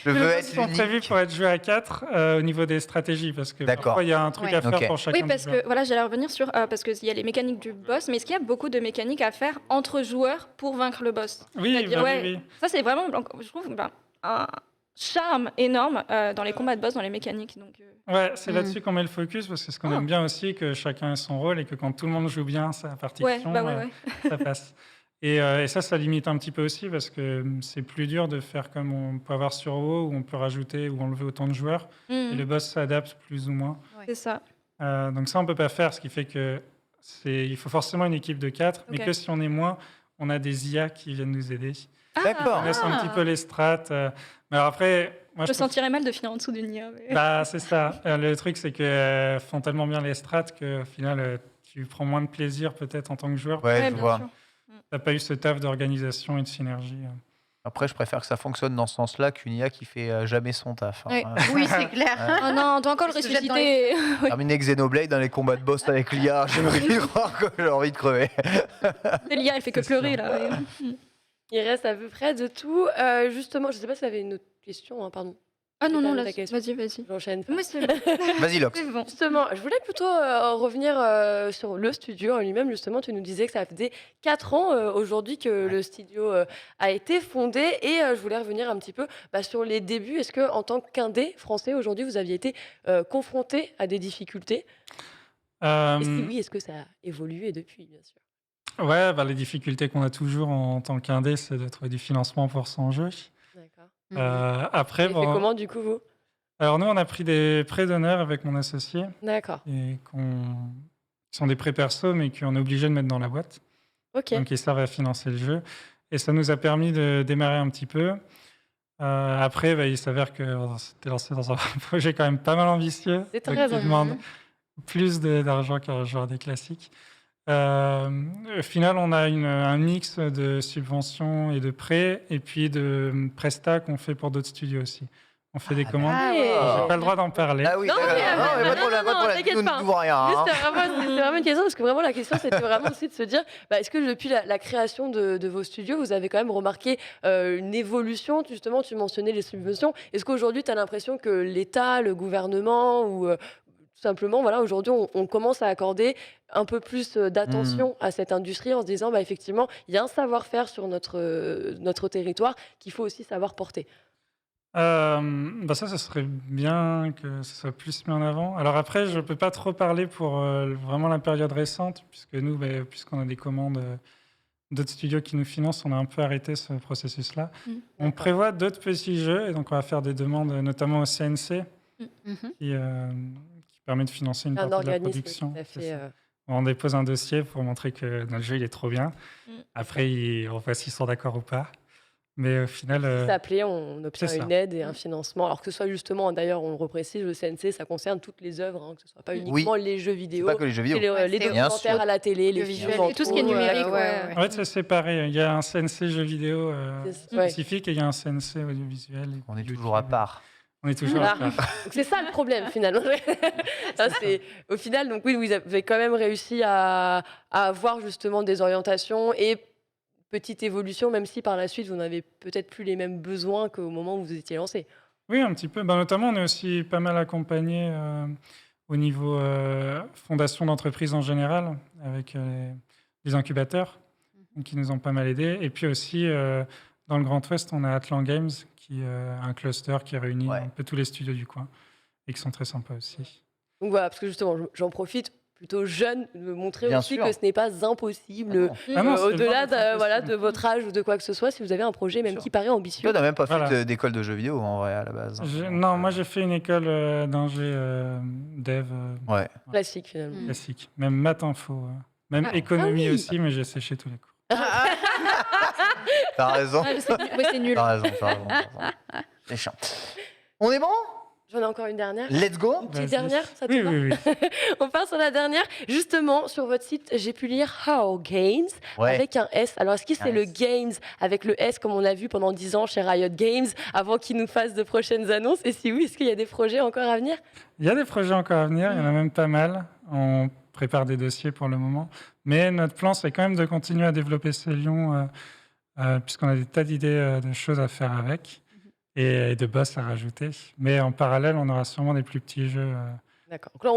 S5: Tous les
S1: veux
S5: boss
S1: être
S5: sont
S1: l'unique.
S5: prévus pour être joués à 4 au niveau des stratégies. Parce que
S1: D'accord.
S5: parfois, il y a un truc
S4: Ouais.
S5: à faire
S1: Ok.
S5: pour chacun
S3: Oui, parce
S5: des joueurs.
S3: que voilà, j'allais revenir sur parce qu'il y a les mécaniques du boss, mais est-ce qu'il y a beaucoup de mécaniques à faire entre joueurs pour vaincre le boss?
S5: Oui,
S3: C'est-à-dire,
S5: bah
S3: ouais,
S5: oui, oui.
S3: Ça, c'est vraiment, je trouve, un charme énorme dans les combats de boss, dans les mécaniques. Donc,
S5: Ouais, c'est
S4: Mm.
S5: là-dessus qu'on met le focus, parce que c'est ce qu'on
S3: Ah.
S5: aime bien aussi, que chacun ait son rôle et que quand tout le monde joue bien sa partie
S3: ouais,
S5: fiction,
S3: bah ouais, ouais.
S5: ça passe. Et ça limite un petit peu aussi, parce que c'est plus dur de faire comme on peut avoir sur WoW, où on peut rajouter ou enlever autant de joueurs, et le
S3: Mm,
S5: boss s'adapte plus ou moins.
S3: c'est ça.
S5: Donc ça, on peut pas faire, ce qui fait que il faut forcément une équipe de 4, mais
S3: Ok.
S5: que si on est moins, on a des IA qui viennent nous aider.
S1: D'accord.
S5: On laisse un petit peu les strats. Mais alors après, moi,
S3: Je me
S5: trouve-
S3: sentirais mal de finir en dessous d'une IA. mais-
S5: Bah, c'est ça. Le truc, c'est qu'elles font tellement bien les strats qu'au final, tu prends moins de plaisir peut-être en tant que joueur.
S1: Ouais,
S3: Ouais,
S1: je
S3: bien
S1: vois.
S3: sûr.
S5: T'as pas eu ce taf d'organisation et de synergie.
S1: Après, je préfère que ça fonctionne dans ce sens-là qu'une IA qui fait jamais son taf. hein.
S3: Ouais.
S4: Oui, c'est clair.
S3: Oh non, on doit encore le
S4: Il se jette dans
S3: ressusciter.
S1: Terminer Xenoblade dans les combats de boss avec l'IA, j'aimerais y croire que j'ai envie de crever.
S3: L'IA, elle fait que
S5: C'est sûr.
S3: pleurer là.
S2: Il reste à peu près de tout. Justement, je ne sais pas si vous avez une autre question, hein, pardon.
S3: Ah non, non,
S2: Termine
S3: là,
S2: ta question.
S3: vas-y.
S2: J'enchaîne.
S3: Moi, c'est
S1: Vas-y, Lox.
S3: c'est bon.
S2: Justement, je voulais plutôt revenir sur le studio en lui-même. Justement, tu nous disais que ça faisait 4 ans aujourd'hui que le studio a été fondé. Et je voulais revenir un petit peu sur les débuts. Est-ce que, en tant qu'indé français, aujourd'hui, vous aviez été confronté à des difficultés? Et si oui, est-ce que ça a évolué depuis, bien sûr?
S5: Ouais, bah, les difficultés qu'on a toujours en tant qu'indé, c'est de trouver du financement pour son jeu.
S2: D'accord.
S5: Après,
S2: Et fait
S5: bon,
S2: comment, du coup, vous?
S5: alors nous, on a pris des prêts d'honneur avec mon associé,
S2: D'accord.
S5: et qui sont des prêts perso, mais qu'on est obligé de mettre dans la boîte.
S2: Ok.
S5: Donc, ils servent à financer le jeu. Et ça nous a permis de démarrer un petit peu. Après, il s'avère qu'on s'était lancé dans un projet quand même pas mal ambitieux.
S2: C'est
S5: donc
S2: très
S5: qui
S2: ambitieux.
S5: demande plus d'argent qu'un joueur des classiques. Au final, on a un mix de subventions et de prêts, et puis de prestats qu'on fait pour d'autres studios aussi. On fait des commandes.
S4: Ah
S5: J'ai
S4: ouais.
S5: pas le droit d'en parler.
S1: Ah oui,
S2: Non,
S1: d'accord.
S2: mais,
S1: Non, mais pas de problème, pas de problème.
S2: t'inquiète
S1: Nous ne
S2: pas.
S1: pouvons rien. hein.
S2: Juste, c'est vraiment une question, parce que vraiment la question c'était vraiment aussi de se dire, est-ce que depuis la création de vos studios, vous avez quand même remarqué une évolution, justement, tu mentionnais les subventions, est-ce qu'aujourd'hui tu as l'impression que l'État, le gouvernement ou tout simplement, voilà, aujourd'hui on commence à accorder un peu plus d'attention à cette industrie en se disant, effectivement, il y a un savoir-faire sur notre territoire qu'il faut aussi savoir porter.
S5: Ça serait bien que ce soit plus mis en avant. Alors après, je peux pas trop parler pour vraiment la période récente, puisque nous, puisqu'on a des commandes d'autres studios qui nous financent, on a un peu arrêté ce processus-là. On prévoit d'autres petits jeux, et donc on va faire des demandes, notamment au CNC, qui permet de financer une
S2: Un
S5: partie de la
S2: organisme
S5: production.
S2: tout à
S5: C'est
S2: fait,
S5: ça. On dépose un dossier pour montrer que notre jeu il est trop bien. Après, on voit s'ils sont d'accord ou pas. Mais au final,
S2: Ça plaît, on obtient
S5: c'est ça.
S2: une aide et un financement. Alors que ce soit justement, d'ailleurs, on le reprécise, le CNC, ça concerne toutes les œuvres, hein, que ce soit pas uniquement les jeux
S1: C'est
S2: vidéo,
S1: pas que les jeux vidéo.
S2: les
S4: Ouais, c'est
S1: bien
S2: documentaires
S1: sûr.
S2: à la télé, les
S4: visuel
S2: films,
S4: et tout ce qui est
S2: entre autres,
S4: numérique,
S2: ouais.
S5: en fait, c'est séparé. Il y a un CNC jeux vidéo
S2: Ouais.
S5: spécifique et il y a un CNC audiovisuel. et
S1: On est
S5: YouTube.
S1: toujours à part.
S5: On est toujours
S2: Voilà.
S5: à part.
S2: Donc c'est ça le problème finalement. Au final, donc oui, vous avez quand même réussi à avoir justement des orientations et petite évolution, même si par la suite vous n'avez peut-être plus les mêmes besoins qu'au moment où vous étiez lancé.
S5: Oui, un petit peu. Notamment, on est aussi pas mal accompagné au niveau fondation d'entreprise en général, avec les incubateurs qui nous ont pas mal aidés. Et puis aussi, dans le Grand Ouest, on a Atlan Games, qui est un cluster qui réunit un peu tous les studios du coin et qui sont très sympas aussi.
S2: Donc voilà, parce que justement, j'en profite plutôt jeune de montrer
S1: Bien
S2: aussi
S1: sûr.
S2: que ce n'est pas impossible.
S5: Ah non, c'est
S2: Au-delà
S5: loin d'être
S2: de votre âge ou de quoi que ce soit, si vous avez un projet même
S1: Sûr.
S2: qui paraît ambitieux.
S1: Tu n'as même pas fait
S5: Voilà.
S1: d'école de jeux vidéo en vrai à la base.
S5: Non, moi j'ai fait une école d'ingé dev
S1: Ouais.
S2: Classique finalement.
S5: classique, même maths info, même
S4: Ah.
S5: économie
S2: Ah oui.
S5: aussi, mais j'ai séché tous les cours.
S1: T'as raison.
S3: Ah, c'est nul.
S1: T'as raison, t'as raison. C'est chiant. On est bon?
S2: J'en ai encore une dernière.
S1: Let's go.
S2: Une petite
S5: Vas-y.
S2: dernière, ça te
S5: Oui,
S2: va
S5: oui, oui.
S2: On part sur la dernière. Justement, sur votre site, j'ai pu lire How Games
S1: Ouais.
S2: avec un S. Alors, est-ce que c'est
S1: Un
S2: le
S1: S.
S2: Games avec le S comme on l'a vu pendant 10 ans chez Riot Games avant qu'ils nous fassent de prochaines annonces? Et si oui, est-ce qu'il y a des projets encore à venir?
S5: Il y a des projets encore à venir, il y en a même pas mal. On prépare des dossiers pour le moment. Mais notre plan, c'est quand même de continuer à développer Célion, puisqu'on a des tas d'idées de choses à faire avec et de boss à rajouter. Mais en parallèle, on aura sûrement des plus petits jeux.
S2: D'accord. Donc là,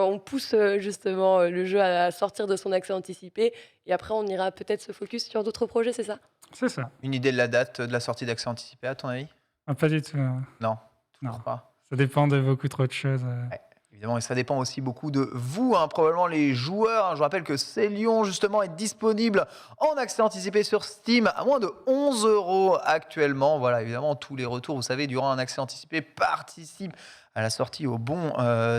S2: on pousse justement le jeu à sortir de son accès anticipé. Et après, on ira peut-être se focus sur d'autres projets, c'est ça?
S5: C'est ça.
S1: Une idée de la date de la sortie d'accès anticipé, à ton avis?
S5: Ah, pas du tout.
S1: Non, toujours
S5: Non.
S1: pas.
S5: Ça dépend de beaucoup trop de choses.
S1: Évidemment, et ça dépend aussi beaucoup de vous, hein, probablement les joueurs. Je vous rappelle que Célion, justement, est disponible en accès anticipé sur Steam à moins de 11 € actuellement. Voilà, évidemment, tous les retours, vous savez, durant un accès anticipé participent à la sortie, au bon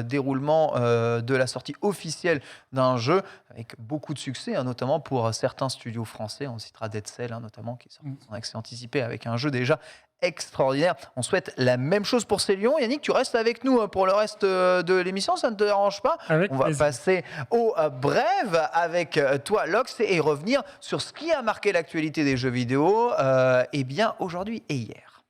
S1: déroulement de la sortie officielle d'un jeu, avec beaucoup de succès, hein, notamment pour certains studios français. On citera Dead Cell, hein, notamment, qui est sorti en accès anticipé avec un jeu déjà extraordinaire. On souhaite la même chose pour Célion. Yannick, tu restes avec nous pour le reste de l'émission, ça ne te dérange pas?
S5: Avec
S1: On va
S5: plaisir.
S1: passer au brève avec toi, Lox, et revenir sur ce qui a marqué l'actualité des jeux vidéo aujourd'hui et hier.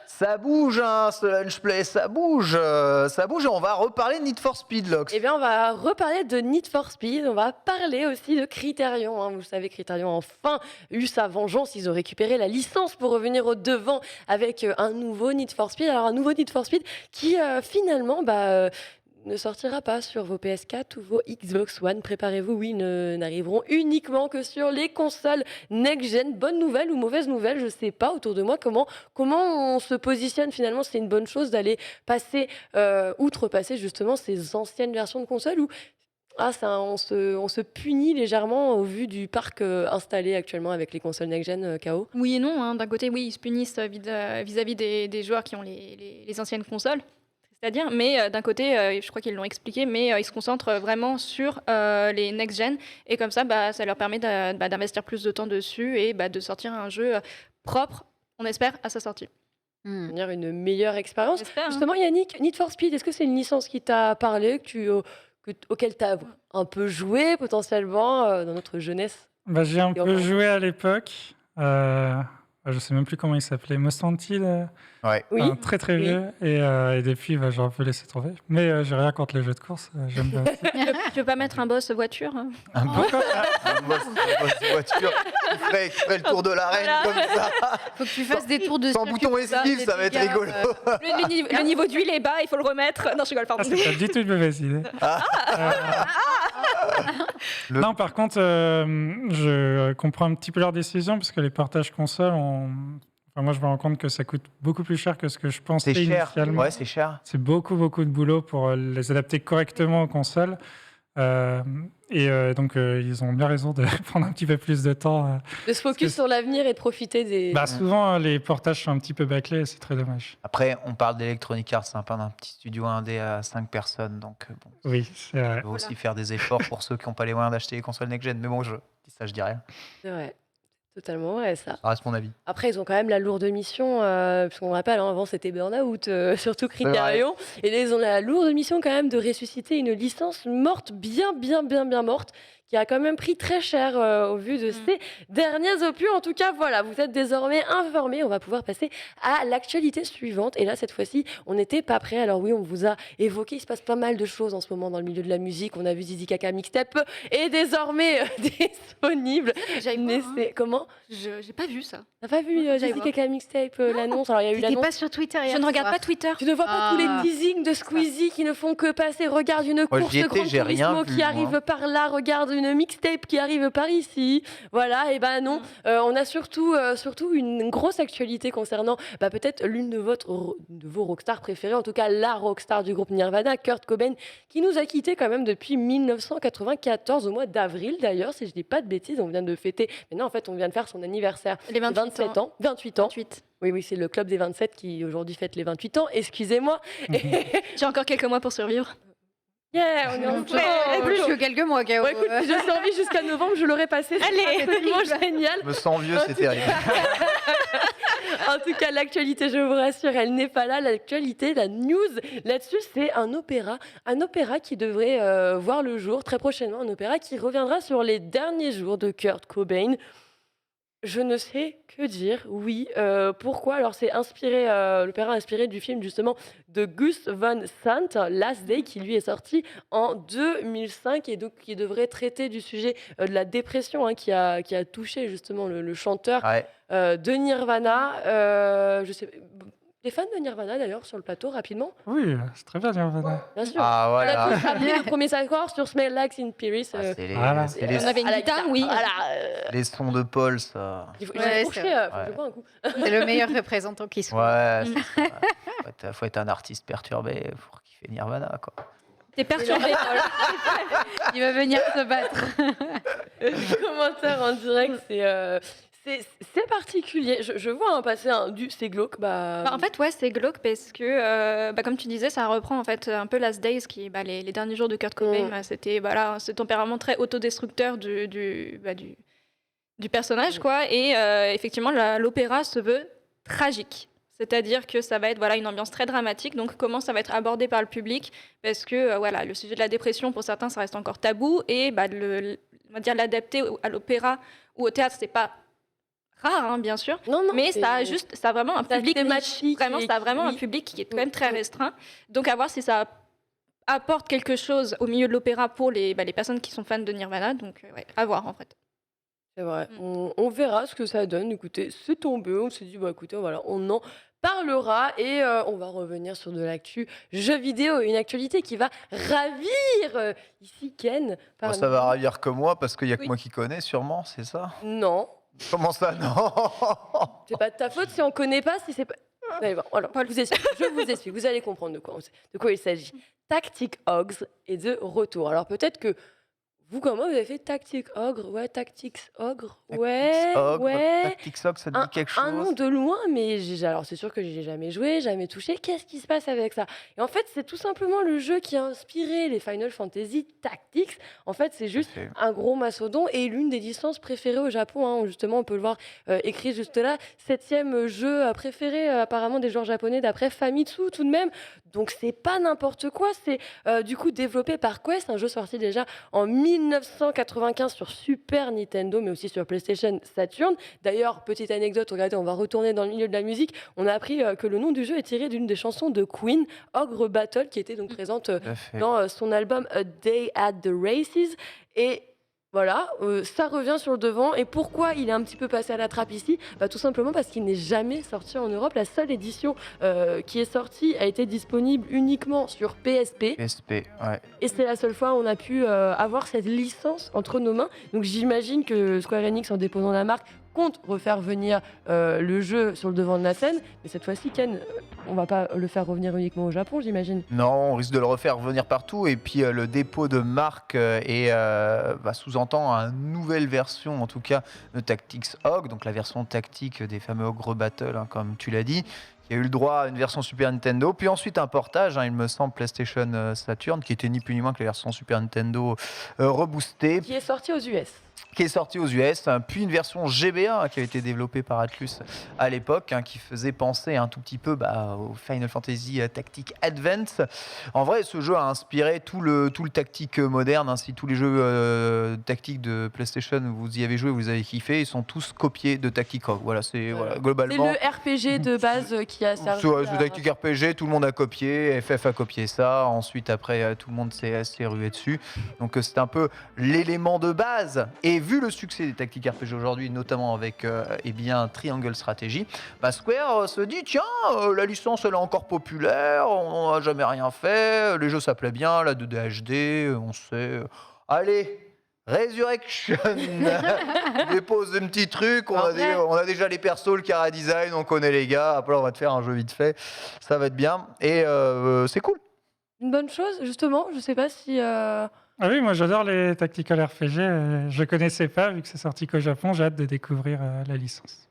S1: Ça bouge, hein, ce Lunchplay, ça bouge et on va reparler de Need for Speed, Lox.
S2: Eh bien, on va reparler de Need for Speed. On va parler aussi de Criterion. Hein. Vous le savez, Criterion a enfin eu sa vengeance. Ils ont récupéré la licence pour revenir au devant avec un nouveau Need for Speed. Alors, un nouveau Need for Speed qui finalement ne sortira pas sur vos PS4 ou vos Xbox One. Préparez-vous, oui, n'arriveront uniquement que sur les consoles next-gen. Bonne nouvelle ou mauvaise nouvelle, je ne sais pas autour de moi comment on se positionne finalement. C'est une bonne chose d'aller outrepasser justement ces anciennes versions de consoles où on se punit légèrement au vu du parc installé actuellement avec les consoles next-gen KO.
S3: Oui et non. Hein. D'un côté, oui, ils se punissent vis-à-vis des joueurs qui ont les anciennes consoles. C'est-à-dire, mais d'un côté, je crois qu'ils l'ont expliqué, mais ils se concentrent vraiment sur les next-gen. Et comme ça, ça leur permet d'investir plus de temps dessus et de sortir un jeu propre, on espère, à sa sortie.
S2: Devenir une meilleure expérience.
S3: J'espère, hein.
S2: Justement, Yannick, Need for Speed, est-ce que c'est une licence qui t'a parlé, auquel tu as un peu joué potentiellement dans notre jeunesse?
S5: Bah, j'ai un
S2: Et
S5: peu
S2: encore-
S5: joué à l'époque. Je sais même plus comment il s'appelait. Most Wanted.
S1: Ouais.
S2: Oui.
S5: Enfin, très très
S2: oui.
S5: vieux. Et depuis, j'ai un peu laissé tomber. Mais j'ai rien contre les jeux de course. J'aime bien aussi.
S3: Tu veux pas mettre un boss voiture hein
S1: Un boss de voiture qui ferait le tour de l'arène comme ça.
S4: Faut que tu fasses des tours de
S1: Sans
S4: circuit
S1: bouton
S4: comme ça,
S1: esquive,
S4: des
S1: ça va être
S4: dégâts,
S1: rigolo.
S3: Le niveau d'huile est bas, il faut le remettre. Non, je rigole,
S5: Ah,
S3: pardon.
S5: c'est pas du tout une mauvaise idée.
S1: Le-
S5: Non, par contre, je comprends un petit peu leur décision parce que les partages consoles, enfin, moi je me rends compte que ça coûte beaucoup plus cher que ce que je pensais
S1: C'est cher.
S5: initialement.
S1: Ouais, c'est cher.
S5: C'est beaucoup de boulot pour les adapter correctement aux consoles. Donc, ils ont bien raison de prendre un petit peu plus de temps.
S2: De se focus sur l'avenir et de profiter des.
S5: Souvent, les portages sont un petit peu bâclés et c'est très dommage.
S1: Après, on parle d'Electronic Arts, c'est un peu d'un petit studio indé à 5 personnes, donc bon,
S5: Oui, c'est vrai.
S1: il faut aussi faire des efforts pour ceux qui n'ont pas les moyens d'acheter les consoles next-gen. Mais bon, je dis rien.
S2: C'est vrai. Totalement vrai, ça.
S1: Ça reste mon avis.
S2: Après, ils ont quand même la lourde mission, puisqu'on rappelle, hein, avant c'était Burnout, surtout Criterion. Et là, ils ont la lourde mission quand même de ressusciter une licence morte, bien morte, qui a quand même pris très cher au vu de ces derniers opus. En tout cas, voilà, vous êtes désormais informés. On va pouvoir passer à l'actualité suivante. Et là, cette fois-ci, on n'était pas prêts. Alors oui, on vous a évoqué, il se passe pas mal de choses en ce moment dans le milieu de la musique. On a vu Zizi Kaka Mixtape est désormais disponible. Mais c'est... Comment ?
S3: J'ai pas vu ça.
S2: T'as pas vu
S3: J'allais
S2: Zizi
S3: voir.
S2: Kaka Mixtape, l'annonce? Alors, il y a eu
S4: T'étais
S2: l'annonce.
S4: pas sur Twitter hier
S3: Je ne regarde
S4: soir.
S3: pas Twitter.
S2: Tu ne vois pas tous les
S4: Ah.
S2: teasings de Squeezie qui ne font que passer. Regarde une
S1: Moi,
S2: course
S1: j'y
S2: de
S1: étais,
S2: Grand
S1: j'ai rien
S2: Turismo
S1: vu,
S2: qui arrive
S1: moi.
S2: par là. Regarde une mixtape qui arrive par ici. Voilà, et ben non. On a surtout une grosse actualité concernant peut-être l'une de vos rockstars préférées, en tout cas la rockstar du groupe Nirvana, Kurt Cobain, qui nous a quittés quand même depuis 1994, au mois d'avril d'ailleurs, si je dis pas de bêtises. On vient de fêter. Mais non, en fait, on vient de faire son anniversaire.
S3: Les
S2: 27 ans. 28 ans.
S3: 28.
S2: Oui, c'est le club des 27 qui aujourd'hui fête les 28 ans. Excusez-moi.
S3: J'ai encore quelques mois pour survivre.
S2: Yeah, on est en
S4: En plus, que quelques mois, Kao.
S2: Ouais, écoute, si je survis jusqu'à novembre, je l'aurais passé.
S3: Allez.
S2: C'est tellement génial.
S1: Je me sens vieux, c'est terrible.
S2: En tout cas, l'actualité, je vous rassure, elle n'est pas là. L'actualité, la news là-dessus, c'est un opéra qui devrait voir le jour très prochainement. Un opéra qui reviendra sur les derniers jours de Kurt Cobain. Je ne sais que dire. Oui, pourquoi? Alors, c'est inspiré, l'opéra inspiré du film justement de Gus Van Sant, Last Day, qui lui est sorti en 2005 et donc qui devrait traiter du sujet de la dépression qui a touché justement le chanteur
S1: Ouais.
S2: de Nirvana. Je sais, des fans de Nirvana d'ailleurs sur le plateau rapidement,
S5: Oui, c'est très bien, Nirvana.
S2: bien sûr.
S1: Ah,
S2: On a
S1: voilà.
S2: tous rappelé le premier accord sur Smell Like Teen Spirit.
S1: Ah, c'est les,
S5: Voilà.
S1: c'est les-
S3: On avait une
S2: à la
S3: guitare, oui.
S2: Voilà.
S1: les sons de Paul, ça.
S2: Il faut,
S4: Ouais,
S2: j'ai
S4: c'est
S2: couché,
S4: vrai.
S2: faut que je bois un coup.
S4: C'est le meilleur représentant qui soit.
S1: Ouais, faut être un artiste perturbé pour kiffer Nirvana, quoi.
S3: T'es perturbé, Paul.
S4: Il va venir se battre.
S2: Commentaire en direct, c'est particulier. Je vois passer c'est glauque.
S3: En fait, ouais, c'est glauque parce que, comme tu disais, ça reprend en fait un peu Last Days, qui est les derniers jours de Kurt Cobain. C'était ce tempérament très autodestructeur du personnage, quoi. Et effectivement, l'opéra se veut tragique. C'est-à-dire que ça va être une ambiance très dramatique. Donc, comment ça va être abordé par le public? Parce que le sujet de la dépression, pour certains, ça reste encore tabou. Et on va dire l'adapter à l'opéra ou au théâtre, c'est pas rare, bien sûr.
S2: Non,
S3: Mais
S2: c'est-
S3: ça a vraiment un
S2: ça
S3: public
S2: thématique
S3: niche. Vraiment,
S2: et
S3: ça a vraiment un
S2: oui.
S3: public qui est quand même très restreint. Donc, à voir si ça apporte quelque chose au milieu de l'opéra pour les personnes qui sont fans de Nirvana. Donc, à voir, en fait.
S2: C'est vrai. On verra ce que ça donne. Écoutez, c'est tombé. On s'est dit, écoutez, voilà, on en parlera et on va revenir sur de l'actu jeux vidéo, une actualité qui va ravir ici Ken.
S1: Moi,
S2: parmi
S1: ça va
S2: nous.
S1: ravir que moi, parce qu'il n'y a que
S3: Oui.
S1: moi qui connais, sûrement, c'est ça?
S2: Non,
S1: Comment ça, non?
S2: c'est pas de ta faute si on connaît pas, si c'est pas. Allez, bon, alors, je vous explique, vous allez comprendre de quoi il s'agit. Tactic Ogre est de retour. Alors peut-être que vous, comment vous avez fait Tactic Ogre? Ouais, Tactics Ogre. Ouais,
S1: Tactics Ogre,
S2: ouais.
S1: Tactics Ogre, ça te dit quelque chose?
S2: Un nom de loin, mais alors c'est sûr que j'ai jamais joué, jamais touché. Qu'est-ce qui se passe avec ça? Et en fait, c'est tout simplement le jeu qui a inspiré les Final Fantasy Tactics. En fait, c'est juste
S1: Fait.
S2: un gros mastodon et l'une des licences préférées au Japon. Justement, on peut le voir écrit juste là. 7e jeu préféré apparemment des joueurs japonais d'après Famitsu tout de même. Donc c'est pas n'importe quoi. C'est du coup développé par Quest, un jeu sorti déjà en 1996. 1995 sur Super Nintendo, mais aussi sur PlayStation, Saturn. D'ailleurs, petite anecdote, regardez, on va retourner dans le milieu de la musique. On a appris que le nom du jeu est tiré d'une des chansons de Queen, Ogre Battle, qui était donc présente dans son album A Day at the Races. Et voilà, ça revient sur le devant. Et pourquoi il est un petit peu passé à la trappe ici ? Tout simplement parce qu'il n'est jamais sorti en Europe. La seule édition qui est sortie a été disponible uniquement sur PSP.
S1: PSP, ouais.
S2: Et c'est la seule fois où on a pu avoir cette licence entre nos mains. Donc j'imagine que Square Enix, en déposant la marque, compte refaire venir le jeu sur le devant de la scène. Mais cette fois-ci, Ken, on va pas le faire revenir uniquement au Japon, j'imagine.
S1: Non, on risque de le refaire venir partout. Et puis le dépôt de marque sous-entend une nouvelle version, en tout cas, de Tactics Ogre, donc la version tactique des fameux Ogre Battle, hein, comme tu l'as dit. Il y a eu le droit à une version Super Nintendo, puis ensuite un portage, il me semble, PlayStation Saturn, qui était ni plus ni moins que la version Super Nintendo reboostée.
S2: Qui est sorti aux US.
S1: Qui est sorti aux US, puis une version GBA qui avait été développée par Atlus à l'époque, qui faisait penser un tout petit peu au Final Fantasy Tactics Advance. En vrai, ce jeu a inspiré tout le tactique moderne. Si tous les jeux tactiques de PlayStation, vous y avez joué, vous avez kiffé, ils sont tous copiés de Tactic Ogre. Voilà, c'est globalement.
S2: C'est le RPG de base qui a servi.
S1: C'est Tactic RPG, tout le monde a copié, FF a copié ça, ensuite après tout le monde s'est rué dessus. Donc c'est un peu l'élément de base. Et vu le succès des tactiques RPG aujourd'hui, notamment avec Triangle Strategy, Square se dit tiens, la licence elle est encore populaire, on n'a jamais rien fait, les jeux ça plaît bien, la 2D HD, on sait. Allez, Resurrection dépose un petit truc, on a déjà les persos, le chara design, on connaît les gars, après on va te faire un jeu vite fait, ça va être bien, et c'est cool.
S2: Une bonne chose, justement, je sais pas si...
S5: Ah oui, moi j'adore les tactical RPG. Je connaissais pas, vu que c'est sorti qu'au Japon. J'ai hâte de découvrir la licence.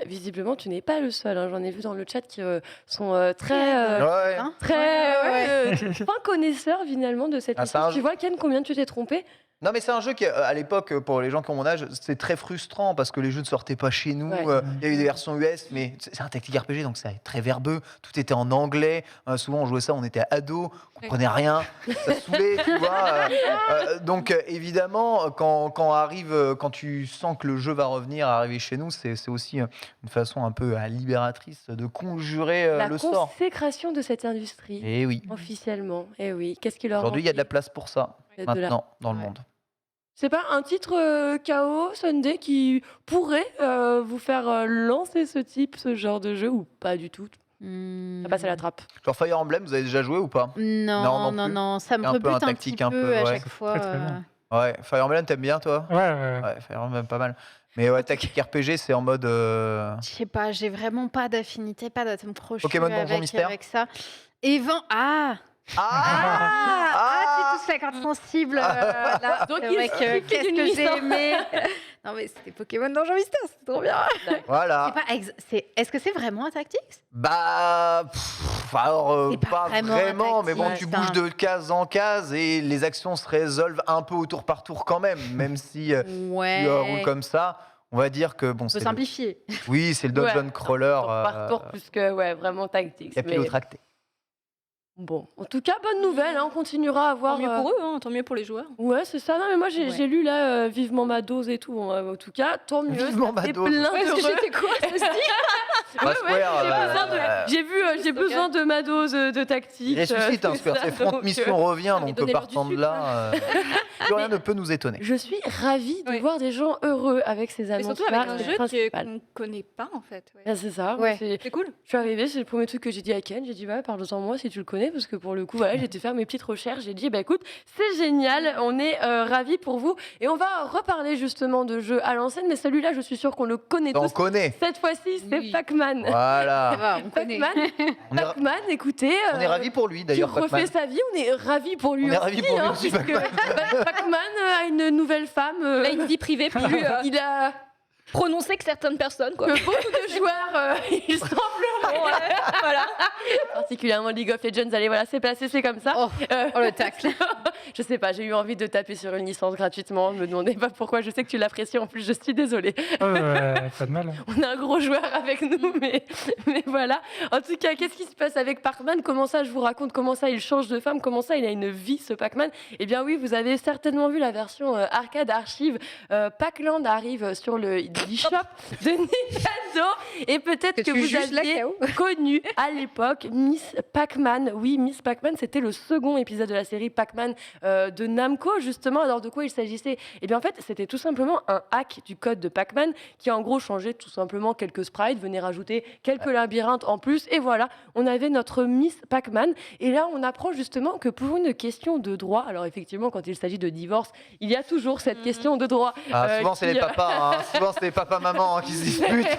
S2: Visiblement, tu n'es pas le seul. Hein. J'en ai vu dans le chat qui sont très fin connaisseurs finalement de cette licence. Tu vois, Ken, combien tu t'es trompé ?
S1: Non, mais c'est un jeu qui, à l'époque, pour les gens qui ont mon âge, c'est très frustrant parce que les jeux ne sortaient pas chez nous.
S2: Ouais.
S1: Il y a eu des versions US, mais c'est un tactique RPG, donc c'est très verbeux. Tout était en anglais. Souvent, on jouait ça, on était ados, on comprenait rien. Ça saoulait, tu vois. Donc, évidemment, quand tu sens que le jeu va arriver chez nous, c'est aussi une façon un peu libératrice de conjurer le sort.
S2: La consécration de cette industrie.
S1: Et oui.
S2: Officiellement. Et oui. Qu'est-ce qu'il leur
S1: Aujourd'hui, il y a de la place pour ça, maintenant, dans le monde.
S2: C'est pas un titre KO Sunday qui pourrait vous faire lancer ce genre de jeu ou pas du tout? Ça passe à la trappe.
S1: Genre Fire Emblem, vous avez déjà joué ou pas?
S4: Non, ça me rebute un petit peu à chaque fois.
S5: Très bon.
S1: Ouais, Fire Emblem, t'aimes bien toi?
S5: Ouais.
S1: Fire Emblem, pas mal. Mais ouais, tactique RPG, c'est en mode.
S4: Je sais pas, j'ai vraiment pas d'affinité, pas d'atome crochet
S1: Pokémon Donjon Mystère
S4: avec ça. Et c'est tous la carte sensible. Voilà.
S2: Donc,
S4: c'est vrai que qu'est-ce que j'ai aimé. Non, mais c'était Pokémon Donjon Mystère, c'était trop bien.
S1: Voilà.
S4: Est-ce que c'est vraiment un Tactics?
S1: Alors,
S4: C'est pas
S1: pas
S4: vraiment
S1: vraiment, mais bon,
S4: tactique,
S1: tu bouges de case en case et les actions se résolvent un peu au tour par tour quand même si tu roules comme ça. On va dire que bon,
S4: On peut simplifier.
S1: Oui, c'est le dungeon crawler.
S2: Tour par tour, plus que vraiment tactique.
S1: Capillotracté.
S2: Bon, en tout cas, bonne nouvelle, on continuera à voir...
S3: Tant mieux pour eux, tant mieux pour les joueurs.
S2: Ouais, c'est ça. Non, mais moi, j'ai lu là, vivement ma dose et tout. En tout cas, tant mieux.
S1: Vivement ma dose.
S2: Plein de
S3: J'étais quoi,
S2: j'ai besoin de ma dose de tactique.
S1: Il ressuscite, Square. C'est Front Mission revient, donc partant de là, plus rien ne peut nous étonner.
S2: Je suis ravie de voir des gens heureux avec ces
S3: Mais
S2: annonces.
S3: surtout avec un jeu qu'on ne connaît pas, en fait.
S2: C'est ça.
S4: Ouais.
S3: C'est cool.
S2: Je suis arrivée, c'est le premier truc que j'ai dit à Ken. J'ai dit, parle-en moi si tu le connais, parce que pour le coup, voilà, j'ai été faire mes petites recherches. J'ai dit, écoute, c'est génial, on est ravis pour vous. Et on va reparler justement de jeux à l'ancienne, mais celui-là, je suis sûre qu'on le connaît tous.
S1: On connaît.
S2: Cette fois-ci, c'est Pac-Man.
S1: Voilà.
S4: Ça va, on connaît.
S2: Pac-Man, écoutez.
S1: On est ravis pour lui, d'ailleurs.
S2: Il refait sa vie, on est ravis pour lui.
S1: On est ravis pour lui aussi,
S2: puisque Pac-Man a une nouvelle femme.
S3: Il a une vie privée plus.
S2: Il a
S3: prononcer que certaines personnes, quoi.
S2: Que beaucoup de joueurs, il semblerait,
S3: Voilà.
S2: particulièrement League of Legends, allez, voilà, c'est passé, c'est comme ça.
S4: Oh, le tacle.
S2: Je sais pas, j'ai eu envie de taper sur une licence gratuitement. Me demandez pas pourquoi, je sais que tu l'apprécies en plus, je suis désolée.
S5: Pas de mal.
S2: On a un gros joueur avec nous, mais voilà. En tout cas, qu'est-ce qui se passe avec Pac-Man? Comment ça, je vous raconte, comment ça, il change de femme? Comment ça, il a une vie, ce Pac-Man? Eh bien oui, vous avez certainement vu la version arcade archive. Pac-Land arrive sur le eShop de Nintendo. Et peut-être que vous aviez connu à l'époque Miss Pac-Man. Oui, Miss Pac-Man, c'était le second épisode de la série Pac-Man de Namco, justement. Alors, de quoi il s'agissait? Eh bien, en fait, c'était tout simplement un hack du code de Pac-Man qui, en gros, changeait tout simplement quelques sprites, venait rajouter quelques labyrinthes en plus. Et voilà, on avait notre Miss Pac-Man. Et là, on apprend justement que pour une question de droit, alors effectivement, quand il s'agit de divorce, il y a toujours cette question de droit.
S1: Souvent, c'est les papas. Souvent, c'est les papas-mamans qui se disputent.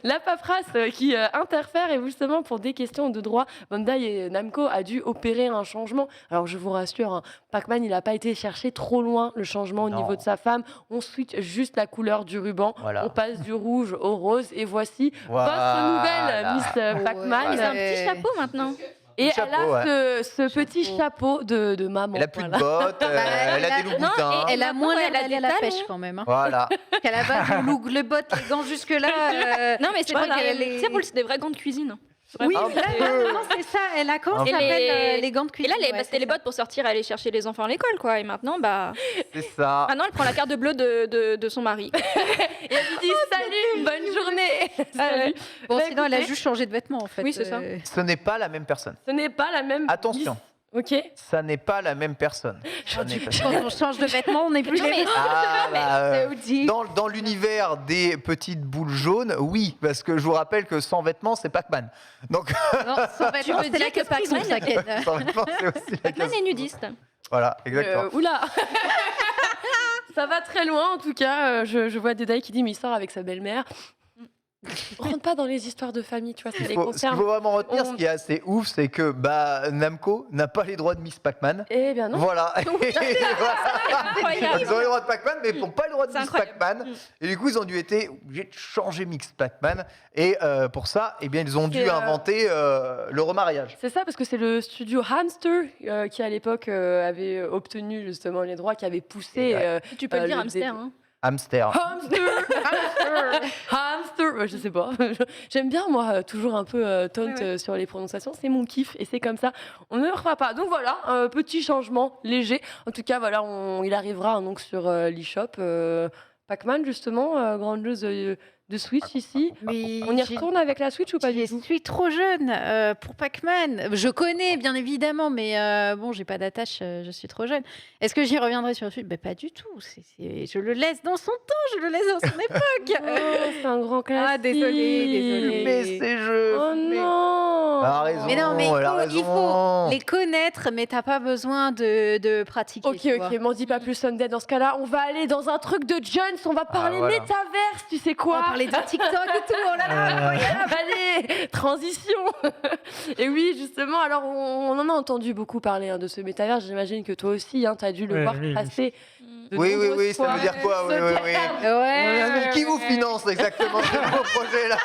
S2: La paperasse qui interfère, et justement pour des questions de droit, Bandai et Namco a dû opérer un changement. Alors je vous rassure, Pac-Man il n'a pas été chercher trop loin le changement au niveau de sa femme. On switch juste la couleur du ruban, on passe du rouge au rose, et voici votre nouvelle Miss Pac-Man.
S3: Ils ont un petit chapeau maintenant.
S2: Et elle a ce petit chapeau de maman.
S1: Elle a plus de bottes, elle a des loups boutins.
S4: Elle a moins l'air
S3: elle a
S4: d'aller à
S3: des
S4: la
S3: talons.
S4: pêche quand même.
S1: Voilà.
S4: Qu'à la base, le bottes, les gants jusque-là.
S3: Non, mais c'est
S4: vrai
S3: vrai
S4: qu'elle
S3: qu'elle
S4: est-
S3: c'est des vrais gants de cuisine.
S4: Oui,
S1: Un
S4: là,
S1: peu.
S4: non, c'est ça. Elle a comment
S1: Et
S4: ça s'appelle les gants de
S3: Et
S4: cuisine.
S3: là,
S4: ouais,
S3: c'était les bottes pour sortir aller chercher les enfants à l'école, quoi. Et maintenant,
S1: C'est ça.
S3: maintenant, elle prend la carte bleue de son mari.
S2: Et elle lui dit salut, bonne journée. Salut.
S4: Bon,
S2: Bah,
S4: sinon, elle a
S2: écoutez,
S4: juste changé de vêtements en fait.
S3: Oui, c'est ça.
S1: Ce n'est pas la même personne.
S2: Ce n'est pas la même.
S1: Attention,
S2: Ok.
S1: ça n'est pas la même personne. Ça n'est pas-
S4: Quand on change de vêtements, on n'est plus
S3: Non,
S4: les
S3: mais-
S4: mêmes.
S1: Ah, bah,
S4: Saoudi.
S1: dans l'univers des petites boules jaunes, oui, parce que je vous rappelle que sans vêtements, c'est Pac-Man. Donc,
S4: Non, sans vêtements,
S3: veux
S4: c'est la
S3: dire que
S4: casse prison,
S3: Pac-Man-
S4: ça, Ken.
S1: sans vêtements, c'est aussi la
S3: Pac-Man
S1: case.
S3: est nudiste.
S1: Voilà, exactement.
S2: Oula. Ça va très loin en tout cas. Je vois Dédaï qui dit mais il sort avec sa belle-mère. Rentre pas dans les histoires de famille, tu vois, ça les
S1: Ce qu'il
S2: concerne.
S1: faut vraiment retenir,
S2: On-
S1: ce qui est assez ouf, c'est que Namco n'a pas les droits de Miss Pac-Man.
S2: Eh bien non.
S1: Voilà. Ils ont
S3: Incroyable.
S1: les droits de Pac-Man, mais ils n'ont pas les droits de
S3: C'est
S1: Miss
S3: incroyable.
S1: Pac-Man. Et du coup, ils ont dû être obligés de changer Miss Pac-Man. Et pour ça, eh bien, ils ont dû
S2: C'est,
S1: inventer le remariage.
S2: C'est ça, parce que c'est le studio Hamster qui à l'époque avait obtenu justement les droits, qui avait poussé.
S3: Tu peux le dire
S2: le
S3: hamster. Hein.
S1: Hamster.
S2: Hamster, je sais pas. J'aime bien moi toujours un peu taunt sur les prononciations, c'est mon kiff et c'est comme ça. On ne le refera pas. Donc voilà, un petit changement léger. En tout cas voilà, il arrivera donc sur l'eShop Pac-Man justement, grande jeu de Switch ici.
S4: Mais
S2: On y retourne avec la Switch ou pas du
S4: je
S2: tout?
S4: suis trop jeune pour Pac-Man. Je connais bien évidemment, mais bon, j'ai pas d'attache. Je suis trop jeune. Est-ce que j'y reviendrai sur le film? Pas du tout. Je le laisse dans son temps. Je le laisse dans son époque.
S2: Oh, c'est un grand classique.
S4: Ah, désolée.
S1: Mais ces jeux.
S2: Oh
S1: mais-
S2: non.
S1: Elle a raison.
S4: Mais non, mais
S1: elle a
S4: il faut
S1: raison.
S4: les connaître, mais t'as pas besoin de pratiquer.
S2: Ok,
S4: tu vois.
S2: ok, m'en dis pas plus, Sunday. Dans ce cas-là, on va aller dans un truc de Jones. On va parler
S1: voilà.
S2: métaverse, tu sais
S4: On
S2: quoi?
S4: va parler de TikTok et tout. Oh là là.
S2: Allez, transition. Et oui, justement, alors on en a entendu beaucoup parler de ce métaverse. J'imagine que toi aussi, tu as dû le
S5: Oui,
S2: voir
S5: oui,
S2: passer. de
S1: Oui, oui,
S2: nombreuses
S1: oui, ça
S2: fois.
S1: veut dire quoi? Oui, oui, oui.
S4: Ouais.
S1: Qui vous finance exactement ce nouveau projet-là?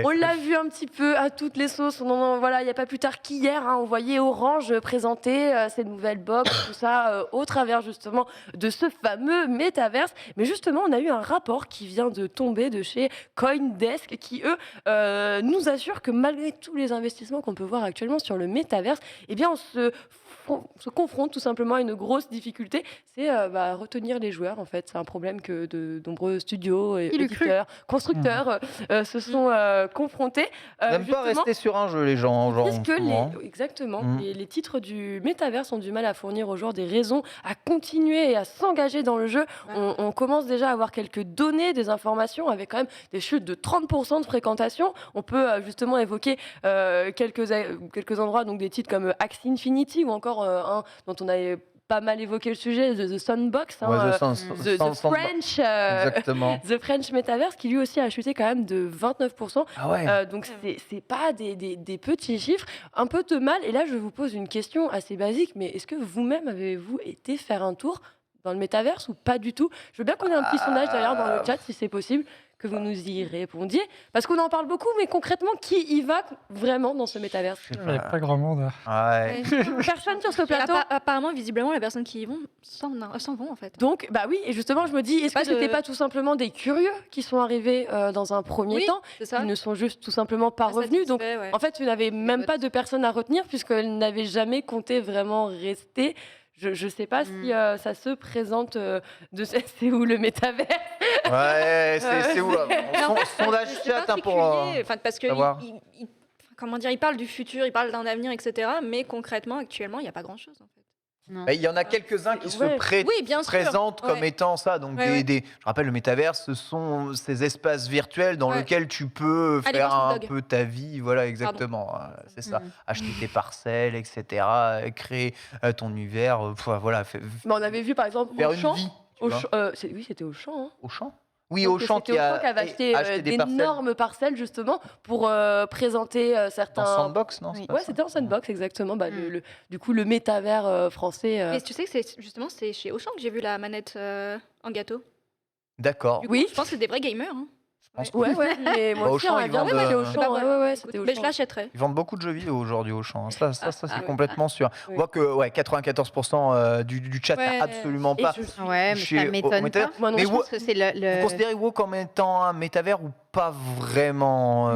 S2: On l'a vu un petit peu à toutes les sauces. Voilà, il n'y a pas plus tard qu'hier, on voyait Orange présenter ses nouvelles box, tout ça, au travers justement de ce fameux métaverse. Mais justement, on a eu un rapport qui vient de tomber de chez Coindesk, qui eux nous assure que malgré tous les investissements qu'on peut voir actuellement sur le métaverse, eh bien, on se confronte tout simplement à une grosse difficulté, c'est retenir les joueurs en fait. C'est un problème que de nombreux studios, et
S4: Qui l'eût cru.
S2: éditeurs, constructeurs se sont confrontés.
S1: Ils n'aiment pas
S2: justement,
S1: rester sur un jeu, les gens. Genre,
S2: puisque
S1: souvent.
S2: exactement,
S1: Mm.
S2: les titres du métaverse ont du mal à fournir aux joueurs des raisons à continuer et à s'engager dans le jeu. On commence déjà à avoir quelques données, des informations, avec quand même des chutes de 30% de fréquentation. On peut justement évoquer quelques endroits, donc des titres comme Axie Infinity ou encore un dont on avait pas mal évoqué le sujet, The Sandbox,
S1: Ouais,
S2: The French.
S1: Exactement.
S2: The French Metaverse qui lui aussi a chuté quand même de 29%.
S1: Ah ouais.
S2: Donc c'est pas des petits chiffres, un peu de mal. Et là je vous pose une question assez basique, mais est-ce que vous-même avez-vous été faire un tour dans le métaverse ou pas du tout? Je veux bien qu'on ait un petit sondage d'ailleurs dans le chat si c'est possible, que vous nous y répondiez. Parce qu'on en parle beaucoup, mais concrètement, qui y va vraiment dans ce métaverse?
S5: Il n'y a pas grand monde.
S1: Ouais.
S2: Personne sur ce
S3: Et
S2: plateau.
S3: apparemment, visiblement, les personnes qui y vont s'en vont en fait.
S2: Donc, bah oui, et justement, je me dis, est-ce
S3: Pas
S2: que c'était
S3: de-
S2: pas tout simplement des curieux qui sont arrivés dans un premier
S3: Oui,
S2: temps,
S3: c'est ça.
S2: qui ne sont juste tout simplement pas
S3: Pas
S2: revenus? Donc,
S3: satisfaits, ouais.
S2: en fait, tu n'avais même
S3: votes.
S2: pas de personnes à retenir puisqu'elles n'avaient jamais compté vraiment rester. Je ne sais pas si ça se présente c'est où le métavers?
S1: Ouais, c'est où là Sondage
S3: C'est
S1: chat
S3: particulier,
S1: pour
S3: parce que
S1: savoir.
S3: comment dire, il parle du futur, il parle d'un avenir, etc. Mais concrètement, actuellement, il n'y a pas grand-chose en fait.
S4: Non.
S1: Il y en a quelques-uns qui
S2: Ouais.
S3: Oui, bien sûr.
S1: présentent comme
S3: Ouais.
S1: étant ça. Donc,
S3: Ouais, ouais.
S1: je rappelle, le métavers, ce sont ces espaces virtuels dans
S3: Ouais.
S1: lesquels tu peux
S3: Allez
S1: faire
S3: voir
S1: un
S3: Snoop Dogg.
S1: peu ta vie. Voilà, exactement. C'est ça.
S4: Mhm.
S1: Acheter tes parcelles, etc. Créer ton univers. Voilà,
S2: Mais on avait vu par exemple
S1: faire une
S2: Auchan.
S1: vie. Tu vois.
S2: Oui, c'était Auchan. Hein.
S1: Auchan Oui,
S2: Donc,
S1: Auchan
S2: c'était
S1: qui
S2: Auchan qui avait acheté
S1: des parcelles
S2: d'énormes parcelles justement pour présenter certains.
S1: dans Sandbox, non
S4: Oui.
S1: c'est pas
S2: Ouais,
S1: ça
S2: c'était en sandbox exactement. Bah,
S4: Mm.
S2: du coup, le métavers français.
S3: Et tu sais que c'est chez Auchan que j'ai vu la manette en gâteau.
S1: D'accord.
S3: Du coup,
S2: Oui.
S3: je pense que c'est des vrais gamers. Hein.
S1: Je pense
S2: Ouais, ouais, mais moi
S1: Bah,
S2: aussi,
S1: Auchan,
S2: on
S1: ils
S2: a bien
S1: vendent,
S2: vu chez
S1: euh,
S2: Auchan.
S3: Bah,
S2: Ouais,
S3: voilà.
S2: ouais,
S3: Écoute,
S2: c'était
S3: mais je
S2: Auchan.
S3: l'achèterais.
S1: Ils vendent beaucoup de jeux vidéo aujourd'hui Auchan. Ça c'est
S3: oui.
S1: complètement sûr.
S2: Oui.
S1: On voit que 94% du chat
S3: Ouais.
S1: n'a absolument
S2: Et
S1: pas.
S2: je suis-
S4: Ouais, mais
S1: Chez-
S4: ça
S1: au
S4: m'étonne pas.
S1: métavers.
S2: Moi non
S1: Mais
S2: plus.
S4: Je pense que c'est le...
S1: Vous considérez WoW comme étant un métavers ou pas vraiment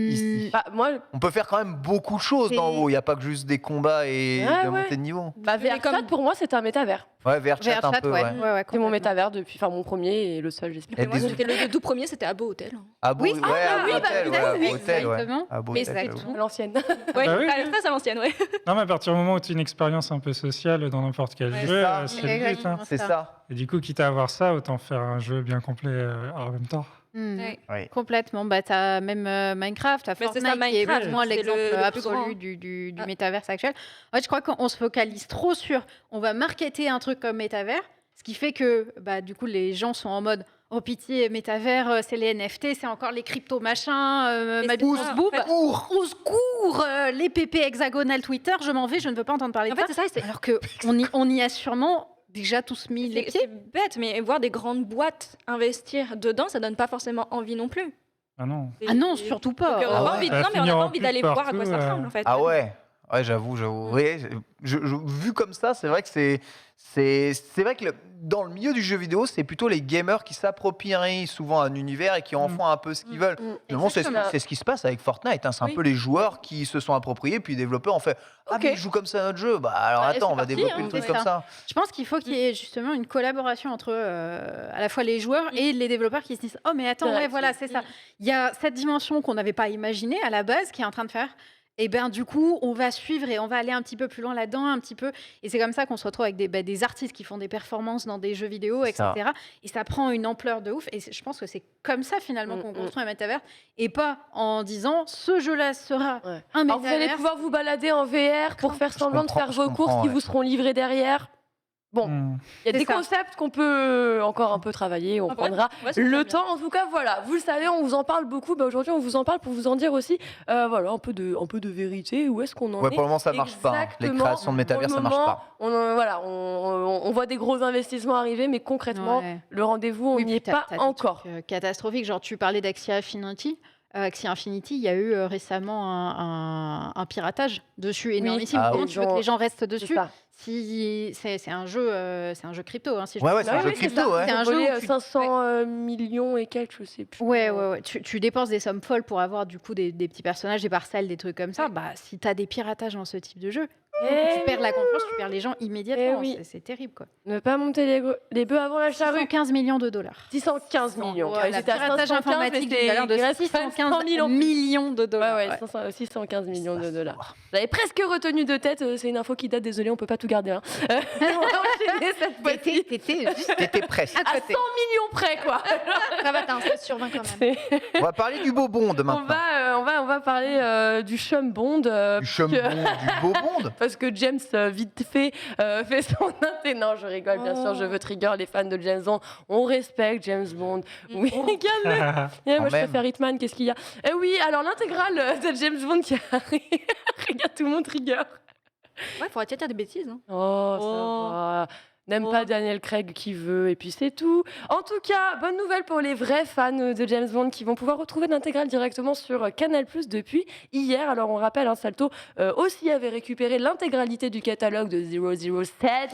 S1: ici
S2: Bah, moi,
S1: On peut faire quand même beaucoup de choses dans
S4: C'est-
S1: WoW. Il n'y a pas que juste des combats et
S2: Ouais,
S1: de
S2: ouais.
S1: montée de niveau.
S2: bah,
S3: Mais
S2: VRChat,
S3: comme-
S2: pour moi, c'était un métavers.
S1: Ouais, VRChat un
S4: VRChat,
S1: peu.
S4: ouais.
S1: Ouais.
S4: Ouais, ouais,
S2: C'est mon
S4: complètement.
S2: métavers depuis, enfin, mon premier et le seul, j'espère.
S1: Et
S3: Moi,
S1: des-
S3: c'était le tout premier, c'était Abo Hotel.
S1: Ah bon,
S4: Oui,
S1: ouais,
S4: ah,
S1: à
S2: oui, bah,
S1: Hôtel,
S2: oui,
S1: ouais, à
S2: oui,
S1: Hôtel, ouais.
S4: exactement.
S1: À Hôtel,
S3: Mais c'est
S1: j'avoue.
S3: tout.
S2: À l'ancienne.
S3: Ouais,
S5: Bah oui.
S3: très à l'ancienne, ouais.
S5: Non, mais à partir du moment où tu as une expérience un peu sociale dans n'importe quel
S3: Ouais,
S5: jeu,
S1: ça.
S5: c'est le but. Hein.
S4: Exactement
S1: C'est ça.
S5: Et du coup, quitte à avoir ça, autant faire un jeu bien complet en même temps.
S3: Ouais.
S1: Oui.
S4: Complètement. Bah, t'as même Minecraft, t'as
S3: Mais c'est
S4: Fortnite
S3: ça,
S4: qui est
S3: Minecraft,
S4: pour moi
S3: c'est
S4: l'exemple
S3: le plus
S4: absolu
S3: grand.
S4: du
S3: Ah.
S4: métaverse actuel. En fait, je crois qu'on se focalise trop sur on va marketer un truc comme métavers, ce qui fait que bah, du coup les gens sont en mode oh pitié, métavers, c'est les NFT, c'est encore les crypto machins,
S3: Mais
S4: ma
S3: c'est
S4: bise
S3: ça,
S4: boob.
S3: en fait.
S4: Au secours, les PP hexagonal Twitter, je m'en vais, je ne veux pas entendre parler
S3: En
S4: de
S3: fait,
S4: ça.
S3: c'est ça.
S4: Alors que on y a sûrement déjà tous mis les pieds.
S3: C'est bête, mais voir des grandes boîtes investir dedans, ça donne pas forcément envie non plus.
S5: Ah non.
S4: Ah non, surtout pas.
S3: Donc, on a
S1: Ah
S3: pas
S1: ouais.
S3: envie,
S5: Ça va
S3: non, mais on a
S5: finir
S3: pas
S5: en
S3: envie
S5: pub
S3: d'aller voir à quoi
S5: partout,
S3: ça ressemble en fait.
S1: Ah ouais. Ouais, j'avoue. Oui, vu comme ça, c'est vrai que c'est vrai que dans le milieu du jeu vidéo, c'est plutôt les gamers qui s'approprient souvent un univers et qui en font un peu ce qu'ils veulent. Finalement, c'est
S2: Exactement.
S1: ce qui se passe avec Fortnite. Hein. C'est un
S3: Oui.
S1: peu les joueurs qui se sont appropriés, puis les développeurs ont fait ah
S2: Ok.
S1: mais ils jouent comme ça à notre jeu. Bah alors
S2: Bah,
S1: attends,
S2: c'est
S1: on va
S2: parti,
S1: développer
S2: hein,
S1: le truc
S4: c'est
S1: comme
S4: ça.
S1: ça.
S4: Je pense qu'il faut qu'il y ait justement une collaboration entre à la fois les joueurs et les développeurs qui se disent oh mais attends ouais
S2: Correct.
S4: voilà c'est ça. Il y a cette dimension qu'on n'avait pas imaginée à la base qui est en train de faire. Et ben du coup on va suivre et on va aller un petit peu plus loin là-dedans un petit peu. Et c'est comme ça qu'on se retrouve avec des artistes qui font des performances dans des jeux vidéo
S1: C'est
S4: etc.
S1: ça.
S4: Et ça prend une ampleur de ouf. Et je pense que c'est comme ça finalement qu'on construit un métavers et pas en disant ce jeu-là sera
S2: Ouais.
S4: un
S2: Alors, vous allez
S4: métavers.
S2: pouvoir vous balader en VR pour faire semblant de
S1: comprends,
S2: faire
S1: je
S2: vos courses
S1: comprends,
S2: qui
S1: ouais.
S2: vous seront livrées derrière. Bon,
S5: Hmm.
S2: il y a
S4: C'est
S2: des
S4: ça.
S2: concepts qu'on peut encore un peu travailler, on
S3: Ah,
S2: prendra
S3: ouais, c'est
S2: le
S3: très bien.
S2: temps. En tout cas, voilà, vous le savez, on vous en parle beaucoup. Bah, aujourd'hui, on vous en parle pour vous en dire aussi, voilà, un peu de vérité. Où est-ce qu'on en
S1: Ouais,
S2: est
S1: pour le moment, ça marche pas. hein. Les
S2: Exactement.
S1: créations de métavers,
S2: Pour
S1: ça
S2: le
S1: marche
S2: moment,
S1: pas.
S2: Voilà, on voit des gros investissements arriver, mais concrètement,
S4: Ouais.
S2: le rendez-vous, on
S4: Oui,
S2: n'y
S4: puis
S2: est pas
S4: t'as des
S2: encore.
S4: trucs, catastrophique. Genre, tu parlais d'Axia Infinity. Axie Infinity, il y a eu récemment un piratage dessus énormissime.
S1: Ah
S4: Comment
S1: oui.
S4: tu veux que les gens restent
S2: C'est
S4: dessus
S2: ça.
S4: si c'est un jeu crypto hein, si je
S1: Ouais,
S4: me
S1: ouais, c'est un
S2: Ouais,
S1: jeu
S2: oui, c'est
S1: crypto,
S2: ça.
S1: ouais.
S4: C'est un
S2: Ils ont
S4: jeu
S2: volé,
S4: où tu-
S2: 500 millions et quelques, je sais plus.
S4: Ouais. Tu dépenses des sommes folles pour avoir du coup des petits personnages, des parcelles, des trucs comme ça. Bah, si tu as des piratages dans ce type de jeu, tu perds la confiance, tu perds les gens immédiatement.
S2: oui.
S4: C'est terrible quoi.
S2: Ne pas monter les bœufs avant la charrue.
S4: 615 millions de dollars.
S2: 615 millions.
S4: Ouais,
S2: Ils
S4: la
S2: étaient à
S4: piratage
S2: 515,
S4: informatique
S2: mais
S4: d'une valeur de
S2: il reste quand même
S4: 615
S2: 100 millions.
S4: millions de dollars.
S2: Ouais,
S4: Ouais.
S2: 615 millions de dollars. J'avais presque retenu de tête, c'est une info qui date, désolé, on peut pas tout garder. Hein. On va enchaîner cette fois-ci.
S4: T'étais juste
S1: T'étais presque.
S4: à
S2: À 100
S4: côté.
S2: millions près, quoi.
S3: Ça va, t'as un 16 sur 20 quand même.
S1: On va parler du beau bond
S2: On
S1: maintenant.
S2: va parler du chum bond.
S1: Du chum
S2: parce que-
S1: bond, du beau bond.
S2: Parce que James, vite fait, fait son inté. Non, je rigole, bien sûr, je veux trigger les fans de James Bond. On respecte James Bond. Oui, regarde-le. Eh, moi, je
S1: même.
S2: préfère Hitman, qu'est-ce qu'il y a? Eh oui, alors l'intégrale de James Bond qui arrive. Regarde, tout le monde trigger.
S3: Ouais, faut arrêter de dire des bêtises. Hein.
S2: Oh, ça
S3: Oh.
S2: va. n'aime pas Daniel Craig qui veut, et puis c'est tout. En tout cas, bonne nouvelle pour les vrais fans de James Bond qui vont pouvoir retrouver l'intégrale directement sur Canal+ depuis hier. Alors on rappelle, Salto aussi avait récupéré l'intégralité du catalogue de 007.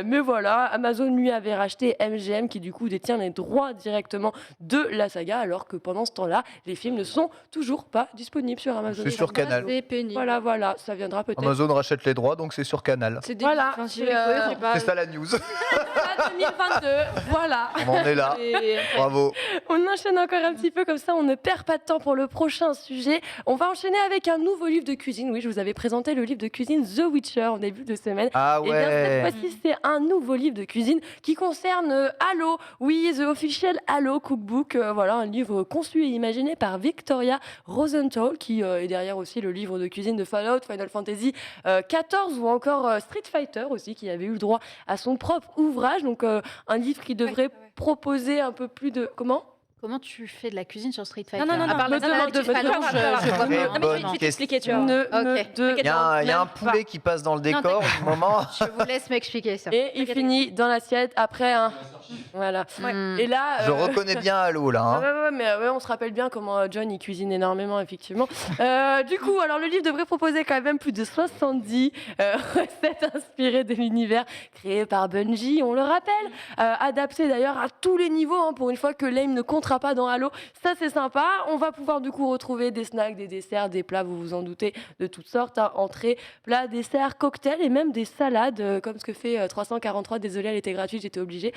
S2: Mais voilà, Amazon lui avait racheté MGM qui du coup détient les droits directement de la saga, alors que pendant ce temps-là, les films ne sont toujours pas disponibles sur Amazon.
S1: C'est sur Canal.
S3: C'est pénible.
S2: Voilà, ça viendra peut-être.
S1: Amazon rachète les droits, donc c'est sur Canal.
S3: C'est
S2: Voilà,
S3: enfin,
S2: c'est,
S3: c'est pas-
S1: C'est ça la news.
S2: Pas 2022, voilà.
S1: On en est là.
S3: c'est-
S1: Bravo.
S2: On enchaîne encore un petit peu comme ça, on ne perd pas de temps pour le prochain sujet. On va enchaîner avec un nouveau livre de cuisine. Oui, je vous avais présenté le livre de cuisine The Witcher en début de semaine.
S1: Ah
S2: Et bien cette
S1: ouais.
S2: fois-ci, c'est un nouveau livre de cuisine qui concerne Halo. Oui, The Official Halo Cookbook. Voilà, un livre conçu et imaginé par Victoria Rosenthal, qui est derrière aussi le livre de cuisine de Fallout, Final Fantasy XIV ou encore Street Fighter aussi, qui avait eu le droit à son propre ouvrage. Donc un livre qui devrait proposer un peu plus de...
S4: Comment tu fais de la cuisine sur Street Fighter
S3: Non,
S4: À part la
S2: me
S4: salade
S2: demande
S4: de
S2: de
S4: Fallout,
S2: faire
S4: je
S2: un-
S4: vois
S1: Très
S4: pas.
S3: Ah, mais
S1: bonne
S3: je vais
S1: question.
S3: t'expliquer, tu vois.
S2: Ne
S4: Ok.
S2: me
S1: Il y a un
S2: même
S1: poulet qui passe dans le décor
S4: t'inquiète.
S1: du moment.
S4: Je vous laisse m'expliquer ça.
S2: Et il finit dans l'assiette après un... Voilà.
S4: Hmm.
S2: Et là...
S1: Je reconnais bien Halo là. hein.
S2: Ouais, mais on se rappelle bien comment John il cuisine énormément, effectivement. Du coup, alors le livre devrait proposer quand même plus de 70 recettes inspirées de l'univers créé par Bungie, on le rappelle, adapté d'ailleurs à tous les niveaux. Pour une fois que l'aim ne comptera pas dans Halo, ça c'est sympa. On va pouvoir du coup retrouver des snacks, des desserts, des plats, vous vous en doutez, de toutes sortes, entrées, plats, desserts, cocktails et même des salades, comme ce que fait 343. Désolée, elle était gratuite, j'étais obligée.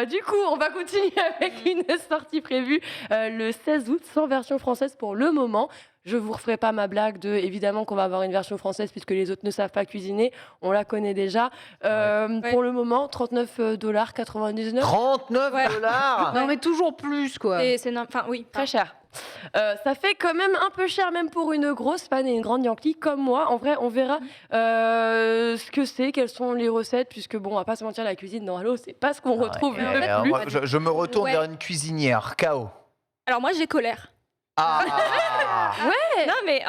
S2: Du coup, on va continuer avec une sortie prévue le 16 août, sans version française pour le moment. Je vous referai pas ma blague de évidemment qu'on va avoir une version française puisque les autres ne savent pas cuisiner. On la connaît déjà. Pour le moment, $39,99.
S1: 39
S3: Ouais.
S1: dollars.
S4: Non, mais toujours plus, quoi.
S3: Enfin, oui.
S2: Très cher. Ça fait quand même un peu cher, même pour une grosse fan et une grande Yankee comme moi. En vrai, on verra ce que c'est, quelles sont les recettes, puisque bon, on va pas se mentir, la cuisine dans Halo, c'est pas ce qu'on retrouve
S1: Ouais,
S2: le
S1: alors,
S2: plus.
S1: moi, je me retourne
S3: Ouais.
S1: vers une cuisinière. KO.
S3: Alors moi, j'ai colère.
S1: Ah.
S3: Non, mais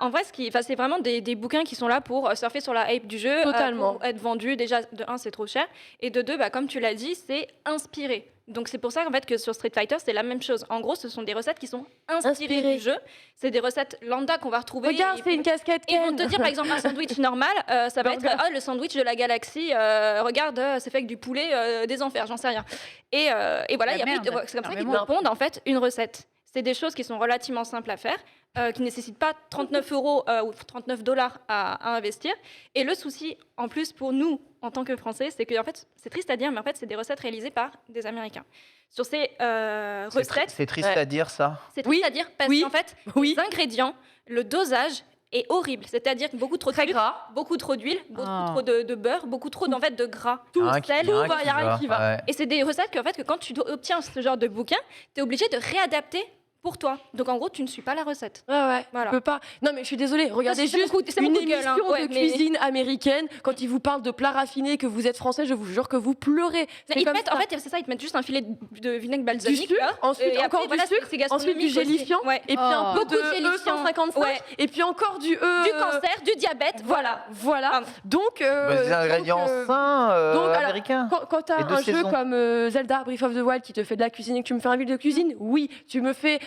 S3: en vrai, c'est vraiment des bouquins qui sont là pour surfer sur la hype du jeu,
S2: Totalement.
S3: pour être vendus. Déjà, de un, c'est trop cher, et de deux, comme tu l'as dit, c'est inspiré. Donc c'est pour ça en fait que sur Street Fighter, c'est la même chose. En gros, ce sont des recettes qui sont inspirées du jeu. C'est des recettes lambda qu'on va retrouver.
S2: Regarde,
S3: Et
S2: c'est une casquette
S3: ils vont
S2: Ken.
S3: te dire par exemple un sandwich normal, ça va être
S2: Burger.
S3: le sandwich de la galaxie. Regarde, c'est fait avec du poulet des enfers, j'en sais rien. Et voilà,
S4: La
S3: il y a
S4: merde.
S3: c'est comme ça
S4: Non, mais
S3: qu'ils
S4: moi-
S3: te pondent en fait une recette. C'est des choses qui sont relativement simples à faire, qui ne nécessitent pas 39 € ou 39 dollars à investir. Et le souci, en plus, pour nous, en tant que Français, c'est que, en fait, c'est triste à dire, mais en fait, c'est des recettes réalisées par des Américains. Sur ces recettes,
S1: C'est triste
S2: Ouais.
S1: à dire ça.
S3: c'est triste
S2: Oui,
S3: à dire parce
S2: oui,
S3: qu'en fait,
S2: oui.
S3: les ingrédients, le dosage est horrible. C'est-à-dire beaucoup trop de
S2: Très
S3: sucre,
S2: gras.
S3: beaucoup trop d'huile, beaucoup
S4: Ah.
S3: trop de beurre, beaucoup trop en fait, de gras.
S1: Il y
S3: Tout
S1: a un qui-
S3: sel,
S1: il y a un
S3: tout va, il y a rien
S1: va.
S3: qui va.
S1: Ouais.
S3: Et c'est des recettes que quand tu obtiens ce genre de bouquin, tu es obligé de réadapter pour toi. Donc en gros, tu ne suis pas la recette.
S2: Ouais,
S3: Voilà.
S2: je peux pas. Non, mais je suis désolée. Regardez
S3: c'est
S2: juste
S3: mon coup- c'est mon
S2: une
S3: coup de gueule,
S2: émission
S3: hein. Ouais,
S2: de
S3: mais-
S2: cuisine américaine. Quand ils vous parlent de plats raffinés, que vous êtes français, je vous jure que vous pleurez. C'est
S3: Ils te
S2: comme
S3: mettent,
S2: ça.
S3: en fait, c'est ça, ils te mettent juste un filet de vinaigre
S2: du
S3: balsamique.
S2: sucre,
S3: là.
S2: ensuite
S3: Et
S2: encore
S3: après,
S2: du sucre,
S3: c'est
S2: ensuite du
S3: gastronomique aussi.
S2: gélifiant,
S3: Ouais.
S2: et puis un
S4: Oh.
S2: peu de
S3: Beaucoup de gélifiant.
S2: E155,
S3: Ouais.
S2: et puis encore du
S3: Du
S2: E.
S3: cancer, du diabète, voilà.
S2: Voilà.
S3: Pardon.
S2: Donc,
S1: Bah, des ingrédients sains
S2: donc, alors,
S1: américains.
S2: quand tu as
S1: Et de
S2: un jeu
S1: saison.
S2: comme Zelda Breath of the Wild qui te fait de la cuisine et que tu me fais un livre de cuisine, oui, tu me fais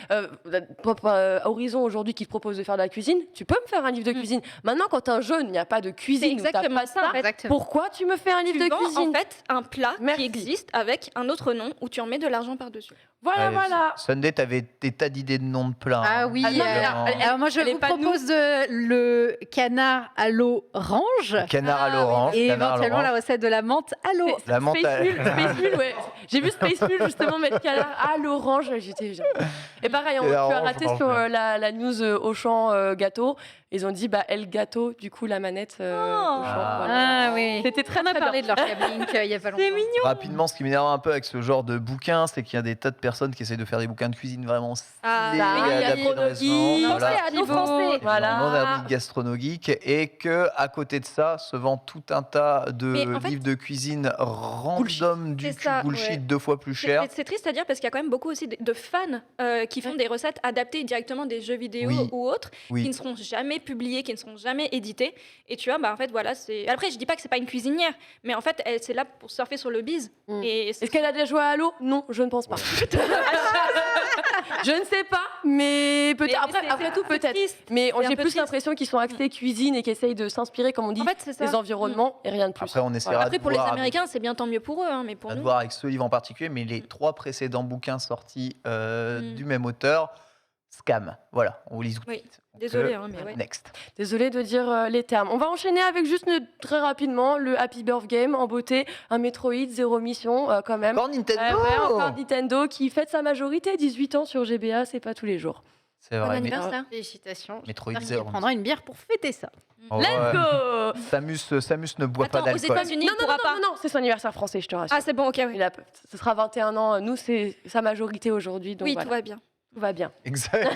S2: Horizon aujourd'hui qui te propose de faire de la cuisine, tu peux me faire un livre de cuisine. Maintenant, quand un jeu, il n'y a pas de
S3: C'est
S2: cuisine, où t'as
S3: exactement
S2: pas
S3: ça, en fait.
S4: Exactement.
S2: pourquoi tu me fais un livre
S3: Tu
S2: de
S3: vends
S2: cuisine
S3: en fait un plat
S2: Merci.
S3: qui existe avec un autre nom où tu en mets de l'argent par-dessus.
S2: Voilà,
S1: Ouais,
S2: voilà.
S1: Sunday, t'avais des tas d'idées de noms de plats.
S4: Ah
S1: hein.
S4: oui,
S2: Ah non, mais alors,
S4: alors moi je
S2: elle est
S4: vous
S2: pas
S4: propose le canard à l'orange
S1: Canard à
S3: Ah,
S1: l'orange.
S4: et
S1: canard à
S4: éventuellement la
S1: l'orange.
S4: recette de la menthe à l'eau.
S1: La menthe à-
S2: Space Mule, ouais. J'ai vu Space Mule justement mettre canard à l'orange. Et pareil,
S1: Et
S2: tu as
S1: orange,
S2: raté
S1: orange,
S2: sur
S1: ouais.
S2: la news Auchan gâteau. Ils ont dit El Gâteau, du coup la manette Auchan. Voilà.
S4: Ah oui.
S2: C'était très
S4: On a
S2: très
S4: parlé
S2: bien.
S4: de leur cabling il y a pas longtemps.
S1: Rapidement, ce qui m'énerve un peu avec ce genre de bouquin, c'est qu'il y a des tas de personnes qui essayent de faire des bouquins de cuisine vraiment stylés,
S3: Ah,
S2: bah oui, il y a
S1: adaptés de
S2: Gastronogie,
S1: raison,
S3: Pensez
S1: voilà.
S3: à nos Français.
S2: Voilà.
S1: Non avis gastronomique, et que à côté de ça se vend tout un tas de
S3: Mais en fait-
S1: livres de cuisine random du
S3: C'est
S1: cul
S3: ça,
S1: bullshit
S3: ouais.
S1: 2 fois plus cher.
S3: C'est triste à dire parce qu'il y a quand même beaucoup aussi de fans qui font des recettes adaptées directement des jeux vidéo
S1: Oui.
S3: ou autres,
S1: Oui.
S3: qui ne seront jamais jamais publiés, qui ne seront jamais édités. Et tu vois, en fait, voilà, c'est. Après, je dis pas que c'est pas une cuisinière, mais en fait, c'est là pour surfer sur le bise. Et
S2: Est-ce qu'elle a déjà joué à Halo? Non, je ne pense pas. Je ne sais pas, mais peut-être. Après tout, peut-être. Mais
S3: C'est un
S2: j'ai
S3: peu
S2: plus
S3: triste.
S2: l'impression qu'ils sont axés cuisine et qu'ils essayent de s'inspirer, comme on dit,
S3: En fait, c'est ça.
S2: des environnements et rien de plus.
S1: Après, on essaiera
S3: Après,
S1: de
S3: pour les
S1: voir
S3: Américains, c'est bien tant mieux pour eux, hein, mais pour
S1: de
S3: nous.
S1: voir avec ce livre en particulier, mais les 3 précédents bouquins sortis du même auteur, scam. Voilà, on vous lit tout de
S3: Oui.
S1: suite. Donc,
S3: Désolée, hein, mais ouais.
S1: Next.
S2: Désolée de dire les termes. On va enchaîner avec juste très rapidement le Happy Birth Game en beauté, un Metroid, 0 mission quand même.
S1: Encore Nintendo.
S2: Ouais, encore Nintendo qui fête sa majorité, 18 ans sur GBA, c'est pas tous les jours.
S1: C'est
S3: Bon
S1: vrai. Mais...
S3: anniversaire.
S4: Félicitations.
S1: Metroid
S4: J'espère qu'il
S1: Zero.
S4: prendra une bière pour fêter ça.
S1: Oh,
S2: Let's
S1: ouais.
S2: go
S1: Samus ne boit
S3: Attends,
S1: pas
S3: aux
S1: d'alcool.
S3: États-Unis,
S2: Non,
S3: il pourra pas.
S2: non, c'est son anniversaire français, je te rassure.
S3: Ah, c'est bon, ok, oui.
S2: Ce sera 21 ans, nous c'est sa majorité aujourd'hui, donc
S3: Oui,
S2: voilà,
S3: tout va bien.
S2: tout va bien.
S1: Exact.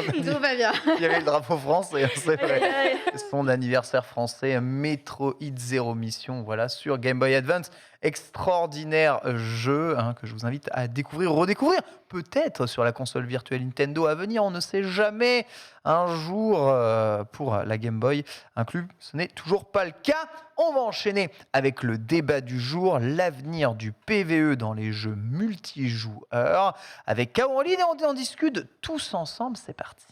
S4: Tout va bien.
S1: Il y avait le drapeau français, c'est vrai. Son anniversaire français, Metroid Zero Mission, voilà, sur Game Boy Advance. Extraordinaire jeu que je vous invite à découvrir, redécouvrir, peut-être sur la console virtuelle Nintendo à venir, on ne sait jamais. Un jour, pour la Game Boy inclus, ce n'est toujours pas le cas. On va enchaîner avec le débat du jour, l'avenir du PvE dans les jeux multijoueurs, avec Kao en ligne et on en discute tous ensemble, c'est parti.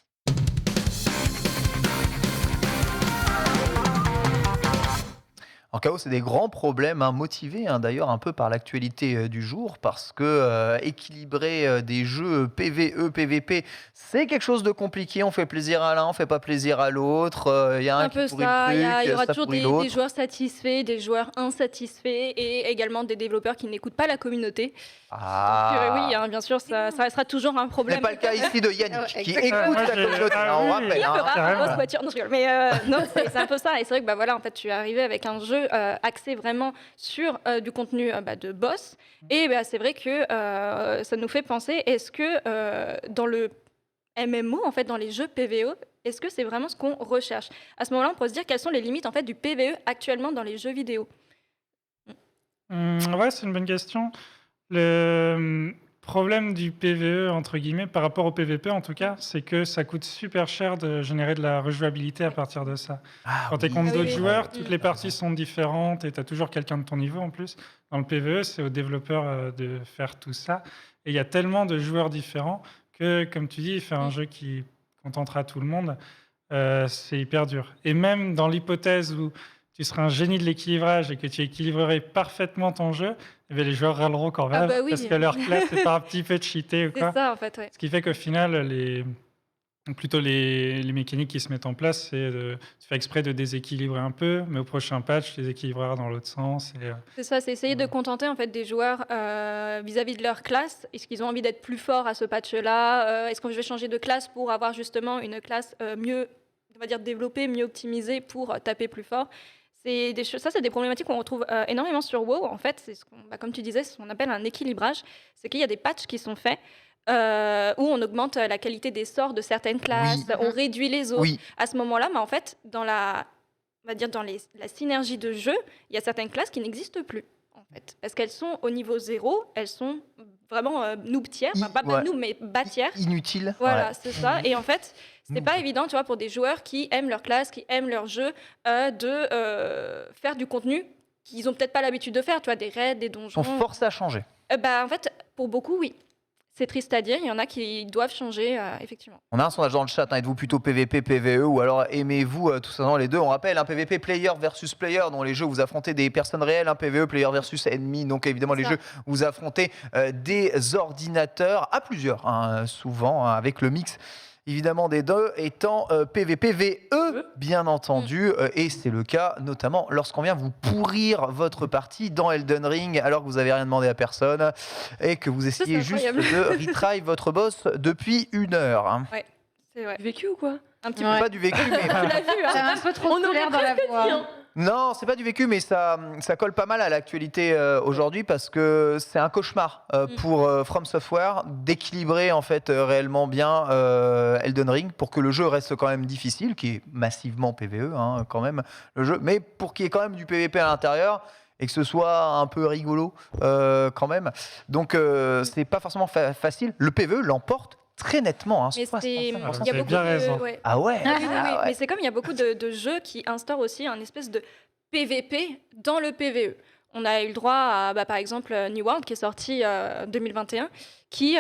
S1: En chaos, c'est des grands problèmes, motivés d'ailleurs un peu par l'actualité du jour, parce que équilibrer des jeux PvE, PvP, c'est quelque chose de compliqué. On fait plaisir à l'un, on fait pas plaisir à l'autre. Il y a un
S3: Un
S1: qui
S3: peu
S1: pourrit
S3: ça,
S1: le truc,
S3: il y aura
S1: ça
S3: toujours
S1: pourrit
S3: des
S1: l'autre.
S3: joueurs satisfaits, des joueurs insatisfaits et également des développeurs qui n'écoutent pas la communauté.
S1: Ah.
S3: Oui, hein, bien sûr, ça restera toujours un
S1: Ce n'est
S3: problème.
S1: pas le cas ici de Yannick,
S4: Ouais,
S1: qui
S4: exactement.
S1: écoute
S5: Moi,
S1: la
S5: j'ai-
S1: communauté,
S5: ah
S1: on
S5: oui.
S1: rappelle.
S3: Il fera
S5: carrément.
S3: une grosse voiture, non, je rigole. Mais non, c'est un peu ça. Et c'est vrai que voilà, en fait, tu es arrivé avec un jeu axé vraiment sur du contenu de boss. Et c'est vrai que ça nous fait penser, est-ce que dans le MMO, en fait, dans les jeux PvE, est-ce que c'est vraiment ce qu'on recherche? À ce moment-là, on pourrait se dire quelles sont les limites en fait du PvE actuellement dans les jeux vidéo.
S5: Ouais, c'est une bonne question. Le problème du PvE, entre guillemets, par rapport au PvP en tout cas, c'est que ça coûte super cher de générer de la rejouabilité à partir de ça.
S1: Ah
S5: Quand tu es
S1: oui.
S5: contre
S3: Ah oui,
S5: d'autres
S3: oui.
S5: joueurs,
S3: Mm.
S5: toutes les parties sont différentes et tu as toujours quelqu'un de ton niveau en plus. Dans le PvE, c'est aux développeurs de faire tout ça. Et il y a tellement de joueurs différents que, comme tu dis, faire un jeu qui contentera tout le monde, c'est hyper dur. Et même dans l'hypothèse où tu serais un génie de l'équilibrage et que tu équilibrerais parfaitement ton jeu, eh bien, les joueurs râleront quand même
S3: Ah bah oui.
S5: parce que leur classe n'est pas un petit peu cheatée ou
S3: C'est
S5: quoi.
S3: ça, en fait, ouais.
S5: Ce qui fait qu'au final, les mécaniques qui se mettent en place, c'est tu fais exprès de déséquilibrer un peu, mais au prochain patch, tu les équilibreras dans l'autre sens. Et,
S3: C'est ça, c'est essayer de
S5: Ouais.
S3: contenter en fait des joueurs vis-à-vis de leur classe. Est-ce qu'ils ont envie d'être plus forts à ce patch-là? Est-ce que je vais changer de classe pour avoir justement une classe mieux, on va dire développée, mieux optimisée pour taper plus fort? C'est des ça, c'est des problématiques qu'on retrouve énormément sur WoW. En fait, c'est comme tu disais, ce qu'on appelle un équilibrage. C'est qu'il y a des patchs qui sont faits où on augmente la qualité des sorts de certaines classes,
S1: Oui.
S3: on réduit les autres.
S1: Oui,
S3: À ce moment-là, mais en fait, dans la, on va dire dans la synergie de jeu, il y a certaines classes qui n'existent plus, en fait, parce qu'elles sont au niveau 0, elles sont vraiment noob tiers, enfin, pas
S1: Ouais.
S3: noob, mais bas tiers.
S1: inutile.
S3: Voilà,
S1: Ouais.
S3: c'est ça. Et en fait, c'est
S1: Mm.
S3: pas évident, tu vois, pour des joueurs qui aiment leur classe, qui aiment leur jeu, de faire du contenu qu'ils ont peut-être pas l'habitude de faire, tu vois, des raids, des
S1: Ils
S3: donjons.
S1: sont forcés à changer.
S3: En fait, pour beaucoup, oui. C'est triste à dire, il y en a qui doivent changer, effectivement.
S1: On a un sondage dans le chat, êtes-vous plutôt PVP, PVE ou alors aimez-vous tout simplement les deux? On rappelle, un PVP player versus player, dans les jeux où vous affrontez des personnes réelles, un PVE player versus ennemi, donc évidemment les
S3: Ça.
S1: jeux où vous affrontez des ordinateurs, à plusieurs, souvent, avec le mix évidemment des deux étant PVP, VE, bien entendu, et c'est le cas notamment lorsqu'on vient vous pourrir votre partie dans Elden Ring alors que vous n'avez rien demandé à personne et que vous essayez
S3: c'est
S1: juste
S3: incroyable.
S1: de retry votre boss depuis 1 heure. Hein.
S3: C'est vrai.
S2: Vécu ou quoi?
S3: Un petit
S4: Ouais.
S1: Pas du vécu, mais
S3: peu. Tu l'as vu, hein?
S4: T'as un peu trop de
S2: On aurait
S4: colère dans la
S2: presque
S4: voix.
S2: dit, hein.
S1: non, c'est pas du vécu, mais ça colle pas mal à l'actualité aujourd'hui parce que c'est un cauchemar pour From Software d'équilibrer en fait réellement bien Elden Ring pour que le jeu reste quand même difficile, qui est massivement PVE quand même le jeu, mais pour qu'il y ait quand même du PVP à l'intérieur et que ce soit un peu rigolo quand même. Donc c'est pas forcément facile. Le PVE l'emporte très nettement. Hein,
S3: Mais
S1: 65%.
S3: il y
S5: vous
S3: a
S5: avez
S3: beaucoup
S5: bien raison.
S3: ouais.
S1: Ah ouais,
S3: Oui, oui, oui.
S1: ah ouais.
S3: Mais c'est comme il y a beaucoup de jeux qui instaurent aussi un espèce de PVP dans le PVE. On a eu le droit à, par exemple, New World qui est sorti en 2021, qui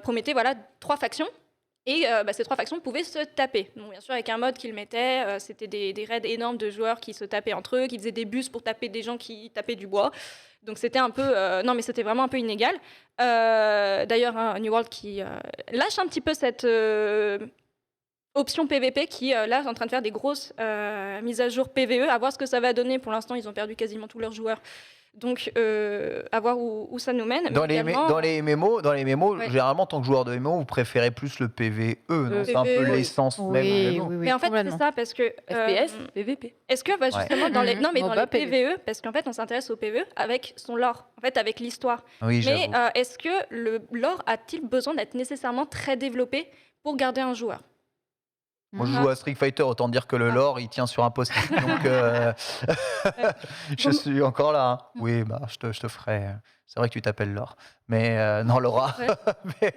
S3: promettait 3 factions. Et ces 3 factions pouvaient se taper. Donc, bien sûr, avec un mode qu'ils mettaient, c'était des raids énormes de joueurs qui se tapaient entre eux, qui faisaient des bus pour taper des gens qui tapaient du bois. Donc c'était un peu... non, mais c'était vraiment un peu inégal. D'ailleurs, New World qui lâche un petit peu cette option PVP qui, là, est en train de faire des grosses mises à jour PVE, à voir ce que ça va donner. Pour l'instant, ils ont perdu quasiment tous leurs joueurs. Donc, à voir où ça nous mène.
S1: Dans les MMO,
S3: Ouais.
S1: généralement, en tant que joueur de MMO, vous préférez plus le PVE, non? C'est un peu
S3: PVE, oui.
S1: l'essence même du MMO.
S3: Mais en fait, c'est ça, parce que...
S2: FPS, PVP.
S3: Est-ce que justement dans les non mais dans
S4: MOBA,
S3: les PVE, parce qu'en fait on s'intéresse au PVE avec son lore, en fait avec l'histoire.
S1: Oui,
S3: Mais
S1: j'avoue.
S3: est-ce que le lore a-t-il besoin d'être nécessairement très développé pour garder un joueur?
S1: Moi, je joue à Street Fighter, autant dire que le lore, il tient sur un post-it. Donc, je suis encore là. Hein. Oui, je te ferai. C'est vrai que tu t'appelles Laure. Mais non, Laura.
S3: Ouais.
S1: mais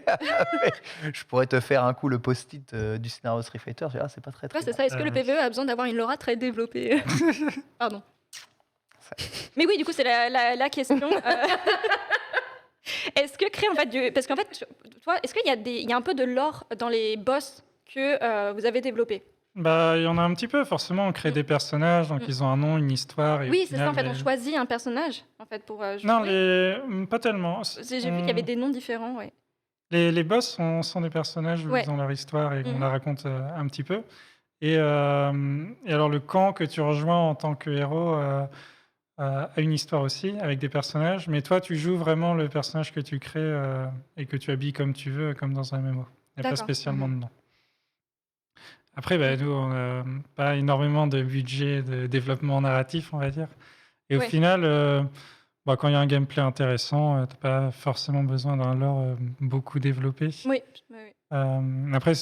S1: je pourrais te faire un coup le post-it du scénario Street Fighter. Je dis, c'est pas très
S3: Ouais, c'est
S1: bien.
S3: ça. Est-ce que le PVE a besoin d'avoir une lore très développée? Pardon. Mais oui, du coup, c'est la question. Est-ce que créer en fait parce qu'en fait, toi, est-ce qu'il y a un peu de lore dans les boss que vous avez développés?
S5: Il y en a un petit peu, forcément. On crée des personnages, donc ils ont un nom, une histoire. Et au
S3: Oui, c'est ça.
S5: final,
S3: En fait, on choisit un personnage en fait pour jouer.
S5: Non, pas tellement.
S3: J'ai vu qu'il y avait des noms différents. Ouais.
S5: Les boss sont des personnages où
S3: Ouais.
S5: ils ont leur histoire et on
S3: Mhm.
S5: la raconte un petit peu. Et alors, le camp que tu rejoins en tant que héros a une histoire aussi, avec des personnages. Mais toi, tu joues vraiment le personnage que tu crées et que tu habilles comme tu veux, comme dans un MMO. Il n'y a pas
S3: D'accord.
S5: spécialement de nom. Après, nous, on n'a pas énormément de budget de développement narratif, on va dire. Et au
S3: Ouais.
S5: final, quand il y a un gameplay intéressant, tu n'as pas forcément besoin d'un lore beaucoup développé.
S3: Oui. Oui.
S5: Après,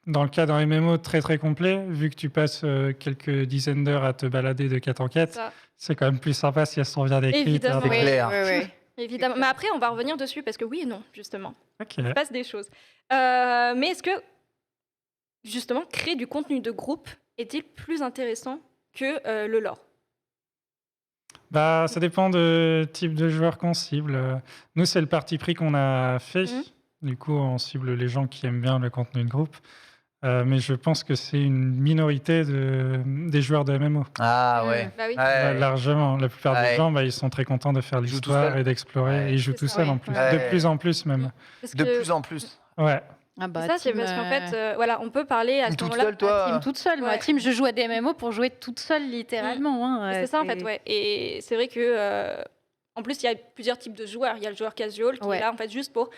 S5: dans le cas d'un MMO très très complet, vu que tu passes quelques dizaines d'heures à te balader de quête en quête,
S3: Ça.
S5: c'est quand même plus sympa si elles sont bien décrites.
S3: Évidemment.
S1: C'est
S3: Oui.
S1: clair.
S3: Évidemment. Mais après, on va revenir dessus parce que oui et non, justement.
S5: Ok.
S3: Il se passe des choses. Mais est-ce que, justement, créer du contenu de groupe est-il plus intéressant que le lore?
S5: Ça dépend de type de joueur qu'on cible. Nous, c'est le parti pris qu'on a fait.
S3: Mhm.
S5: Du coup, on cible les gens qui aiment bien le contenu de groupe. Mais je pense que c'est une minorité des joueurs de MMO.
S1: Ah ouais.
S3: Bah oui.
S1: Ouais.
S5: Largement. La plupart
S1: Ouais.
S5: des gens, ils sont très contents de faire
S1: Ils jouent tout
S5: l'histoire
S1: seuls.
S5: et d'explorer.
S1: Ouais.
S5: Et ils jouent
S3: C'est
S5: tout
S3: ça,
S5: seuls
S3: oui.
S5: en plus.
S1: Ouais.
S5: De plus en plus même.
S3: Parce
S1: De
S3: que-
S1: plus en plus.
S5: Ouais.
S4: Ah bah,
S3: Ça, c'est
S4: team,
S3: parce qu'en fait, voilà, on peut parler à ce
S1: Toute
S3: moment-là.
S1: seule, toi
S4: team toute seule. Moi,
S3: Ouais.
S4: team, je joue à des MMO pour jouer toute seule, littéralement. Hein.
S3: C'est ça, en fait, ouais. Et c'est vrai que, en plus, il y a plusieurs types de joueurs. Il y a le joueur casual qui
S4: Ouais.
S3: est là, en fait, juste pour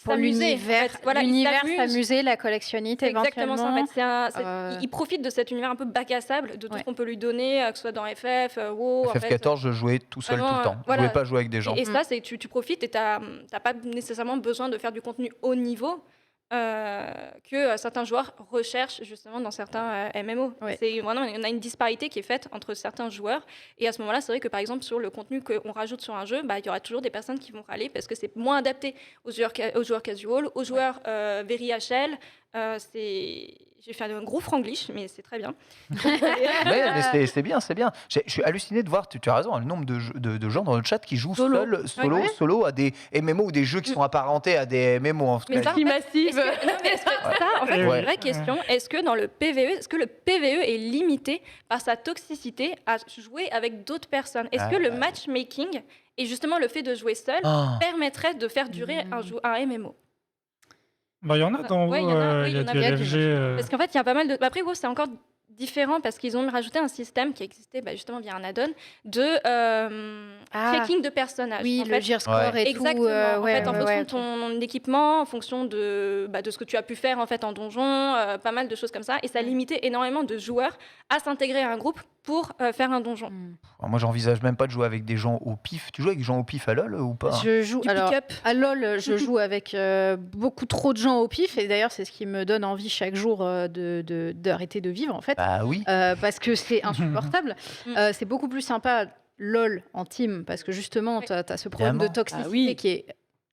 S4: Pour
S3: s'amuser.
S4: l'univers,
S3: En fait. Voilà, il
S4: l'univers,
S3: s'amuse.
S4: s'amuser, la collectionnite,
S3: C'est exactement ça, en
S4: éventuellement.
S3: fait. Il profite de cet univers un peu bac à sable, de tout
S4: Ouais.
S3: ce qu'on peut lui donner, que ce soit dans FF, WoW. en fait.
S1: FF14, je jouais tout seul tout
S3: Vraiment,
S1: le temps. Je
S3: voilà.
S1: voulais pas jouer avec des gens.
S3: Et ça, c'est tu profites et t'as pas nécessairement besoin de faire du contenu haut niveau que certains joueurs recherchent justement dans certains MMO.
S4: Ouais.
S3: C'est vraiment, on a une disparité qui est faite entre certains joueurs. Et à ce moment-là, c'est vrai que par exemple sur le contenu qu'on rajoute sur un jeu, il y aura toujours des personnes qui vont râler parce que c'est moins adapté aux joueurs casual, aux joueurs very HL. J'ai fait un gros franglish, mais c'est très bien.
S1: Ouais, mais c'est bien, c'est bien. Je suis halluciné de voir, tu as raison, le nombre de gens dans le chat qui jouent solo à des MMO ou des jeux qui sont apparentés à des MMO. En
S3: Mais ça,
S2: Si
S3: en fait,
S2: massive.
S3: est-ce que ça, en fait,
S5: Ouais.
S3: c'est
S1: Ouais.
S3: une vraie question. Est-ce que dans le PVE, est-ce que le PVE est limité par sa toxicité à jouer avec d'autres personnes? Est-ce que le matchmaking et justement le fait de jouer seul
S1: Ah.
S3: permettrait de faire durer un MMO?
S5: Il y en a dans
S3: Ouais,
S5: WoW,
S3: il y en a, oui,
S5: il y a
S3: il y en a
S5: du
S3: bien
S5: LFG.
S3: Parce qu'en fait, il y a pas mal de. Après, WoW, c'est encore différent parce qu'ils ont rajouté un système qui existait justement via un add-on de checking de personnages.
S4: Oui,
S3: En
S4: le
S3: fait,
S4: gear score et
S3: exactement.
S4: tout.
S3: En fait, en fonction de ton équipement, en fonction de ce que tu as pu faire en fait en donjon, pas mal de choses comme ça, et ça limitait énormément de joueurs à s'intégrer à un groupe pour faire un donjon.
S1: Moi, j'envisage même pas de jouer avec des gens au pif. Tu joues avec des gens au pif à LoL ou pas?
S4: Je joue
S3: Du
S4: alors
S3: pick-up.
S4: à LoL, je joue avec beaucoup trop de gens au pif et d'ailleurs c'est ce qui me donne envie chaque jour d'arrêter de vivre en fait.
S1: Bah oui.
S4: Parce que c'est insupportable.
S3: Mm.
S4: C'est beaucoup plus sympa LOL en team parce que justement,
S3: Oui.
S4: tu as ce problème de
S1: Évidemment.
S4: toxicité
S2: Ah oui.
S4: qui est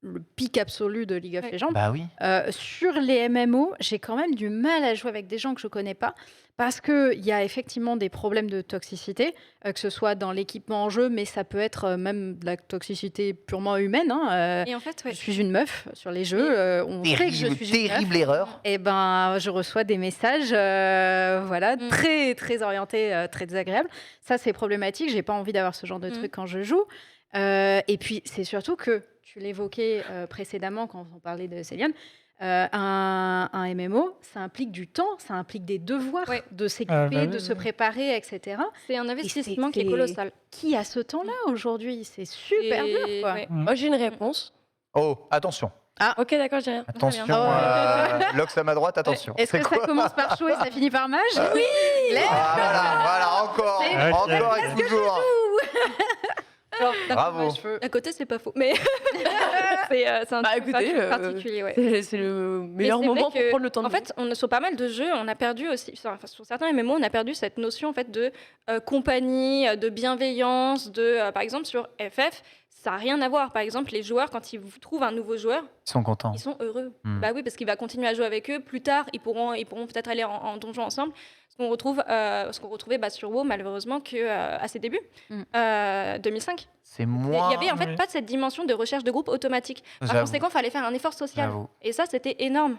S4: le pic absolu de League of
S3: Ouais.
S4: Legends.
S1: Bah oui.
S4: Sur les MMO, j'ai quand même du mal à jouer avec des gens que je connais pas parce qu'il y a effectivement des problèmes de toxicité, que ce soit dans l'équipement en jeu, mais ça peut être même de la toxicité purement humaine.
S3: Et en fait,
S4: Je suis une meuf sur les jeux, on sait que je suis une meuf.
S1: Terrible erreur.
S4: Et ben, je reçois des messages, voilà, très très orientés, très désagréables. Ça, c'est problématique. J'ai pas envie d'avoir ce genre de truc quand je joue. Et puis, c'est surtout que tu l'évoquais précédemment quand on parlait de Céliane. Un MMO, ça implique du temps, ça implique des devoirs de s'équiper, de se préparer, etc.
S3: c'est un investissement qui est
S4: c'est-
S3: colossal.
S4: Qui a ce temps-là aujourd'hui? C'est super dur, quoi.
S3: Ouais.
S2: Moi, j'ai une réponse.
S1: Oh, attention.
S2: Ok, d'accord, j'ai rien.
S1: Attention.
S3: bien.
S1: Lox à ma droite, attention.
S4: Est-ce que ça commence par chaud et ça finit par mage? Oui.
S1: Voilà, encore.
S4: C'est-
S1: Encore et toujours.
S3: Alors,
S1: Bravo.
S3: à côté, c'est pas faux. Mais c'est un
S2: Bah,
S3: truc
S2: écoutez,
S3: particulier. Ouais.
S2: C'est le meilleur
S3: Mais c'est vrai
S2: moment pour
S3: que,
S2: prendre le temps de
S3: En fait, sur pas mal de jeux, on a perdu aussi, sur certains MMO, on a perdu cette notion en fait de compagnie, de bienveillance, par exemple sur FF, ça n'a rien à voir. Par exemple, les joueurs, quand ils trouvent un nouveau joueur,
S1: Ils sont contents.
S3: ils sont heureux.
S1: Mm.
S3: Bah oui, parce qu'il va continuer à jouer avec eux. Plus tard, ils pourront peut-être aller en donjon ensemble. Ce qu'on retrouvait sur WoW, malheureusement, à ses débuts, 2005.
S1: C'est
S3: Il
S1: moins.
S3: n'y avait en fait
S5: oui.
S3: pas de cette dimension de recherche de groupe automatique. Par
S1: J'avoue.
S3: conséquent, il fallait faire un effort social.
S1: J'avoue.
S3: Et ça, c'était énorme.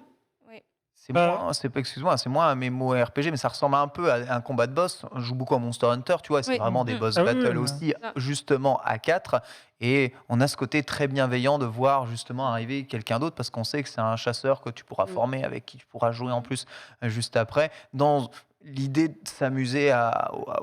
S1: C'est
S5: Bah.
S1: moins, excuse-moi, c'est moins un MMORPG, mais ça ressemble un peu à un combat de boss. On joue beaucoup à Monster Hunter, tu vois, c'est
S3: Oui.
S1: vraiment des
S3: Mhm.
S1: boss
S5: Ah oui,
S1: battles
S5: oui,
S1: aussi,
S3: Ah.
S1: justement à 4. Et on a ce côté très bienveillant de voir justement arriver quelqu'un d'autre parce qu'on sait que c'est un chasseur que tu pourras former, avec qui tu pourras jouer en plus juste après, dans l'idée de s'amuser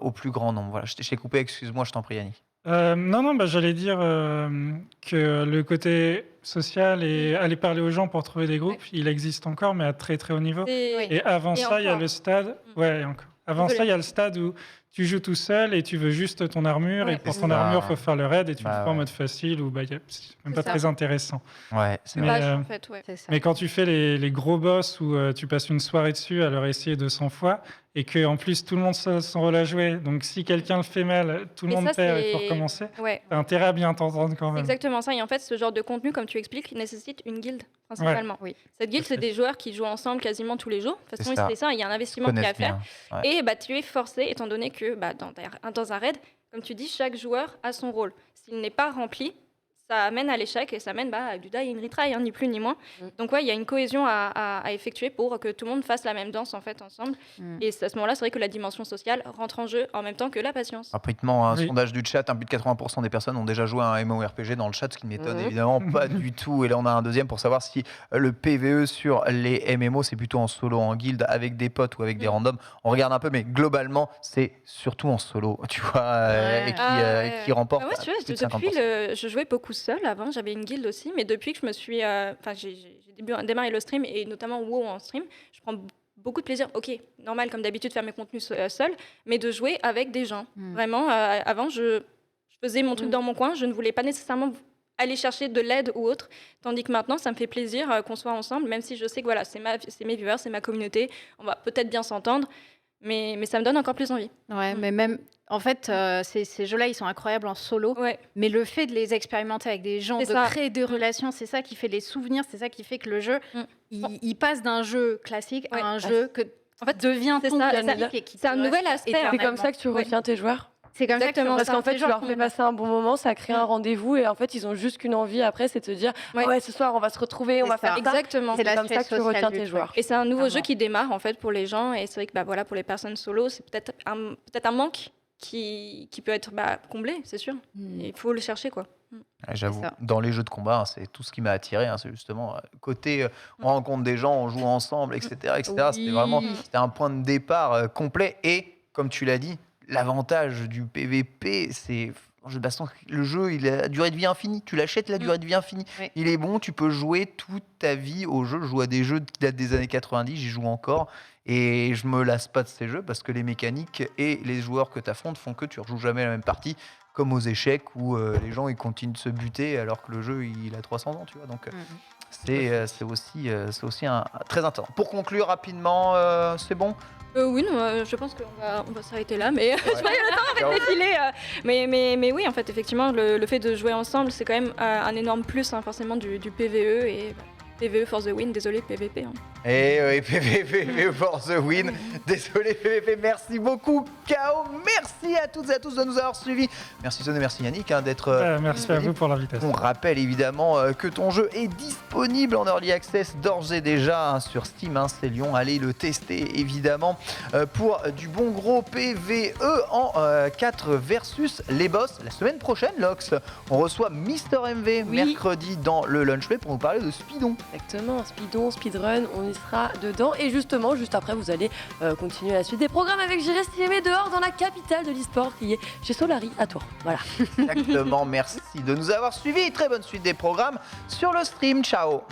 S1: au plus grand nombre. Voilà, je t'ai coupé, excuse-moi, je t'en prie, Yannick.
S5: Non, j'allais dire que le côté social et aller parler aux gens pour trouver des groupes, il existe encore, mais à très très haut niveau. Et avant
S3: Et
S5: ça, il y a
S3: encore.
S5: le stade. Ouais, et encore. Avant ça, il y a le stade où tu joues tout seul et tu veux juste ton armure.
S3: Ouais.
S5: Et pour
S1: C'est
S5: ton
S1: ça.
S5: armure, il faut faire le raid et tu le
S1: Bah
S5: fais en
S1: ouais.
S5: mode facile ou c'est même
S3: C'est
S5: pas
S3: ça.
S5: très intéressant.
S1: Ouais, c'est
S5: Mais,
S1: vrai.
S3: Vache, en fait, ouais.
S4: C'est ça.
S5: Mais quand tu fais les gros boss où tu passes une soirée dessus à leur essayer 200 fois et que en plus tout le monde a son rôle à jouer, donc si quelqu'un le fait mal, tout le
S3: Et
S5: monde
S3: ça,
S5: perd et il faut
S3: c'est-
S5: recommencer,
S3: Ouais.
S5: t'as intérêt à bien t'entendre quand
S3: C'est
S5: même.
S3: exactement ça. Et en fait, ce genre de contenu, comme tu expliques, nécessite une guilde, principalement.
S4: Oui.
S3: Cette guilde,
S5: Tout à
S3: c'est
S5: fait.
S3: des joueurs qui jouent ensemble quasiment tous les jours. De toute façon,
S1: C'est ça.
S3: c'est ça, il y a un investissement qui est à
S1: Connaissent
S3: faire.
S1: bien. Ouais.
S3: Et tu es forcé, étant donné que dans un raid, comme tu dis, chaque joueur a son rôle. S'il n'est pas rempli, ça amène à l'échec et ça amène à du die and retry, ni plus ni moins. Donc ouais, il y a une cohésion à effectuer pour que tout le monde fasse la même danse en fait ensemble. Et à ce moment-là, c'est vrai que la dimension sociale rentre en jeu en même temps que la patience.
S1: Rapidement, un
S5: Oui.
S1: sondage du chat, plus de 80% des personnes ont déjà joué à un MMORPG dans le chat, ce qui ne m'étonne évidemment pas du tout. Et là, on a un deuxième pour savoir si le PVE sur les MMO, c'est plutôt en solo, en guilde, avec des potes ou avec des randoms. On regarde un peu, mais globalement, c'est surtout en solo, tu vois, et qui remporte.
S3: Moi, tu vois,
S1: plus de 50%.
S3: je jouais beaucoup seule avant, j'avais une guilde aussi, mais depuis que je me suis. J'ai démarré le stream et notamment WoW en stream, je prends beaucoup de plaisir. Ok, normal, comme d'habitude, faire mes contenus seule, mais de jouer avec des gens. Vraiment, avant, je faisais mon truc dans mon coin, je ne voulais pas nécessairement aller chercher de l'aide ou autre, tandis que maintenant, ça me fait plaisir qu'on soit ensemble, même si je sais que voilà, c'est mes viewers, c'est ma communauté, on va peut-être bien s'entendre, mais ça me donne encore plus envie.
S4: Ouais, mais même, en fait, ces jeux-là, ils sont incroyables en solo.
S3: Ouais.
S4: Mais le fait de les expérimenter avec des gens,
S3: C'est
S4: de
S3: ça.
S4: créer des relations, c'est ça qui fait les souvenirs, c'est ça qui fait que le jeu, il passe d'un jeu classique
S3: Ouais.
S4: à un jeu que
S3: En fait,
S4: devient
S3: c'est
S4: ton
S3: ça,
S4: classique et qui
S3: c'est un
S4: te
S3: nouvel
S4: reste
S3: aspect, hein.
S2: C'est
S4: éternellement.
S2: comme ça que tu retiens tes joueurs.
S4: C'est comme
S3: Exactement,
S4: ça que
S2: Parce qu'en fait, tu leur fais passer un bon moment, ça crée un rendez-vous et en fait, ils ont juste qu'une envie après, c'est de te dire ouais, ce soir, on va se retrouver, on
S4: C'est
S2: va
S4: ça.
S2: faire ça.
S3: Exactement.
S4: C'est
S2: C'est comme
S4: l'aspect
S2: ça que tu
S4: social
S2: retiens
S4: du
S2: tes
S4: truc.
S2: joueurs.
S3: Et c'est un nouveau
S4: Vraiment.
S3: jeu qui démarre en fait pour les gens et c'est vrai que voilà pour les personnes solo c'est peut-être un manque qui peut être comblé, c'est sûr. Et il faut le chercher quoi.
S1: Ouais, j'avoue,
S4: C'est ça.
S1: dans les jeux de combat, c'est tout ce qui m'a attiré. C'est justement côté, on rencontre des gens, on joue ensemble, etc. C'était vraiment un point de départ complet. Et comme tu l'as dit, l'avantage du PVP, c'est un jeu de baston. Le jeu, il a durée de vie infinie. Tu l'achètes, la durée de vie infinie.
S4: Oui.
S1: Il est bon, tu peux jouer toute ta vie au jeu. Je joue à des jeux qui datent des années 90, j'y joue encore. Et je me lasse pas de ces jeux parce que les mécaniques et les joueurs que tu affrontes font que tu rejoues jamais la même partie, comme aux échecs où les gens ils continuent de se buter alors que le jeu il a 300 ans, tu vois. Donc c'est aussi très intéressant. Pour conclure rapidement, c'est bon?
S3: Oui, non, je pense qu'on va s'arrêter là, mais je voyais le temps en fait défiler. Mais oui, en fait, effectivement, le fait de jouer ensemble, c'est quand même un énorme plus, hein, forcément, du PVE et PVE for the win, désolé, PVP. Hein.
S1: Et oui, PVP for the win. Désolé PVP, merci beaucoup K.O. Merci à toutes et à tous de nous avoir suivis. Merci Son et merci Yannick d'être
S5: Merci à vous pour l'invitation.
S1: On rappelle évidemment que ton jeu est disponible en Early Access d'ores et déjà hein, sur Steam, hein, c'est Lyon. Allez le tester évidemment pour du bon gros PVE en 4 versus les boss. La semaine prochaine, Lox, on reçoit Mister MV mercredi dans le Lunch Play pour nous parler de Speedon.
S2: Exactement, Speedon, Speedrun, on y sera dedans. Et justement, juste après, vous allez continuer la suite des programmes avec J'irai streamer dehors dans la capitale de l'e-sport qui est chez Solari à Tours. Voilà.
S1: Exactement, merci de nous avoir suivis. Très bonne suite des programmes sur le stream. Ciao.